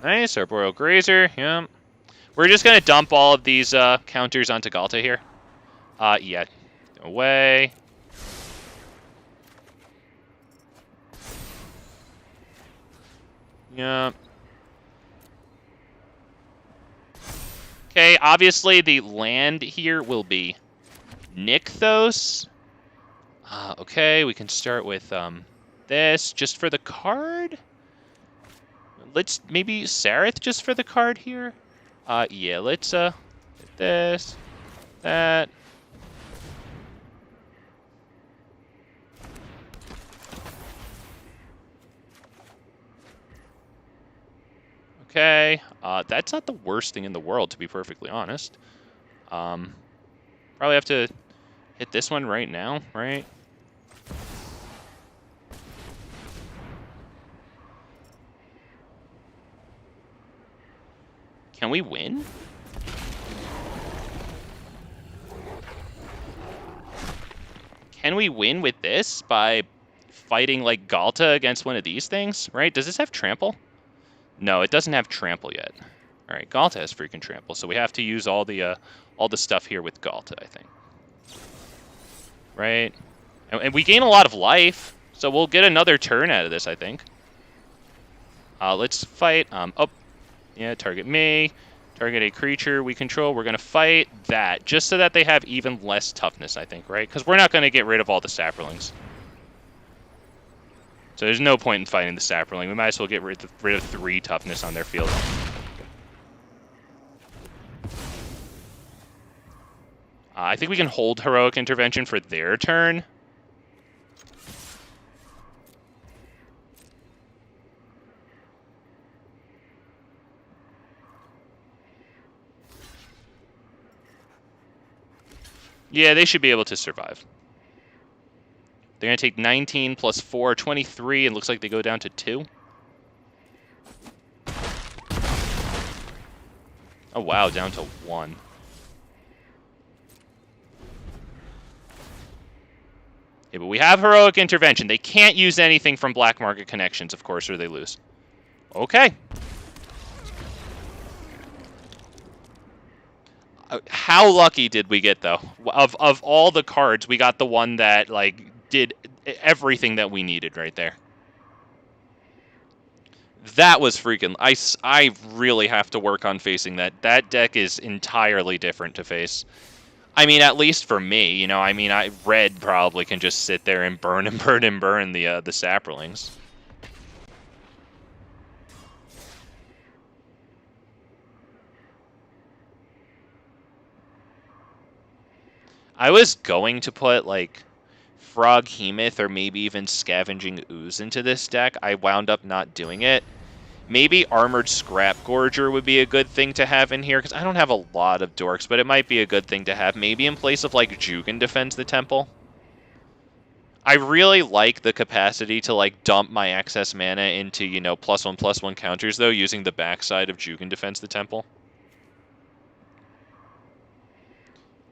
Nice, Arboreal Grazer, yeah. We're just gonna dump all of these counters onto Galta here. Yeah. Away. Yeah. Okay, obviously the land here will be Nykthos. Okay, we can start with this just for the card. Let's maybe Sarith just for the card here. Yeah, let's get this, that. Okay, that's not the worst thing in the world, to be perfectly honest. Probably have to hit this one right now, right? Can we win? Can we win with this by fighting like Galta against one of these things, right? Does this have trample? No, it doesn't have trample yet. All right, Galta has freaking trample, so we have to use all the stuff here with Galta, I think. Right? And we gain a lot of life, so we'll get another turn out of this, I think. Let's fight. Oh, yeah, target me. Target a creature we control. We're going to fight that, just so that they have even less toughness, I think, right? Because we're not going to get rid of all the Saprolings. So there's no point in fighting the Saproling. We might as well get rid of 3 toughness on their field. I think we can hold Heroic Intervention for their turn. Yeah, they should be able to survive. They're going to take 19 plus 4, 23, and looks like they go down to 2. Oh, wow, down to 1. Yeah, but we have Heroic Intervention. They can't use anything from Black Market Connections, of course, or they lose. Okay. How lucky did we get, though? Of all the cards, we got the one that, like, did everything that we needed right there. That was freaking... I really have to work on facing that. That deck is entirely different to face. I mean, at least for me, you know, I mean, Red probably can just sit there and burn and burn and burn the Saprolings. I was going to put, like, Froghemoth or maybe even Scavenging Ooze into this deck. I wound up not doing it. Maybe Armored Scrap Gorger would be a good thing to have in here, because I don't have a lot of dorks, but it might be a good thing to have. Maybe in place of, like, Jugan Defends the Temple. I really like the capacity to, like, dump my excess mana into, you know, +1/+1 counters, though, using the backside of Jugan Defends the Temple.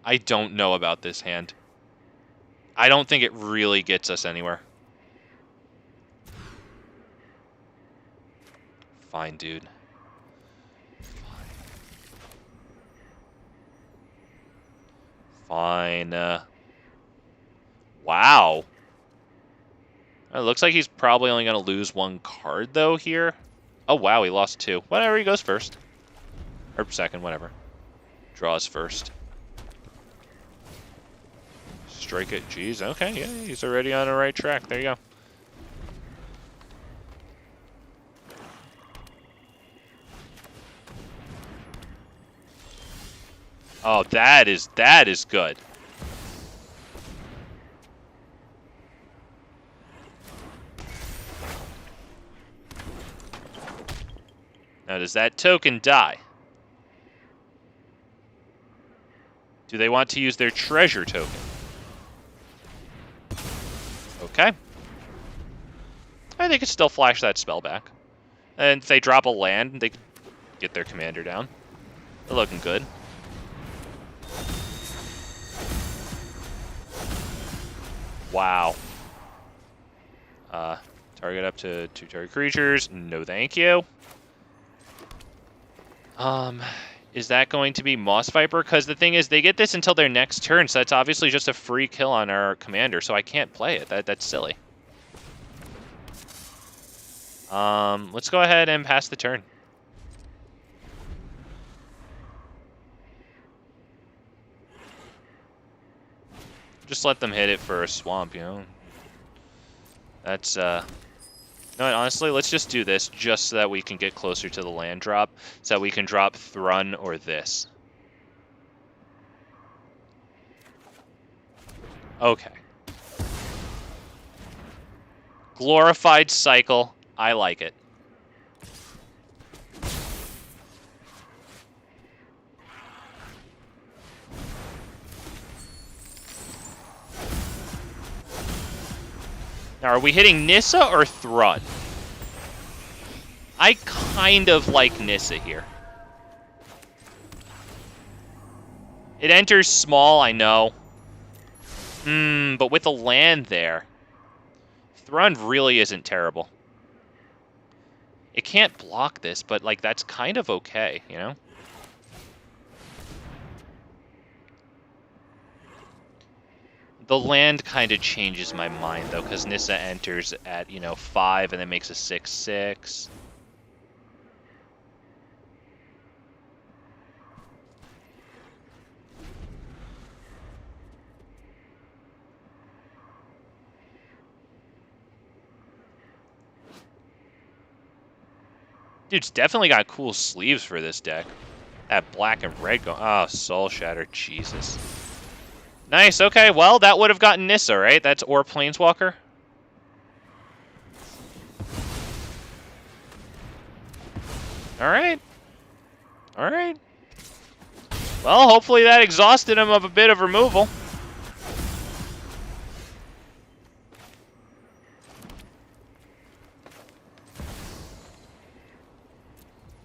I don't know about this hand. I don't think it really gets us anywhere. Fine, dude. Fine. Wow. It looks like he's probably only going to lose 1 card, though, here. Oh, wow, he lost 2. Whatever, he goes first. Or second, whatever. Draws first. Strike it. Jeez, okay, yeah, he's already on the right track. There you go. Oh, that is good. Now, does that token die? Do they want to use their treasure token? Okay. They could still flash that spell back. And if they drop a land, they could get their commander down. They're looking good. Wow. Target up to 2 target creatures. No thank you. Is that going to be Moss Viper? Because the thing is, they get this until their next turn, so that's obviously just a free kill on our commander, so I can't play it. That's silly. Let's go ahead and pass the turn. Just let them hit it for a swamp, you know? That's, No, honestly, let's just do this just so that we can get closer to the land drop, so that we can drop Thrun or this. Okay. Glorified cycle. I like it. Now, are we hitting Nissa or Thrun? I kind of like Nissa here. It enters small, I know. But with a land there, Thrun really isn't terrible. It can't block this, but, like, that's kind of okay, you know? The land kind of changes my mind, though, because Nissa enters at, 5 and then makes a 6/6. Dude's definitely got cool sleeves for this deck. That black and red go. Oh, Soul Shatter. Jesus. Nice. Okay, well, that would have gotten Nissa, right? That's or Planeswalker. Alright. Alright. Well, hopefully that exhausted him of a bit of removal.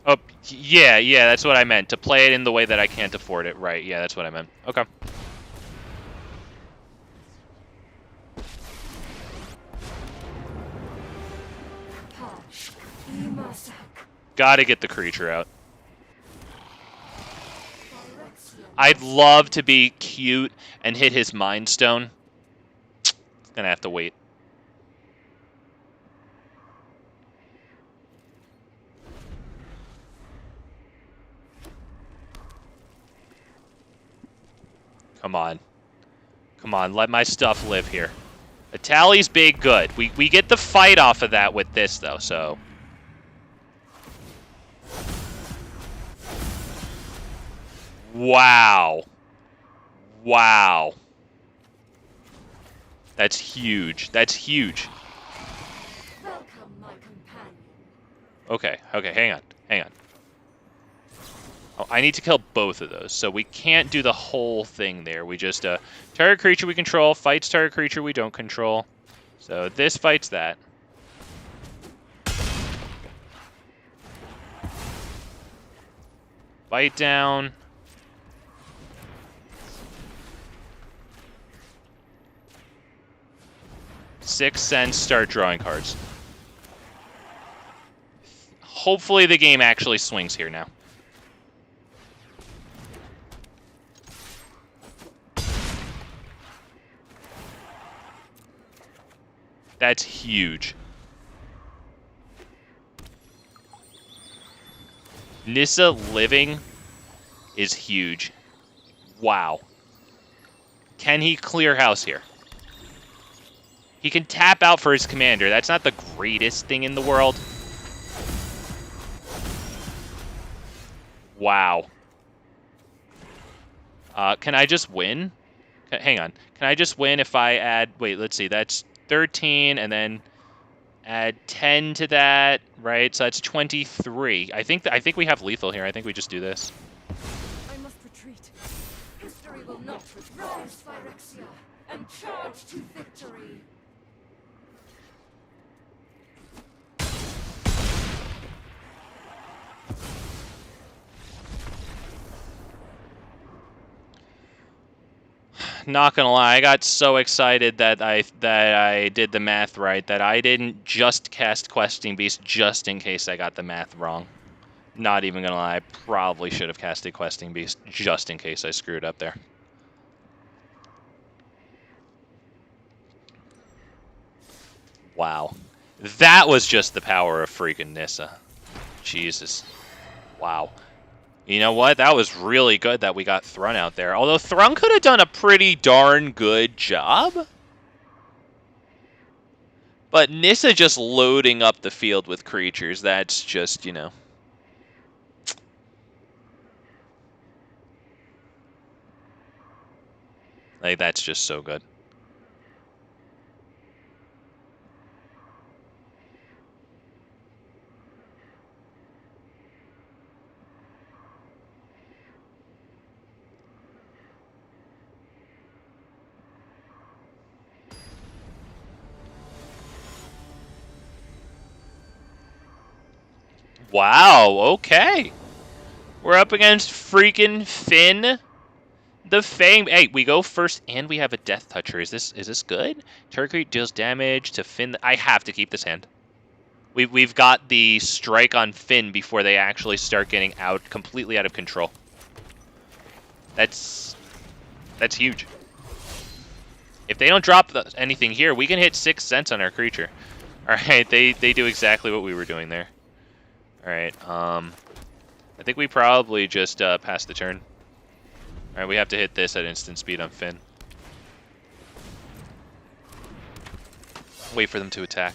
Oh, yeah, that's what I meant. To play it in the way that I can't afford it. Right, yeah, that's what I meant. Okay. Gotta get the creature out. I'd love to be cute and hit his Mind Stone. Gonna have to wait. Come on. Come on, let my stuff live here. A tally's big good. We get the fight off of that with this, though, so... Wow. Wow. That's huge. That's huge. Welcome, my companion. Okay, hang on. Oh, I need to kill both of those, so we can't do the whole thing there. We just, target creature we control, fights target creature we don't control. So this fights that. Bite down. $0.06, start drawing cards. Hopefully the game actually swings here now. That's huge. Nissa living is huge. Wow. Can he clear house here? He can tap out for his commander. That's not the greatest thing in the world. Wow. Can I just win? Hang on. Can I just win if I add... Wait, let's see. That's 13 and then add 10 to that, right? So that's 23. I think we have lethal here. I think we just do this. I must retreat. History will not rise, Phyrexia, and charge to victory. Not gonna lie, I got so excited that I did the math right that I didn't just cast Questing Beast just in case I got the math wrong. Not even gonna lie, I probably should have casted Questing Beast just in case I screwed up there. Wow. That was just the power of freaking Nissa. Jesus. Wow. You know what? That was really good that we got Thrun out there. Although Thrun could have done a pretty darn good job. But Nissa just loading up the field with creatures, that's just, you know. Like, that's just so good. Wow, okay. We're up against freaking Finn the Fang. Hey, we go first and we have a Death Toucher. Is this good? Turkey deals damage to Finn. I have to keep this hand. We've got the strike on Finn before they actually start getting completely out of control. That's huge. If they don't drop anything here, we can hit 6 cents on our creature. All right, they do exactly what we were doing there. All right, I think we probably just passed the turn. All right, we have to hit this at instant speed on Finn. Wait for them to attack.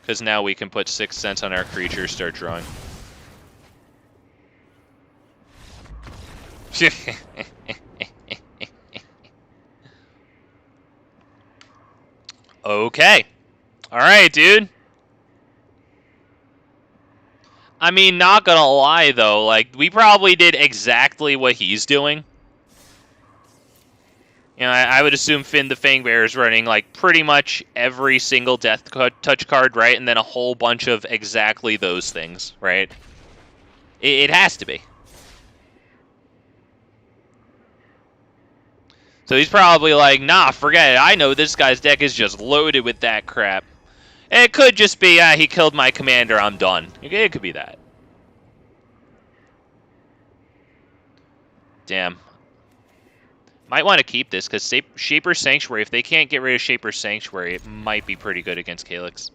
Because now we can put 6 cents on our creature, start drawing. Okay. All right, dude. I mean, not gonna lie, though. Like, we probably did exactly what he's doing. You know, I would assume Finn the Fangbearer is running, like, pretty much every single Death Touch card, right? And then a whole bunch of exactly those things, right? It has to be. So he's probably like, nah, forget it. I know this guy's deck is just loaded with that crap. And it could just be, he killed my commander, I'm done. It could be that. Damn. Might want to keep this, because Shaper's Sanctuary, if they can't get rid of Shaper's Sanctuary, it might be pretty good against Calyx.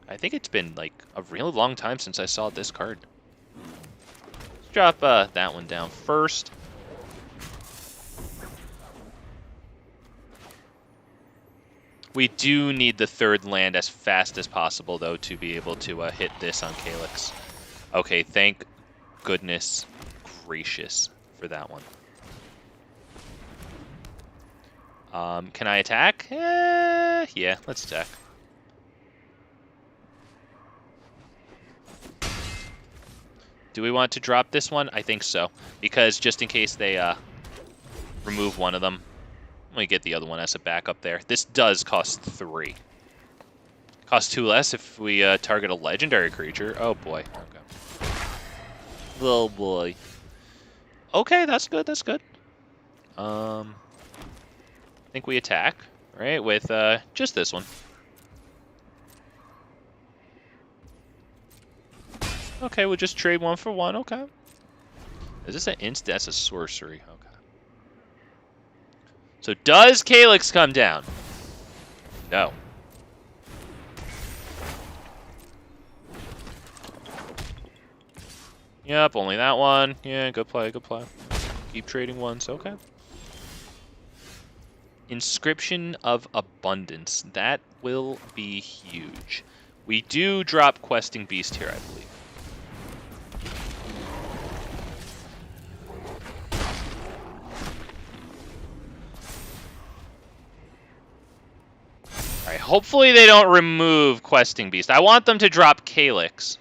I think it's been, like, a really long time since I saw this card. Let's drop that one down first. We do need the third land as fast as possible, though, to be able to hit this on Calyx. Okay, thank goodness gracious for that one. Can I attack? Yeah, let's attack. Do we want to drop this one? I think so. Because just in case they remove one of them, we get the other one as a backup there. This does cost 3. Cost 2 less if we target a legendary creature. Oh boy. Okay. Oh boy. Okay, that's good. That's good. I think we attack, right, with just this one. Okay, we'll just trade 1 for 1. Okay. Is this an instant? That's a sorcery. Okay. So does Calyx come down? No. Yep, only that one. Yeah, good play, good play. Keep trading ones. Okay. Inscription of Abundance. That will be huge. We do drop Questing Beast here, I believe. Alright, hopefully they don't remove Questing Beast. I want them to drop Calyx.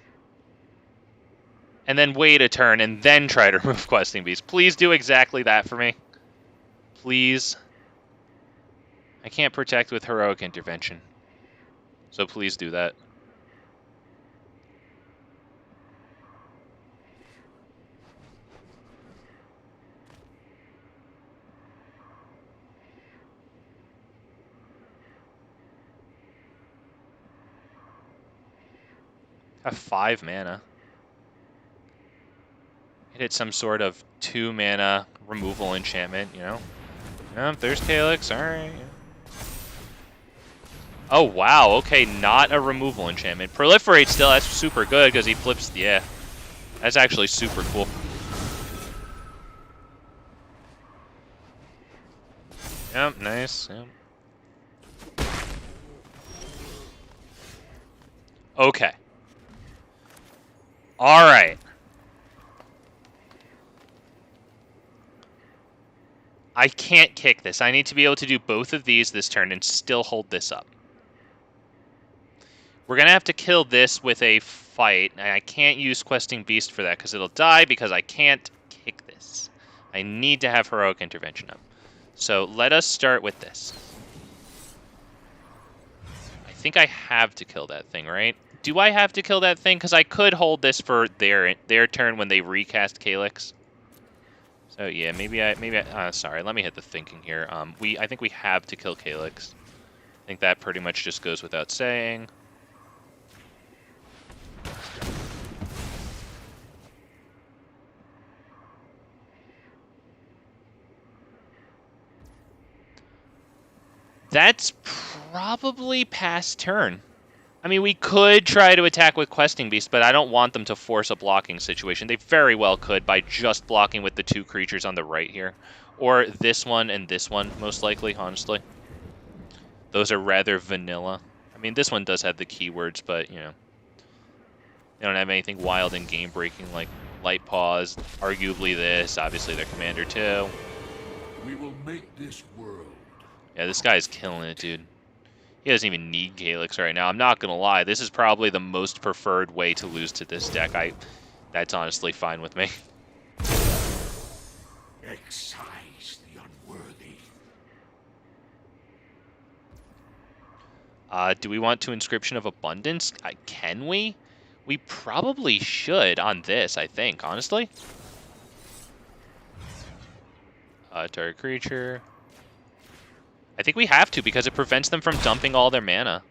And then wait a turn and then try to remove Questing Beast. Please do exactly that for me. Please. I can't protect with Heroic Intervention. So please do that. Have 5 mana. Hit some sort of 2 mana removal enchantment, you know? Yep, there's Calyx, alright. Oh, wow, okay, not a removal enchantment. Proliferate still, that's super good because he flips, yeah. That's actually super cool. Yep, nice, yep. Okay. Alright. I can't kick this. I need to be able to do both of these this turn and still hold this up. We're going to have to kill this with a fight, and I can't use Questing Beast for that because it'll die because I can't kick this. I need to have Heroic Intervention up. So let us start with this. I think I have to kill that thing, right? Do I have to kill that thing? Because I could hold this for their turn when they recast Calyx. So yeah, maybe I sorry, let me hit the thinking here. I think we have to kill Calyx. I think that pretty much just goes without saying. That's probably past turn. I mean, we could try to attack with Questing Beast, but I don't want them to force a blocking situation. They very well could by just blocking with the 2 creatures on the right here. Or this one and this one, most likely, honestly. Those are rather vanilla. I mean, this one does have the keywords, but, you know. They don't have anything wild and game-breaking like Light Paws. Arguably this, obviously their commander too. We will make this world. Yeah, this guy's killing it, dude. He doesn't even need Calyx right now. I'm not going to lie. This is probably the most preferred way to lose to this deck. That's honestly fine with me. Excise the unworthy. Do we want to Inscription of Abundance? Can we? We probably should on this, I think, honestly. Target creature. I think we have to because it prevents them from dumping all their mana.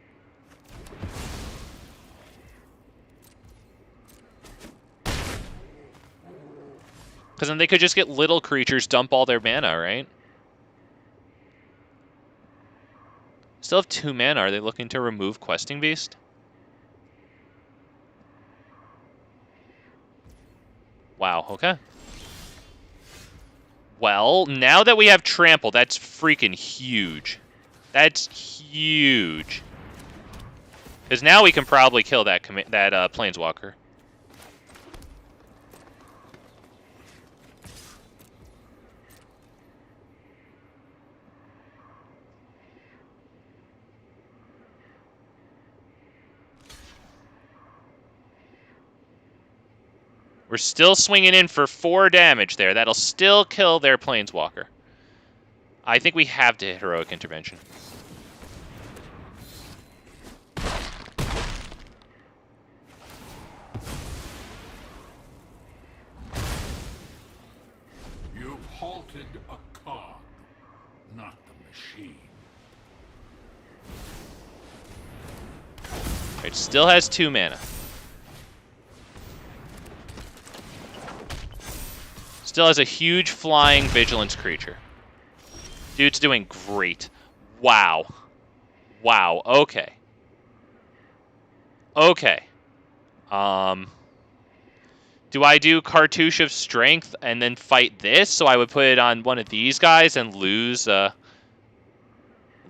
Because then they could just get little creatures, dump all their mana, right? Still have 2 mana. Are they looking to remove Questing Beast? Wow, okay. Well, now that we have Trample, that's freaking huge. That's huge. Because now we can probably kill that Planeswalker. We're still swinging in for 4 damage there. That'll still kill their Planeswalker. I think we have to hit Heroic Intervention. You've halted a cog, not the machine. It still has 2 mana. Still has a huge flying vigilance creature. Dude's doing great. Wow. Wow, okay. Okay. Do I do Cartouche of Strength and then fight this? So I would put it on one of these guys and lose them?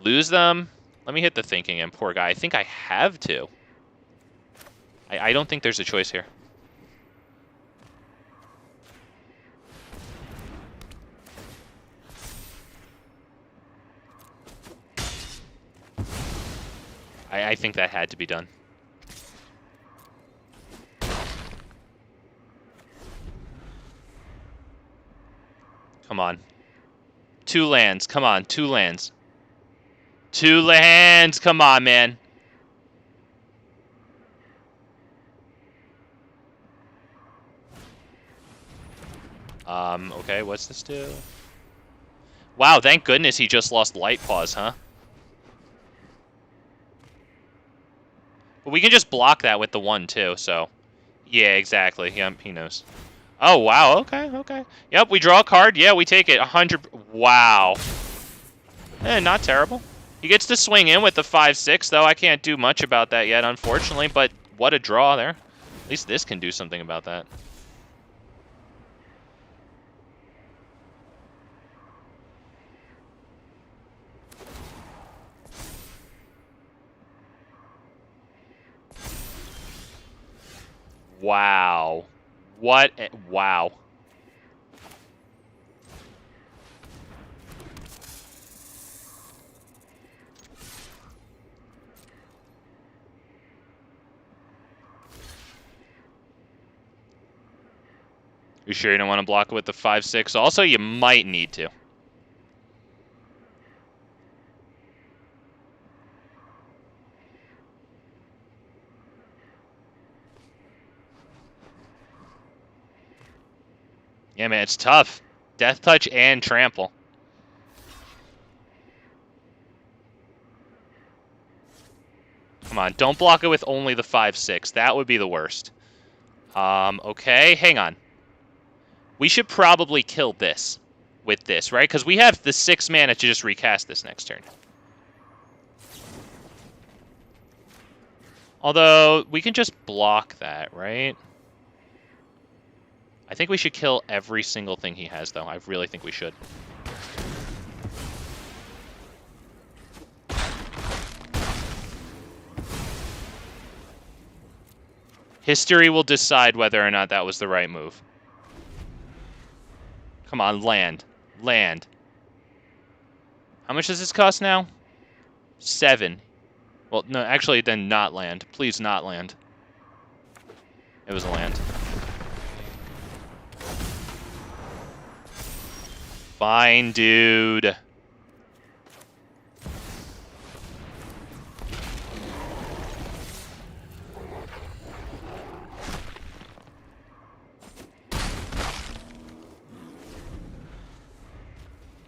Let me hit the thinking and poor guy. I think I have to. I don't think there's a choice here. I think that had to be done. Come on. 2 lands. Come on, 2 lands. 2 lands. Come on, man. Okay, what's this do? Wow, thank goodness he just lost Light Paws, huh? But we can just block that with the 1, too, so... Yeah, exactly. Yep, he knows. Oh, wow. Okay, okay. Yep, we draw a card. Yeah, we take it. 100... Wow. Not terrible. He gets to swing in with the 5-6, though. I can't do much about that yet, unfortunately, but what a draw there. At least this can do something about that. Wow. What? Wow. You sure you don't want to block it with the 5-6? Also, you might need to. Yeah, man, it's tough. Death Touch and Trample. Come on, don't block it with only the 5-6. That would be the worst. Okay, hang on. We should probably kill this with this, right? Because we have the 6 mana to just recast this next turn. Although, we can just block that, right? I think we should kill every single thing he has, though. I really think we should. History will decide whether or not that was the right move. Come on, land. Land. How much does this cost now? 7. Well, no, actually, then not land. Please not land. It was a land. Fine, dude.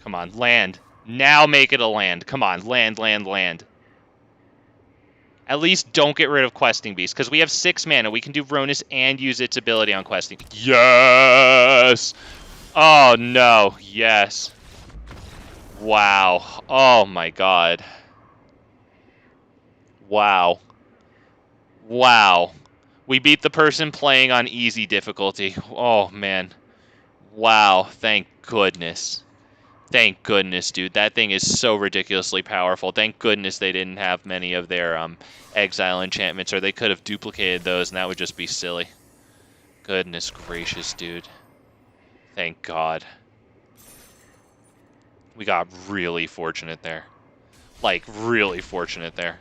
Come on, land. Now make it a land. Come on, land, land, land. At least don't get rid of Questing Beast, because we have 6 mana. We can do Ronus and use its ability on Questing. Yes! Oh, no. Yes. Wow. Oh, my God. Wow. Wow. We beat the person playing on easy difficulty. Oh, man. Wow. Thank goodness. Thank goodness, dude. That thing is so ridiculously powerful. Thank goodness they didn't have many of their exile enchantments, or they could have duplicated those, and that would just be silly. Goodness gracious, dude. Thank God. We got really fortunate there. Like, really fortunate there.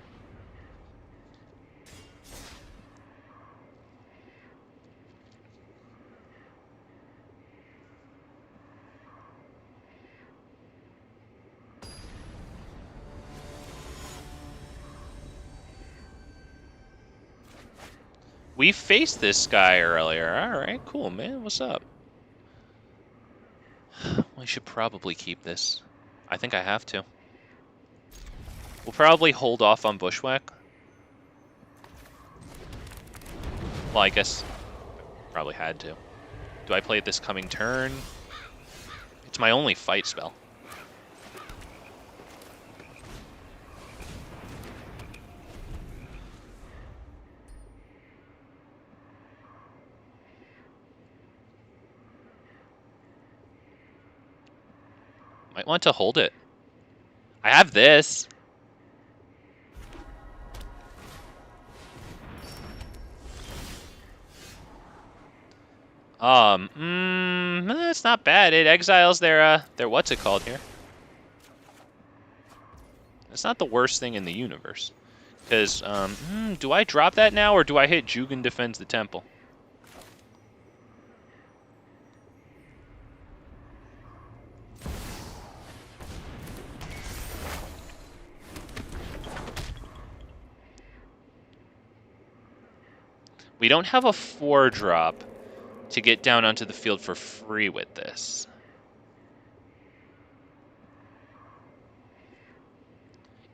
We faced this guy earlier. Alright, cool, man. What's up? We should probably keep this. I think I have to. We'll probably hold off on Bushwhack. Well, I guess probably had to. Do I play it this coming turn? It's my only fight spell. Might want to hold it. I have this. That's not bad. It exiles their what's it called here? It's not the worst thing in the universe. Because, do I drop that now, or do I hit Jugan defends the temple? We don't have a 4-drop to get down onto the field for free with this.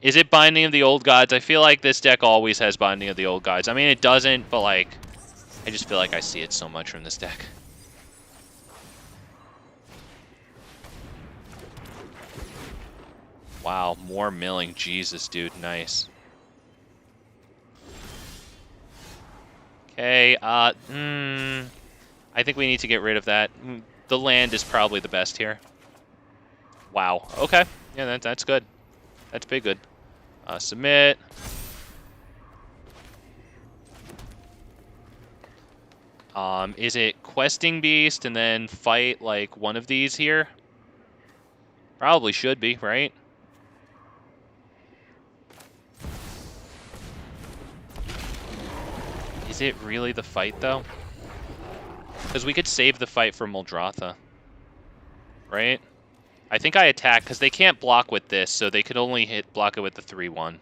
Is it Binding of the Old Gods? I feel like this deck always has Binding of the Old Gods. I mean, it doesn't, but like, I just feel like I see it so much from this deck. Wow, more milling. Jesus, dude, nice. Okay, I think we need to get rid of that. The land is probably the best here. Wow, okay. Yeah, that's good. That's big good. Submit. Is it Questing Beast and then fight, like, one of these here? Probably should be, right? Is it really the fight, though? Because we could save the fight for Muldrotha. Right? I think I attack, because they can't block with this, so they could only block it with the 3-1.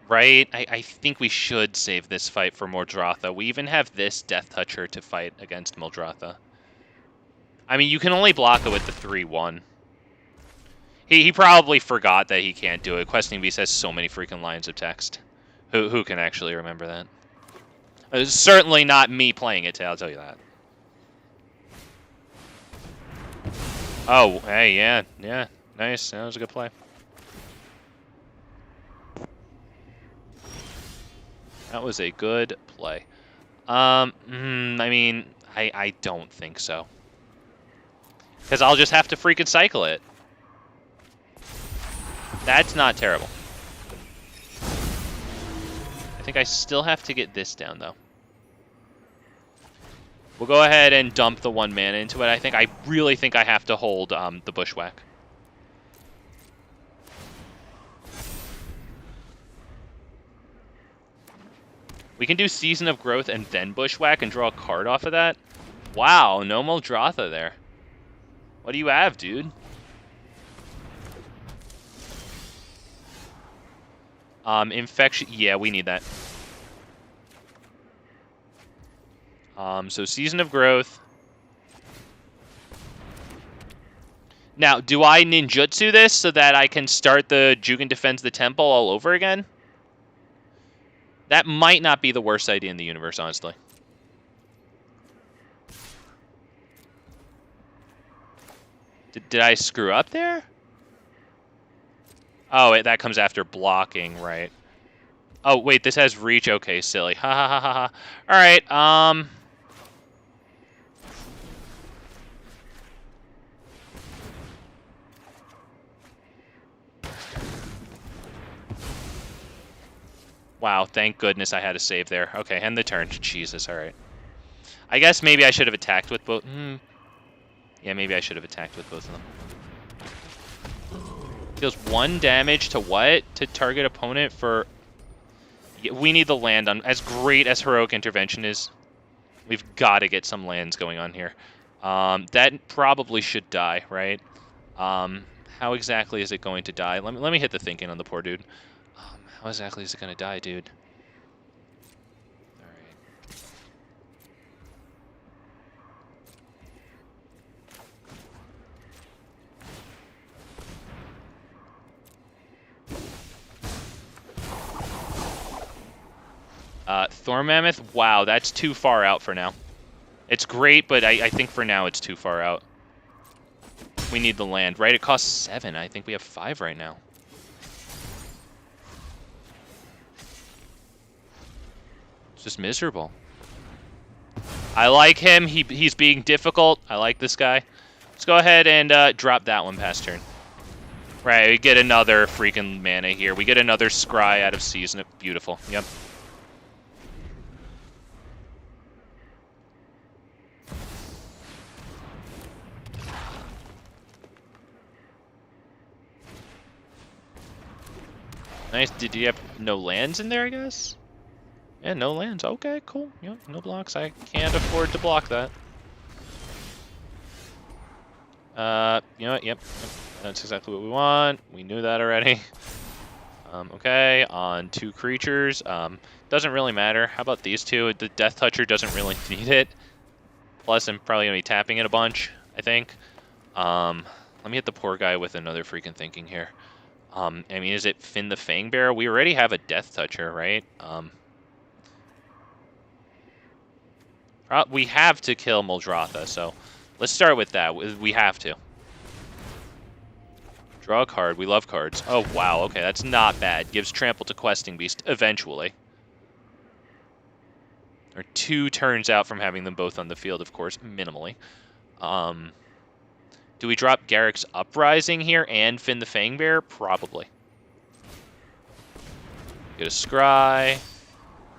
Right? I think we should save this fight for Muldrotha. We even have this Death Toucher to fight against Muldrotha. I mean, you can only block it with the 3-1. He probably forgot that he can't do it. Questing Beast has so many freaking lines of text. Who can actually remember that? It's certainly not me playing it, I'll tell you that. Oh, hey, yeah. Nice. That was a good play. That was a good play. I mean, I don't think so. Because I'll just have to freaking cycle it. That's not terrible. I think I still have to get this down, though. We'll go ahead and dump the 1 mana into it. I really think I have to hold the Bushwhack. We can do Season of Growth and then Bushwhack and draw a card off of that. Wow, no Muldrotha there. What do you have, dude? Infection. Yeah, we need that. So Season of Growth. Now, do I ninjutsu this so that I can start the Jugen Defends the Temple all over again? That might not be the worst idea in the universe, honestly. Did I screw up there? Oh, wait, that comes after blocking, right? Oh, wait, this has reach. Okay, silly. Ha ha ha ha ha. All right, Wow, thank goodness I had a save there. Okay, end the turn. Jesus, all right. I guess maybe I should have attacked with both. Yeah, maybe I should have attacked with both of them. Deals 1 damage to what? To target opponent for... Yeah, we need the land on... As great as Heroic Intervention is, we've got to get some lands going on here. That probably should die, right? How exactly is it going to die? Let me hit the thinking on the poor dude. How exactly is it going to die, dude? Thorn Mammoth, wow, that's too far out for now. It's great, but I think for now it's too far out. We need the land, right? It costs 7. I think we have 5 right now. It's just miserable. I like him. He's being difficult. I like this guy. Let's go ahead and drop that one past turn. Right, we get another freaking mana here. We get another Scry out of Season. Beautiful. Yep. Nice. Did you have no lands in there, I guess? Yeah, no lands. Okay, cool. Yep, no blocks. I can't afford to block that. You know what? Yep. That's exactly what we want. We knew that already. Okay, on 2 creatures. Doesn't really matter. How about these two? The Death Toucher doesn't really need it. Plus, I'm probably going to be tapping it a bunch. I think. Let me hit the poor guy with another freaking thinking here. I mean, is it Finn the Fangbearer? We already have a Death Toucher, right? We have to kill Muldrotha, so let's start with that. We have to. Draw a card. We love cards. Oh, wow. Okay, that's not bad. Gives Trample to Questing Beast eventually. Or 2 turns out from having them both on the field, of course, minimally. Do we drop Garrick's Uprising here and Finn the Fangbearer? Probably. Get a Scry.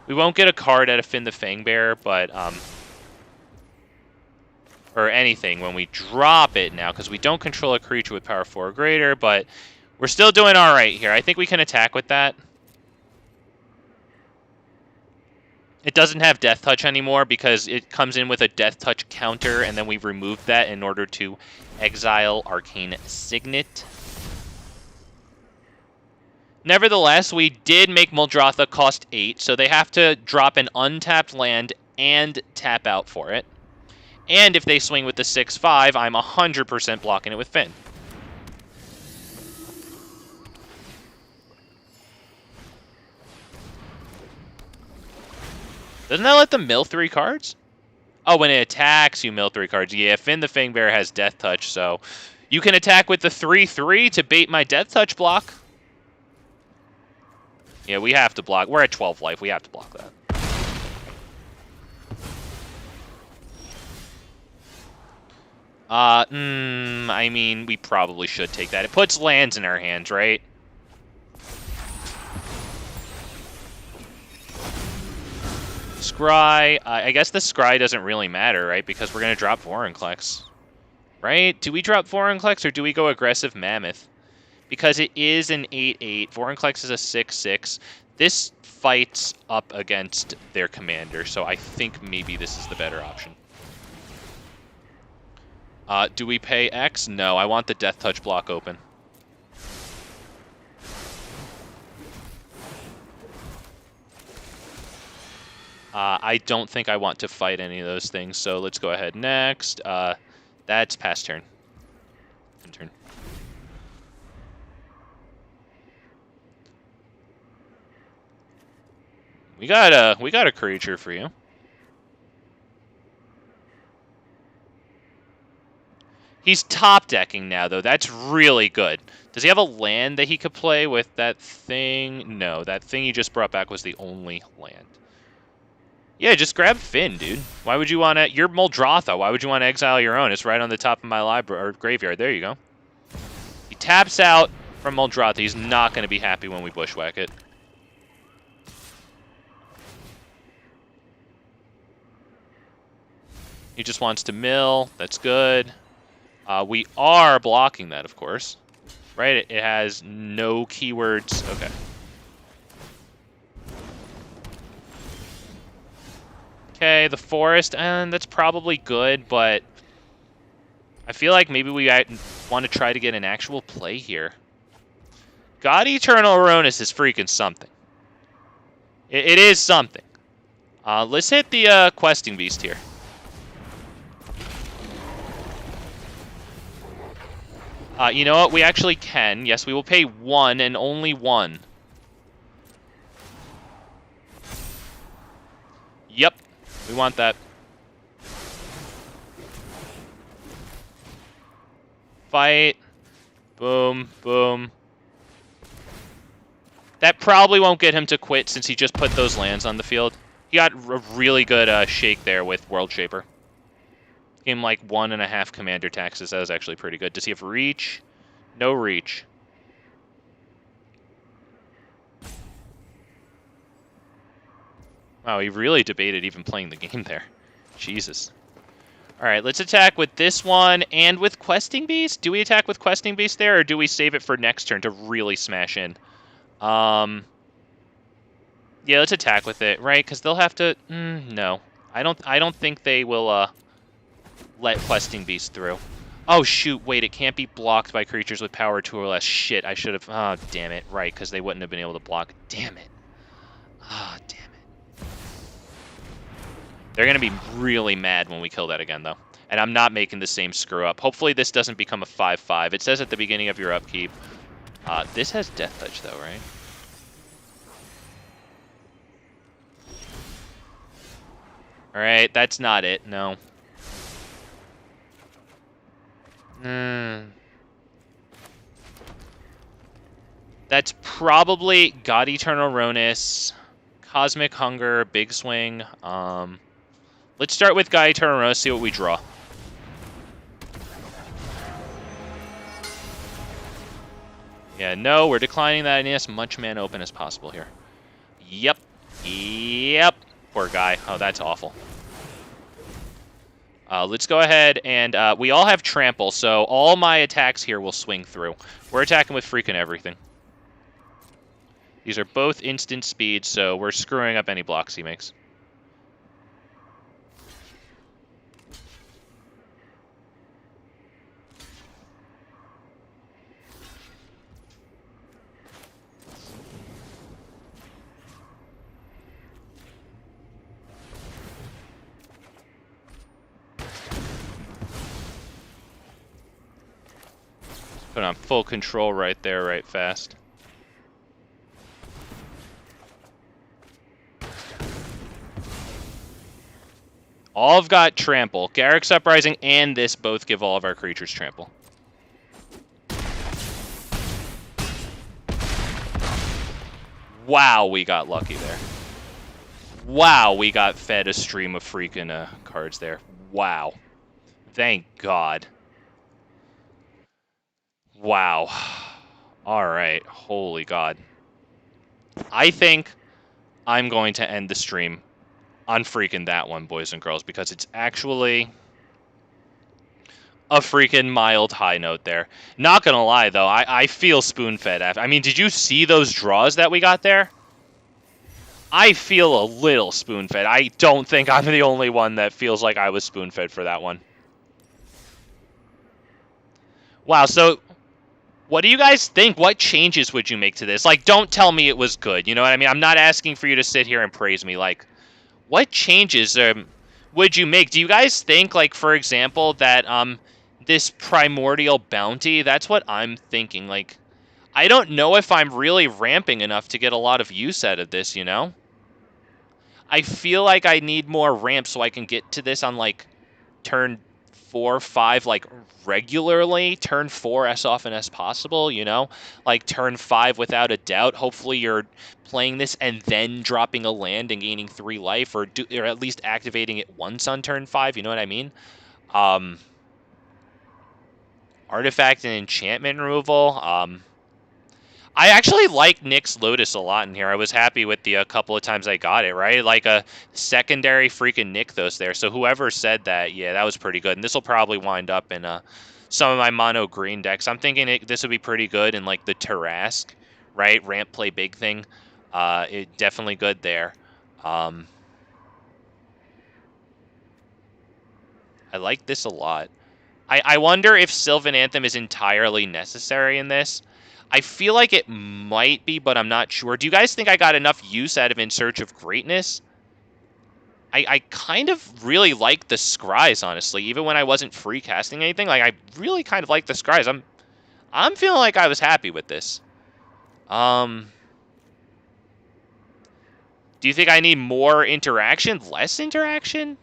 We won't get a card out of Finn the Fangbearer, but or anything when we drop it now, because we don't control a creature with power 4 or greater, but we're still doing all right here. I think we can attack with that. It doesn't have Death Touch anymore because it comes in with a Death Touch counter, and then we removed that in order to exile Arcane Signet. Nevertheless, we did make Muldrotha cost 8, so they have to drop an untapped land and tap out for it. And if they swing with the 6/5, I'm 100% blocking it with Finn. Doesn't that let them mill 3 cards? Oh, when it attacks, you mill 3 cards. Yeah, Finn the Fangbearer has Death Touch, so you can attack with the 3/3 to bait my Death Touch block. Yeah, we have to block. We're at 12 life. We have to block that. I mean, we probably should take that. It puts lands in our hands, right? Scry. I guess the Scry doesn't really matter, right? Because we're going to drop Vorinclex. Right? Do we drop Vorinclex or do we go aggressive Mammoth? Because it is an 8/8. Vorinclex is a 6/6. This fights up against their commander, so I think maybe this is the better option. Do we pay X? No, I want the Death Touch block open. I don't think I want to fight any of those things, so let's go ahead next. That's past turn. End turn. We got a creature for you. He's top decking now, though. That's really good. Does he have a land that he could play with that thing? No, that thing he just brought back was the only land. Yeah, just grab Finn, dude. Why would you want to... You're Muldrotha. Why would you want to exile your own? It's right on the top of my library or graveyard. There you go. He taps out from Muldrotha. He's not going to be happy when we bushwhack it. He just wants to mill. That's good. We are blocking that, of course. Right? It has no keywords. Okay. Okay, the forest, and that's probably good, but I feel like maybe we want to try to get an actual play here. God Eternal Aronis is freaking something. It is something. Let's hit the Questing Beast here. You know what? We actually can. Yes, we will pay 1 and only 1. Yep. We want that. Fight. Boom. Boom. That probably won't get him to quit since he just put those lands on the field. He got a really good shake there with World Shaper. Gave him like 1.5 commander taxes. That was actually pretty good. Does he have reach? No reach. Wow, he really debated even playing the game there. Jesus. Alright, let's attack with this one and with Questing Beast. Do we attack with Questing Beast there, or do we save it for next turn to really smash in? Yeah, let's attack with it, right? Because they'll have to... no. I don't think they will let Questing Beast through. Oh, shoot, wait, it can't be blocked by creatures with power 2 or less. Shit, I should have... Oh, damn it. Right, because they wouldn't have been able to block. Damn it. Ah, damn it. They're going to be really mad when we kill that again, though. And I'm not making the same screw up. Hopefully this doesn't become a 5-5. It says at the beginning of your upkeep. This has Death Touch though, right? Alright, that's not it, no. That's probably God Eternal Ronus, Cosmic Hunger, Big Swing. Let's start with God Eternal Ronus, see what we draw. Yeah, no, we're declining that. I need as much mana open as possible here. Yep. Yep. Poor guy. Oh, that's awful. Let's go ahead and we all have trample, so all my attacks here will swing through. We're attacking with freaking everything. These are both instant speed, so we're screwing up any blocks he makes. Put on full control right there, right fast. All have got trample. Garruk's Uprising and this both give all of our creatures trample. Wow, we got lucky there. Wow, we got fed a stream of freaking cards there. Wow. Thank God. Wow. Alright, holy God. I think I'm going to end the stream on freaking that one, boys and girls, because it's actually a freaking mild high note there. Not gonna lie, though, I feel spoon-fed. I mean, did you see those draws that we got there? I feel a little spoon-fed. I don't think I'm the only one that feels like I was spoon-fed for that one. Wow, so what do you guys think? What changes would you make to this? Like, don't tell me it was good, you know what I mean? I'm not asking for you to sit here and praise me. Like, what changes would you make? Do you guys think, like, for example, that this primordial bounty, that's what I'm thinking. Like, I don't know if I'm really ramping enough to get a lot of use out of this, you know? I feel like I need more ramp so I can get to this on, like, turn 4, 5, like, regularly. Turn 4 as often as possible, you know? Like, turn 5 without a doubt. Hopefully you're playing this and then dropping a land and gaining 3 life, or at least activating it once on turn 5, you know what I mean? Artifact and enchantment removal. I actually like Nyx's Lotus a lot in here. I was happy with the couple of times I got it, right? Like a secondary freaking Nykthos there. So whoever said that, yeah, that was pretty good. And this will probably wind up in some of my mono green decks. I'm thinking this would be pretty good in like the Tarask, right? Ramp play big thing. It definitely good there. I like this a lot. I wonder if Sylvan Anthem is entirely necessary in this. I feel like it might be, but I'm not sure. Do you guys think I got enough use out of In Search of Greatness? I kind of really like the Scries, honestly. Even when I wasn't free casting anything, like I really kind of like the Scries. I'm feeling like I was happy with this. Do you think I need more interaction? Less interaction?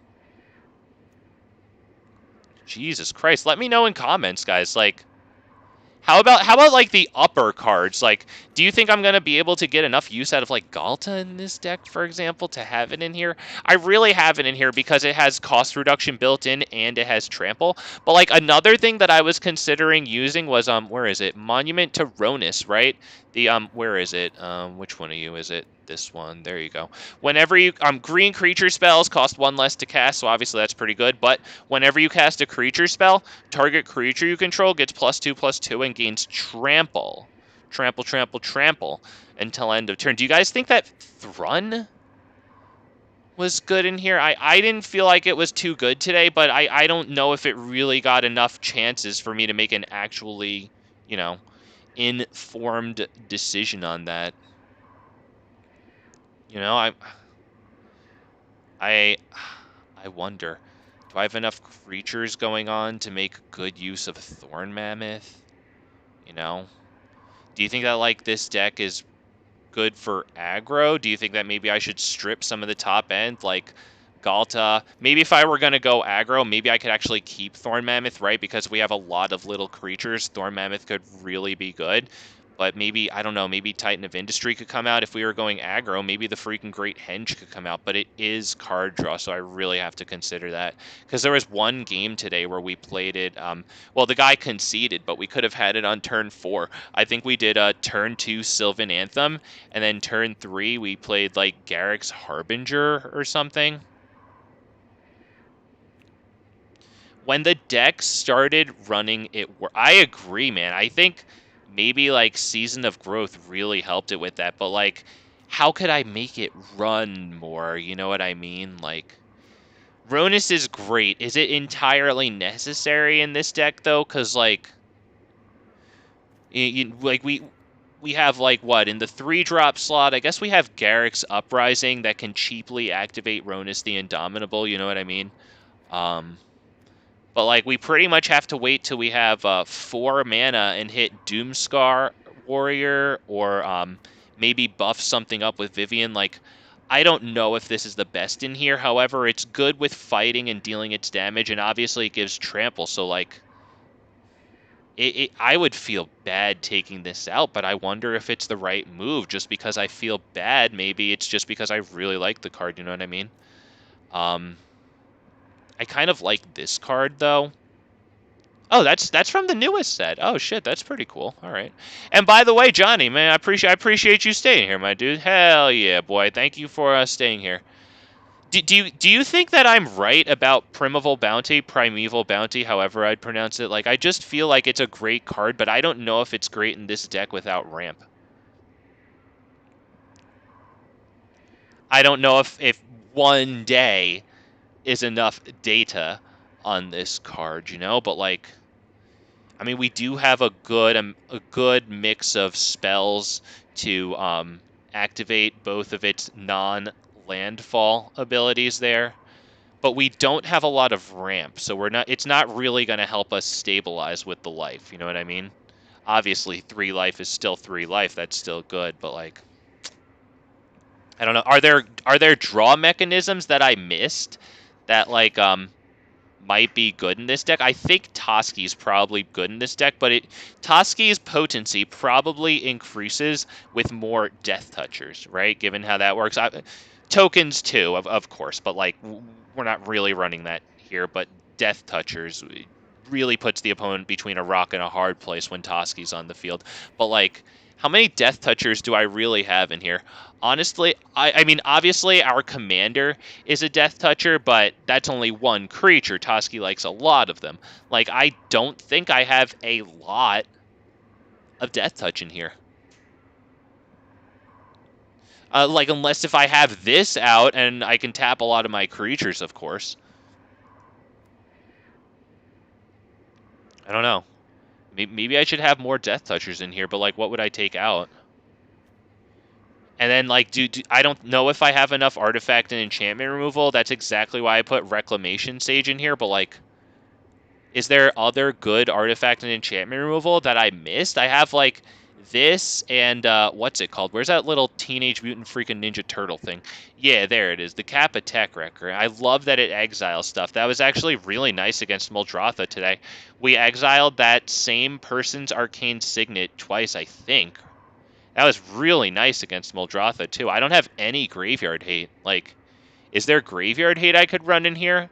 Jesus Christ. Let me know in comments, guys. Like, how about like the upper cards? Like, do you think I'm gonna be able to get enough use out of like Galta in this deck, for example, to have it in here? I really have it in here because it has cost reduction built in and it has trample. But like another thing that I was considering using was where is it? Monument to Ronus, right? The where is it? Which one of you is it? This one. There you go. Whenever you green creature spells cost 1 less to cast, so obviously that's pretty good. But whenever you cast a creature spell, target creature you control gets +2/+2 and gains trample. Trample, trample, trample until end of turn. Do you guys think that Thrun was good in here? I didn't feel like it was too good today, but I don't know if it really got enough chances for me to make an actually, you know, informed decision on that. You know, I wonder. Do I have enough creatures going on to make good use of Thorn Mammoth? You know? Do you think that, like, this deck is good for aggro? Do you think that maybe I should strip some of the top end, like Galta? Maybe if I were going to go aggro, maybe I could actually keep Thorn Mammoth, right? Because we have a lot of little creatures. Thorn Mammoth could really be good. But maybe, I don't know, maybe Titan of Industry could come out if we were going aggro. Maybe the freaking Great Henge could come out. But it is card draw, so I really have to consider that. Because there was one game today where we played it. Well, the guy conceded, but we could have had it on turn 4. I think we did a turn 2 Sylvan Anthem, and then turn 3 we played like Garrick's Harbinger or something. When the deck started running, I agree, man. I think maybe like Season of Growth really helped it with that, but like, how could I make it run more? You know what I mean? Like, Ronus is great. Is it entirely necessary in this deck though? Because like, like we have like what in the 3-drop slot? I guess we have Garrick's Uprising that can cheaply activate Ronus the Indomitable. You know what I mean? Um, But, like, we pretty much have to wait till we have 4 mana and hit Doomscar Warrior or maybe buff something up with Vivian. Like, I don't know if this is the best in here. However, it's good with fighting and dealing its damage, and obviously it gives trample. So, like, I would feel bad taking this out, but I wonder if it's the right move. Just because I feel bad, maybe it's just because I really like the card, you know what I mean? I kind of like this card, though. Oh, that's from the newest set. Oh shit, that's pretty cool. All right. And by the way, Johnny, man, I appreciate you staying here, my dude. Hell yeah, boy. Thank you for staying here. Do you think that I'm right about Primeval Bounty, however I'd pronounce it? Like, I just feel like it's a great card, but I don't know if it's great in this deck without ramp. I don't know if one day is enough data on this card, you know, but like, I mean, we do have a good mix of spells to activate both of its non-landfall abilities there, but we don't have a lot of ramp, so it's not really going to help us stabilize with the life, you know what I mean? Obviously, 3 life is still 3 life, that's still good, but like, I don't know. Are there draw mechanisms that I missed that like might be good in this deck? I think Toski's probably good in this deck, but Toski's potency probably increases with more Death Touchers, right? Given how that works. Tokens too, of course, but like we're not really running that here, but Death Touchers really puts the opponent between a rock and a hard place when Toski's on the field. But like, how many Death Touchers do I really have in here? Honestly, I mean, obviously our commander is a Death Toucher, but that's only one creature. Toski likes a lot of them. Like, I don't think I have a lot of Death Touch in here. Like, unless if I have this out and I can tap a lot of my creatures, of course. I don't know. Maybe I should have more Death Touchers in here, but, like, what would I take out? And then, like, I don't know if I have enough artifact and enchantment removal. That's exactly why I put Reclamation Sage in here, but, like, is there other good artifact and enchantment removal that I missed? I have, like, this and, what's it called? Where's that little Teenage Mutant freaking Ninja Turtle thing? Yeah, there it is. The Kappa Tech Wrecker. I love that it exiles stuff. That was actually really nice against Muldrotha today. We exiled that same person's Arcane Signet twice, I think. That was really nice against Muldrotha, too. I don't have any Graveyard Hate. Like, is there Graveyard Hate I could run in here?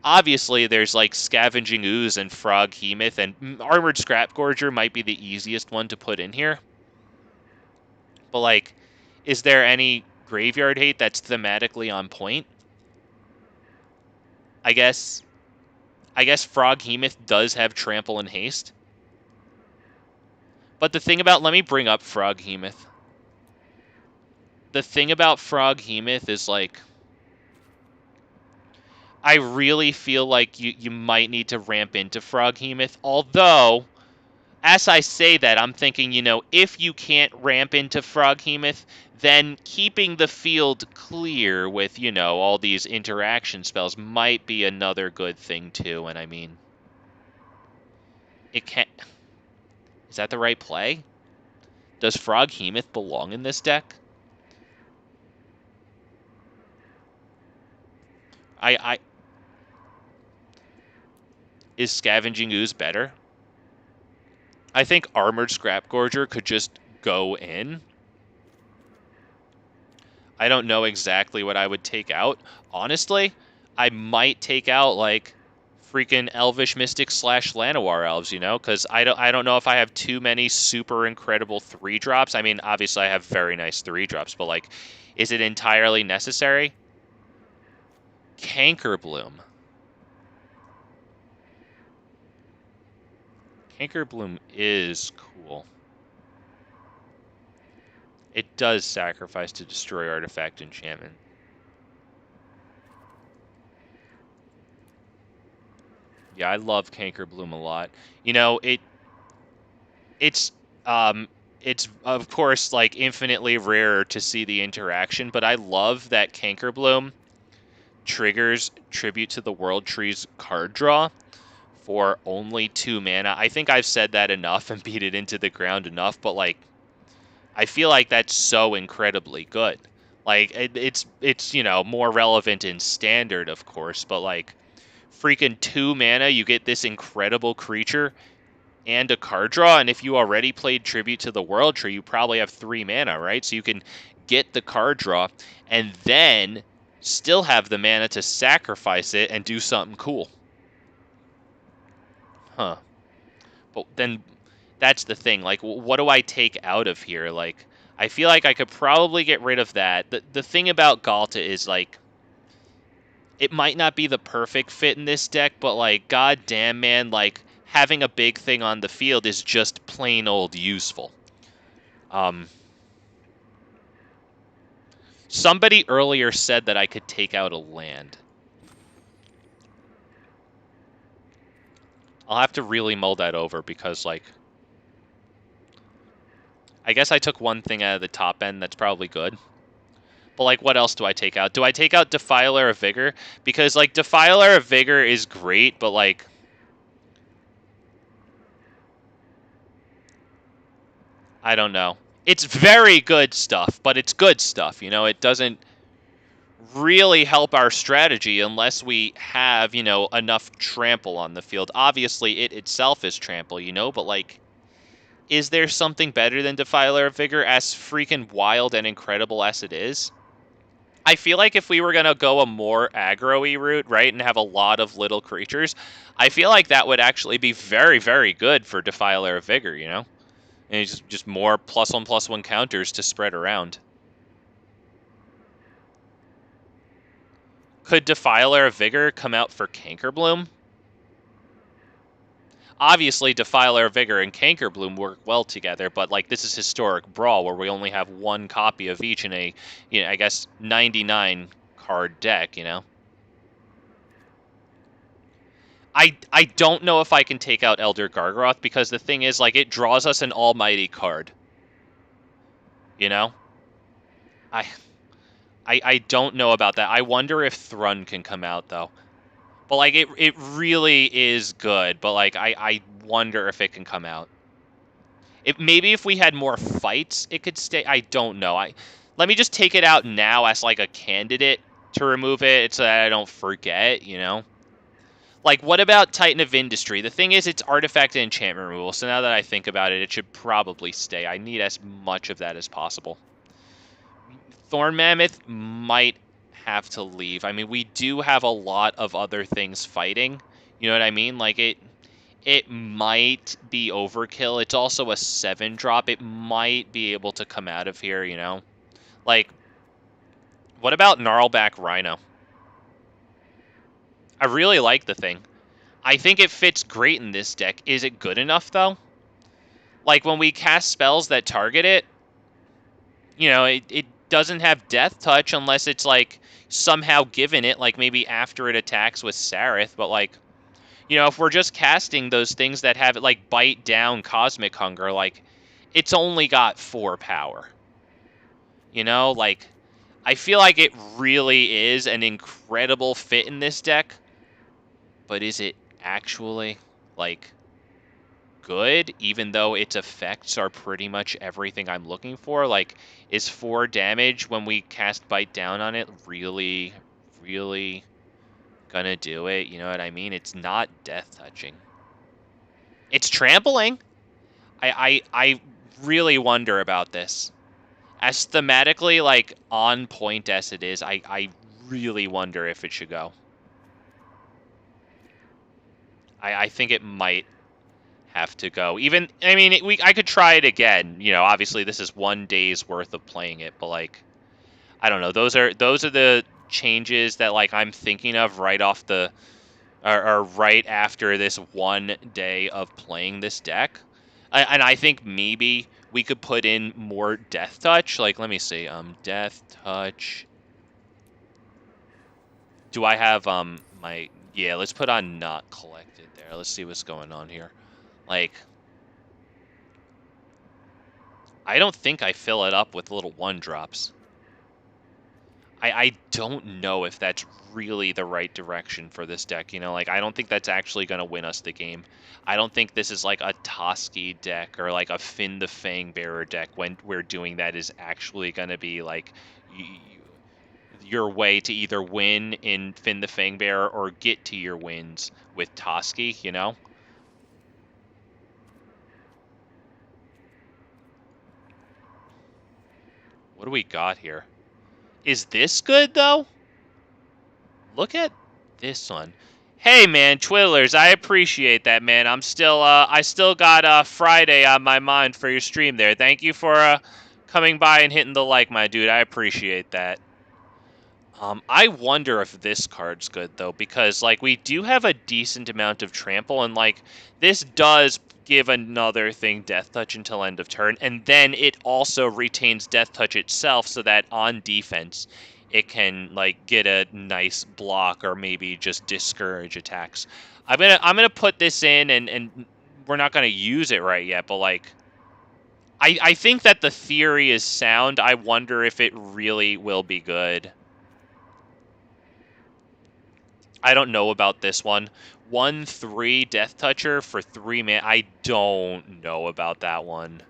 Obviously, there's like Scavenging Ooze and Froghemoth, and Armored Scrap Gorger might be the easiest one to put in here. But like, is there any Graveyard Hate that's thematically on point? I guess Froghemoth does have Trample and Haste. But the thing about, let me bring up Froghemoth. The thing about Froghemoth is like, I really feel like you might need to ramp into Froghemoth, although as I say that, I'm thinking, you know, if you can't ramp into Froghemoth, then keeping the field clear with, you know, all these interaction spells might be another good thing too. And I mean, it can't. Is that the right play? Does Froghemoth belong in this deck? I is Scavenging Ooze better? I think Armored Scrap Gorger could just go in. I don't know exactly what I would take out. Honestly, I might take out like freaking Elvish Mystic / Llanowar Elves, you know, because I don't know if I have too many super incredible 3-drops. I mean, obviously I have very nice 3-drops, but like, is it entirely necessary? Cankerbloom. Cankerbloom is cool. It does sacrifice to destroy artifact enchantment. Yeah, I love Cankerbloom a lot. You know, it's um it's of course like infinitely rarer to see the interaction, but I love that Cankerbloom triggers Tribute to the World Tree's card draw for only 2 mana. I think I've said that enough and beat it into the ground enough, but like I feel like that's so incredibly good. Like it's you know more relevant in standard, of course, but like freaking 2 mana, you get this incredible creature and a card draw, and if you already played Tribute to the World Tree, you probably have 3 mana, right? So you can get the card draw and then still have the mana to sacrifice it and do something cool. Huh. But then that's the thing. Like, what do I take out of here? Like, I feel like I could probably get rid of that. The thing about Galta is, like, it might not be the perfect fit in this deck, but, like, goddamn, man, like, having a big thing on the field is just plain old useful. Somebody earlier said that I could take out a land. I'll have to really mull that over because, like, I guess I took one thing out of the top end that's probably good. But, like, what else do I take out? Do I take out Defiler of Vigor? Because, like, Defiler of Vigor is great, but, like, I don't know. It's very good stuff, but it's good stuff, you know? It doesn't really help our strategy unless we have, you know, enough trample on the field. Obviously, it itself is trample, you know? But, like, is there something better than Defiler of Vigor, as freaking wild and incredible as it is? I feel like if we were going to go a more aggro-y route, right, and have a lot of little creatures, I feel like that would actually be very, very good for Defiler of Vigor, you know? And it's just more +1/+1 counters to spread around. Could Defiler of Vigor come out for Cankerbloom? Obviously, Defiler of Vigor and Cankerbloom work well together, but, like, this is historic Brawl, where we only have one copy of each in a, you know, I guess, 99 card deck, you know? I don't know if I can take out Elder Gargaroth, because the thing is, like, it draws us an almighty card. You know? I don't know about that. I wonder if Thrun can come out, though. But, like, it really is good, but, like, I wonder if it can come out. Maybe if we had more fights, it could stay. I don't know. Let me just take it out now as, like, a candidate to remove it so that I don't forget, you know? Like, what about Titan of Industry? The thing is, it's artifact and enchantment removal, so now that I think about it, it should probably stay. I need as much of that as possible. Thorn Mammoth might have to leave. I mean, we do have a lot of other things fighting. You know what I mean? Like, it might be overkill. It's also a 7-drop. It might be able to come out of here, you know? Like, what about Gnarlback Rhino? I really like the thing. I think it fits great in this deck. Is it good enough, though? Like, when we cast spells that target it, you know, it doesn't have Death Touch unless it's, like, somehow given it, like, maybe after it attacks with Sarith, but, like, You know, if we're just casting those things that have, like, Bite Down, Cosmic Hunger, like, it's only got 4 power. You know, like, I feel like it really is an incredible fit in this deck, but is it actually, like, good, even though its effects are pretty much everything I'm looking for? Like, is 4 damage when we cast Bite Down on it really, really gonna do it? You know what I mean? It's not death touching. It's trampling. I really wonder about this. As thematically, like, on point as it is, I really wonder if it should go. I think it might have to go. Even, I mean, I could try it again. You know, obviously this is 1 day's worth of playing it, but, like, I don't know. Those are the changes that, like, I'm thinking of right off the, or right after this 1 day of playing this deck. And I think maybe we could put in more Death Touch. Like, let me see. Death Touch. Do I have my, yeah, let's put on Not Collected there. Let's see what's going on here. Like, I don't think I fill it up with little 1-drops. I don't know if that's really the right direction for this deck, you know? Like, I don't think that's actually going to win us the game. I don't think this is like a Toski deck or like a Finn the Fangbearer deck when we're doing that is actually going to be like your way to either win in Finn the Fangbearer or get to your wins with Toski, you know? What do we got here? Is this good, though? Look at this one. Hey, man, Twiddlers, I appreciate that, man. I still got Friday on my mind for your stream there. Thank you for coming by and hitting the like, my dude. I appreciate that. I wonder if this card's good, though, because, like, we do have a decent amount of trample, and, like, this does give another thing Death Touch until end of turn, and then it also retains Death Touch itself so that on defense it can, like, get a nice block or maybe just discourage attacks. I'm gonna put this in, and we're not gonna use it right yet, but, like, I think that the theory is sound. I wonder if it really will be good. I don't know about this one. 1/3 Death Toucher for 3 mana. I don't know about that one.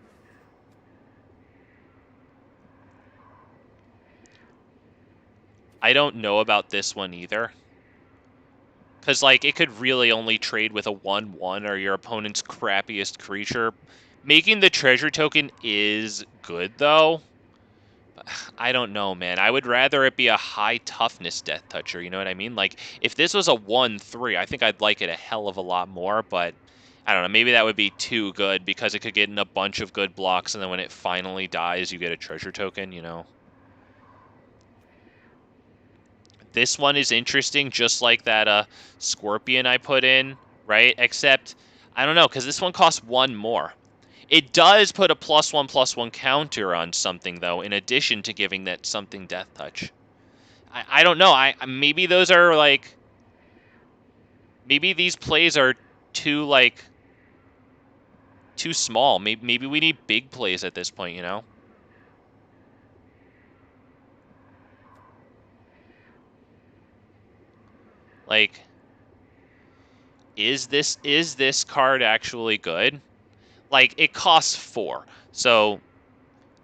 I don't know about this one either. Because, like, it could really only trade with a 1/1 or your opponent's crappiest creature. Making the treasure token is good, though. I don't know, man. I would rather it be a high toughness Death Toucher, you know what I mean? Like, if this was a 1/3, I think I'd like it a hell of a lot more, but I don't know, maybe that would be too good because it could get in a bunch of good blocks, and then when it finally dies, you get a treasure token, you know? This one is interesting, just like that Scorpion I put in, right? Except, I don't know, because this one costs 1 more. It does put a +1/+1 counter on something, though, in addition to giving that something Death Touch. I don't know. Maybe those are, like... Maybe these plays are too, like... too small. Maybe we need big plays at this point, you know? Like... Is this card actually good? Like, it costs 4. So,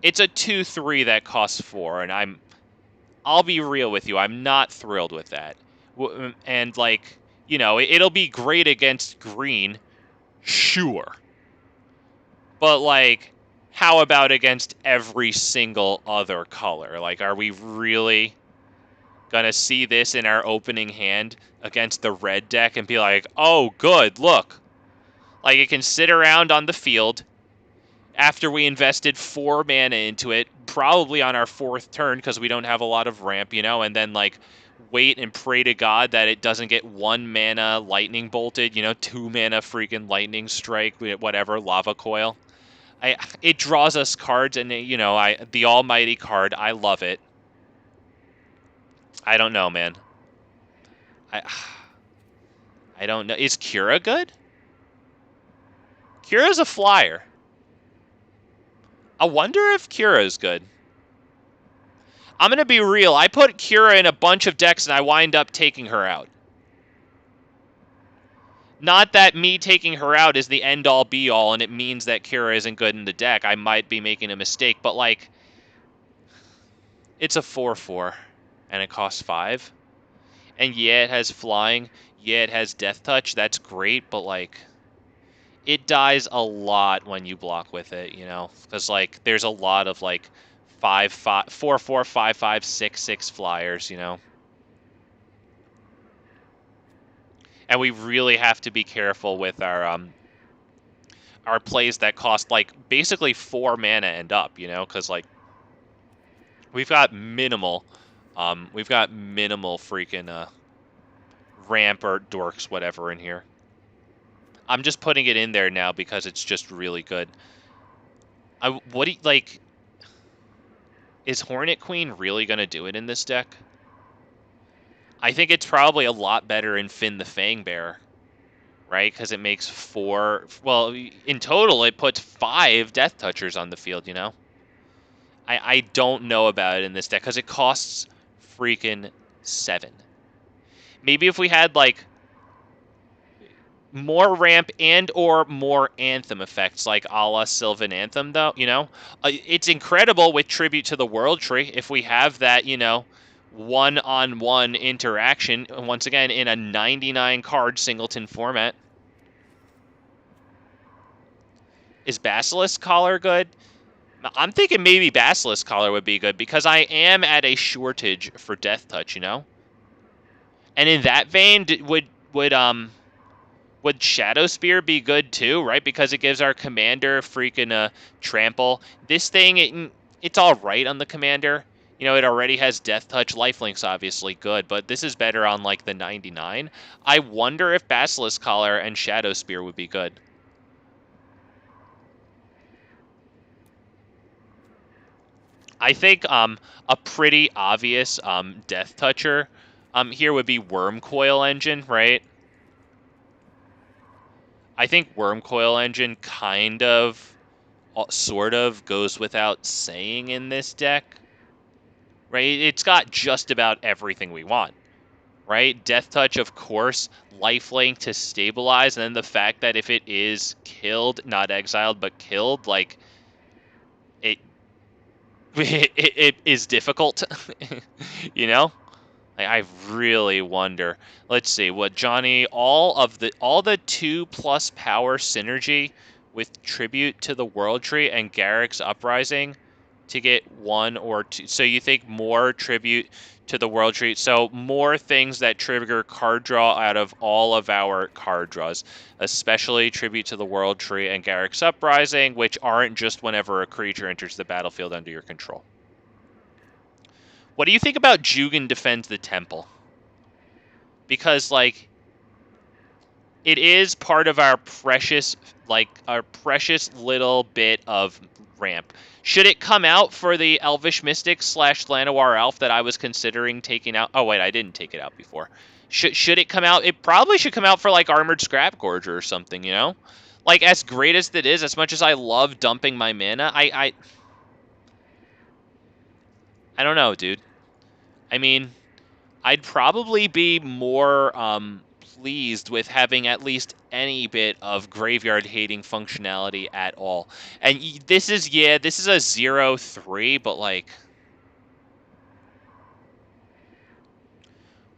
it's a 2/3 that costs 4, and I'll be real with you, I'm not thrilled with that. And, like, you know, it'll be great against green, sure. But, like, how about against every single other color? Like, are we really gonna see this in our opening hand against the red deck and be like, oh, good, look. Like, it can sit around on the field after we invested 4 mana into it, probably on our 4th turn because we don't have a lot of ramp, you know, and then, like, wait and pray to God that it doesn't get 1 mana lightning bolted, you know, 2 mana freaking lightning strike, whatever, lava coil. It draws us cards, and, you know, the almighty card, I love it. I don't know, man. I I don't know. Is Kira good? Kira's a flyer. I wonder if Kira's good. I'm going to be real. I put Kira in a bunch of decks and I wind up taking her out. Not that me taking her out is the end-all be-all and it means that Kira isn't good in the deck. I might be making a mistake, but, like, it's a 4/4 and it costs 5. And yeah, it has flying. Yeah, it has death touch. That's great, but, like, it dies a lot when you block with it, you know? Because, like, there's a lot of, like, 4/4, 5/5, 6/6 flyers, you know? And we really have to be careful with our plays that cost, like, basically 4 mana and up, you know? Because, like, we've got minimal freaking ramp or dorks, whatever, in here. I'm just putting it in there now because it's just really good. What do you, like, is Hornet Queen really going to do it in this deck? I think it's probably a lot better in Finn the Fangbearer, right? Because it makes 4... Well, in total, it puts 5 Death Touchers on the field, you know? I don't know about it in this deck because it costs freaking 7. Maybe if we had, like, more ramp and or more anthem effects, like a la Sylvan Anthem, though, you know? It's incredible with Tribute to the World Tree if we have that, you know, one-on-one interaction, once again, in a 99-card singleton format. Is Basilisk Collar good? I'm thinking maybe Basilisk Collar would be good, because I am at a shortage for Death Touch, you know? And in that vein, would Shadow Spear be good too, right? Because it gives our commander freaking trample. This thing, it's all right on the commander. You know, it already has Death Touch. Lifelink's obviously good, but this is better on, like, the 99. I wonder if Basilisk Collar and Shadow Spear would be good. I think a pretty obvious Death Toucher here would be Worm Coil Engine, right? I think Worm Coil Engine kind of, sort of, goes without saying in this deck, right? It's got just about everything we want, right? Death Touch, of course, Lifelink to stabilize, and then the fact that if it is killed, not exiled, but killed, like, it it is difficult, you know? I really wonder. Let's see what Johnny. All the 2+ power synergy with Tribute to the World Tree and Garrick's Uprising to get 1 or 2. So you think more Tribute to the World Tree? So more things that trigger card draw out of all of our card draws, especially Tribute to the World Tree and Garrick's Uprising, which aren't just whenever a creature enters the battlefield under your control. What do you think about Jugan Defends the Temple? Because, like, it is part of our precious little bit of ramp. Should it come out for the Elvish Mystic / Llanowar Elf that I was considering taking out? Oh, wait, I didn't take it out before. Should it come out? It probably should come out for, like, Armored Scrap Gorger or something, you know? Like, as great as it is, as much as I love dumping my mana, I don't know, dude. I mean, I'd probably be more pleased with having at least any bit of graveyard hating functionality at all. And this is a 0/3, but, like,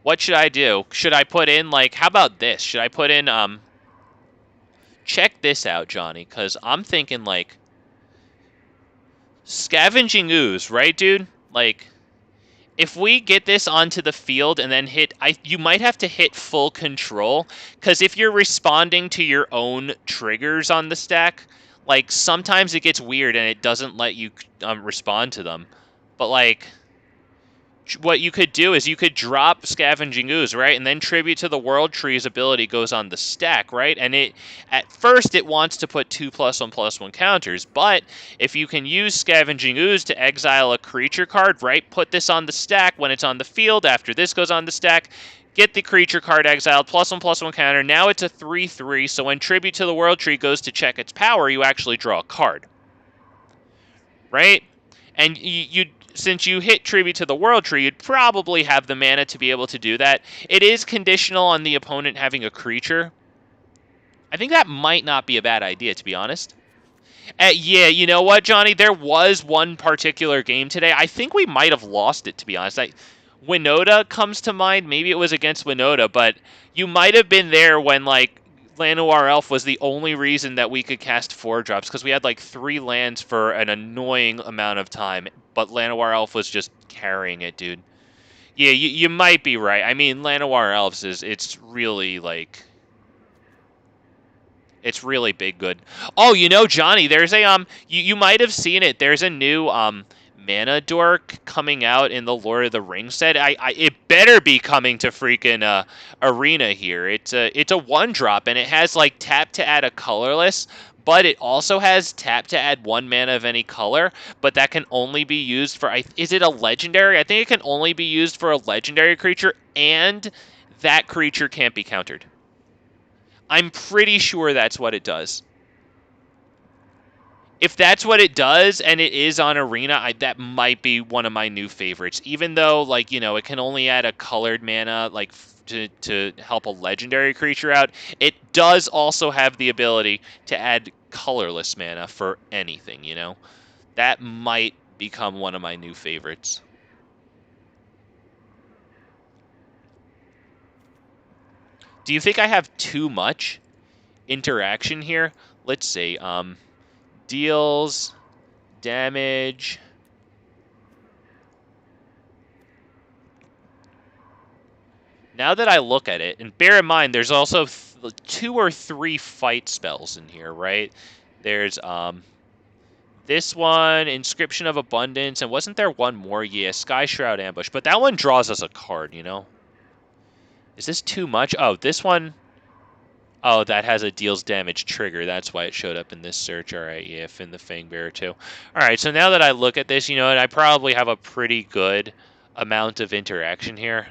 what should I do? Should I put in, like, how about this? Should I put in check this out, Johnny, because I'm thinking, like, Scavenging Ooze, right, dude? Like, if we get this onto the field and then you might have to hit full control, because if you're responding to your own triggers on the stack, like, sometimes it gets weird and it doesn't let you respond to them. But, like, what you could do is you could drop Scavenging Ooze, right? And then Tribute to the World Tree's ability goes on the stack, right? And at first it wants to put 2+1/+1 counters, but if you can use Scavenging Ooze to exile a creature card, right? Put this on the stack when it's on the field after this goes on the stack, get the creature card exiled, +1/+1 counter. Now it's a 3/3, so when Tribute to the World Tree goes to check its power, you actually draw a card. Right? And since you hit Tribute to the World Tree, you'd probably have the mana to be able to do that. It is conditional on the opponent having a creature. I think that might not be a bad idea, to be honest. Yeah, you know what, Johnny? There was one particular game today. I think we might have lost it, to be honest. Winota comes to mind. Maybe it was against Winota, but you might have been there when, like, Llanowar Elf was the only reason that we could cast 4-drops, because we had, like, 3 lands for an annoying amount of time, but Llanowar Elf was just carrying it, dude. Yeah, you might be right. I mean, Llanowar Elves it's really, like... It's really big good. Oh, you know, Johnny, there's a you might have seen it. There's a new mana dork coming out in the Lord of the Rings set. It better be coming to freaking Arena here. It's a 1-drop, and it has like tap to add a colorless, but it also has tap to add 1 mana of any color, but that can only be used for is it a legendary? I think it can only be used for a legendary creature, and that creature can't be countered. I'm pretty sure that's what it does. If that's what it does, and it is on Arena, that might be one of my new favorites. Even though, like, you know, it can only add a colored mana, like, to help a legendary creature out, it does also have the ability to add colorless mana for anything, you know? That might become one of my new favorites. Do you think I have too much interaction here? Let's see. Deals damage. Now that I look at it, and bear in mind, there's also 2 or 3 fight spells in here, right? There's this one, Inscription of Abundance, and wasn't there one more? Yeah, Sky Shroud Ambush, but that one draws us a card, you know? Is this too much? Oh, this one... Oh, that has a deals damage trigger. That's why it showed up in this search. All right, yeah, Finn the Fangbearer too. All right, so now that I look at this, you know what? I probably have a pretty good amount of interaction here.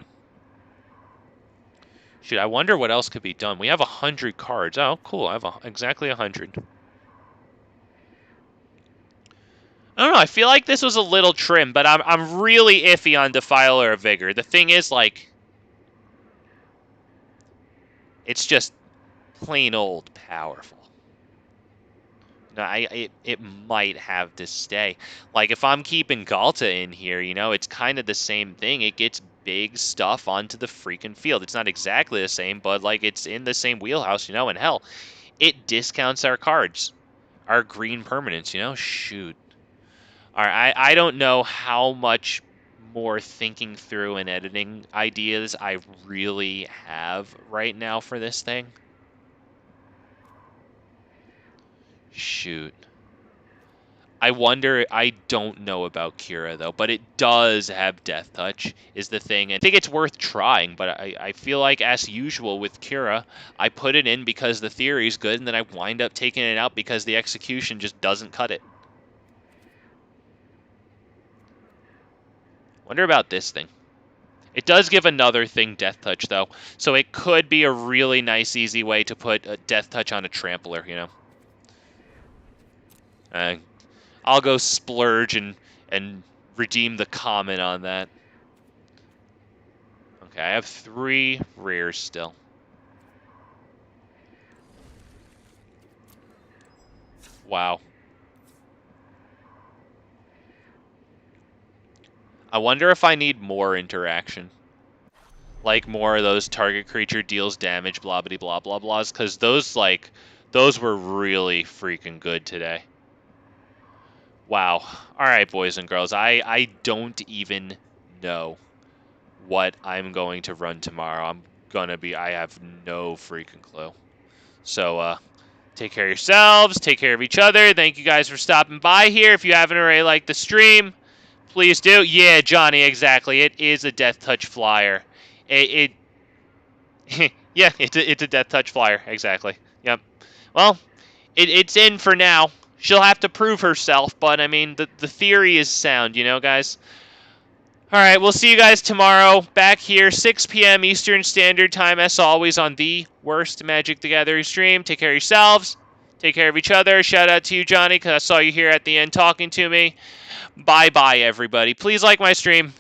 Shoot, I wonder what else could be done. We have 100 cards. Oh, cool. I have exactly 100. I don't know. I feel like this was a little trim, but I'm really iffy on Defiler of Vigor. The thing is, like, it's just plain old powerful. No, it might have to stay. Like, if I'm keeping Galta in here, you know, it's kind of the same thing. It gets big stuff onto the freaking field. It's not exactly the same, but, like, it's in the same wheelhouse, you know, and hell, it discounts our cards. Our green permanents, you know? Shoot. Alright, I don't know how much more thinking through and editing ideas I really have right now for this thing. Shoot. I wonder, I don't know about Kira, though, but it does have Death Touch, is the thing. I think it's worth trying, but I feel like, as usual with Kira, I put it in because the theory's good, and then I wind up taking it out because the execution just doesn't cut it. Wonder about this thing. It does give another thing Death Touch, though, so it could be a really nice, easy way to put a Death Touch on a Trampler, you know? I'll go splurge and redeem the common on that. Okay, I have 3 rares still. Wow. I wonder if I need more interaction. Like more of those target creature deals damage, blah blah blah blah blahs, because those were really freaking good today. Wow. Alright, boys and girls. I don't even know what I'm going to run tomorrow. I have no freaking clue. So, take care of yourselves, take care of each other. Thank you guys for stopping by here. If you haven't already liked the stream, please do. Yeah, Johnny, exactly. It is a Death Touch flyer. Yeah, it's a Death Touch flyer, exactly. Yep. Well, it's in for now. She'll have to prove herself, but I mean, the theory is sound, you know, guys? All right, we'll see you guys tomorrow back here, 6 p.m. Eastern Standard Time, as always, on the Worst Magic the Gathering stream. Take care of yourselves. Take care of each other. Shout out to you, Johnny, because I saw you here at the end talking to me. Bye-bye, everybody. Please like my stream.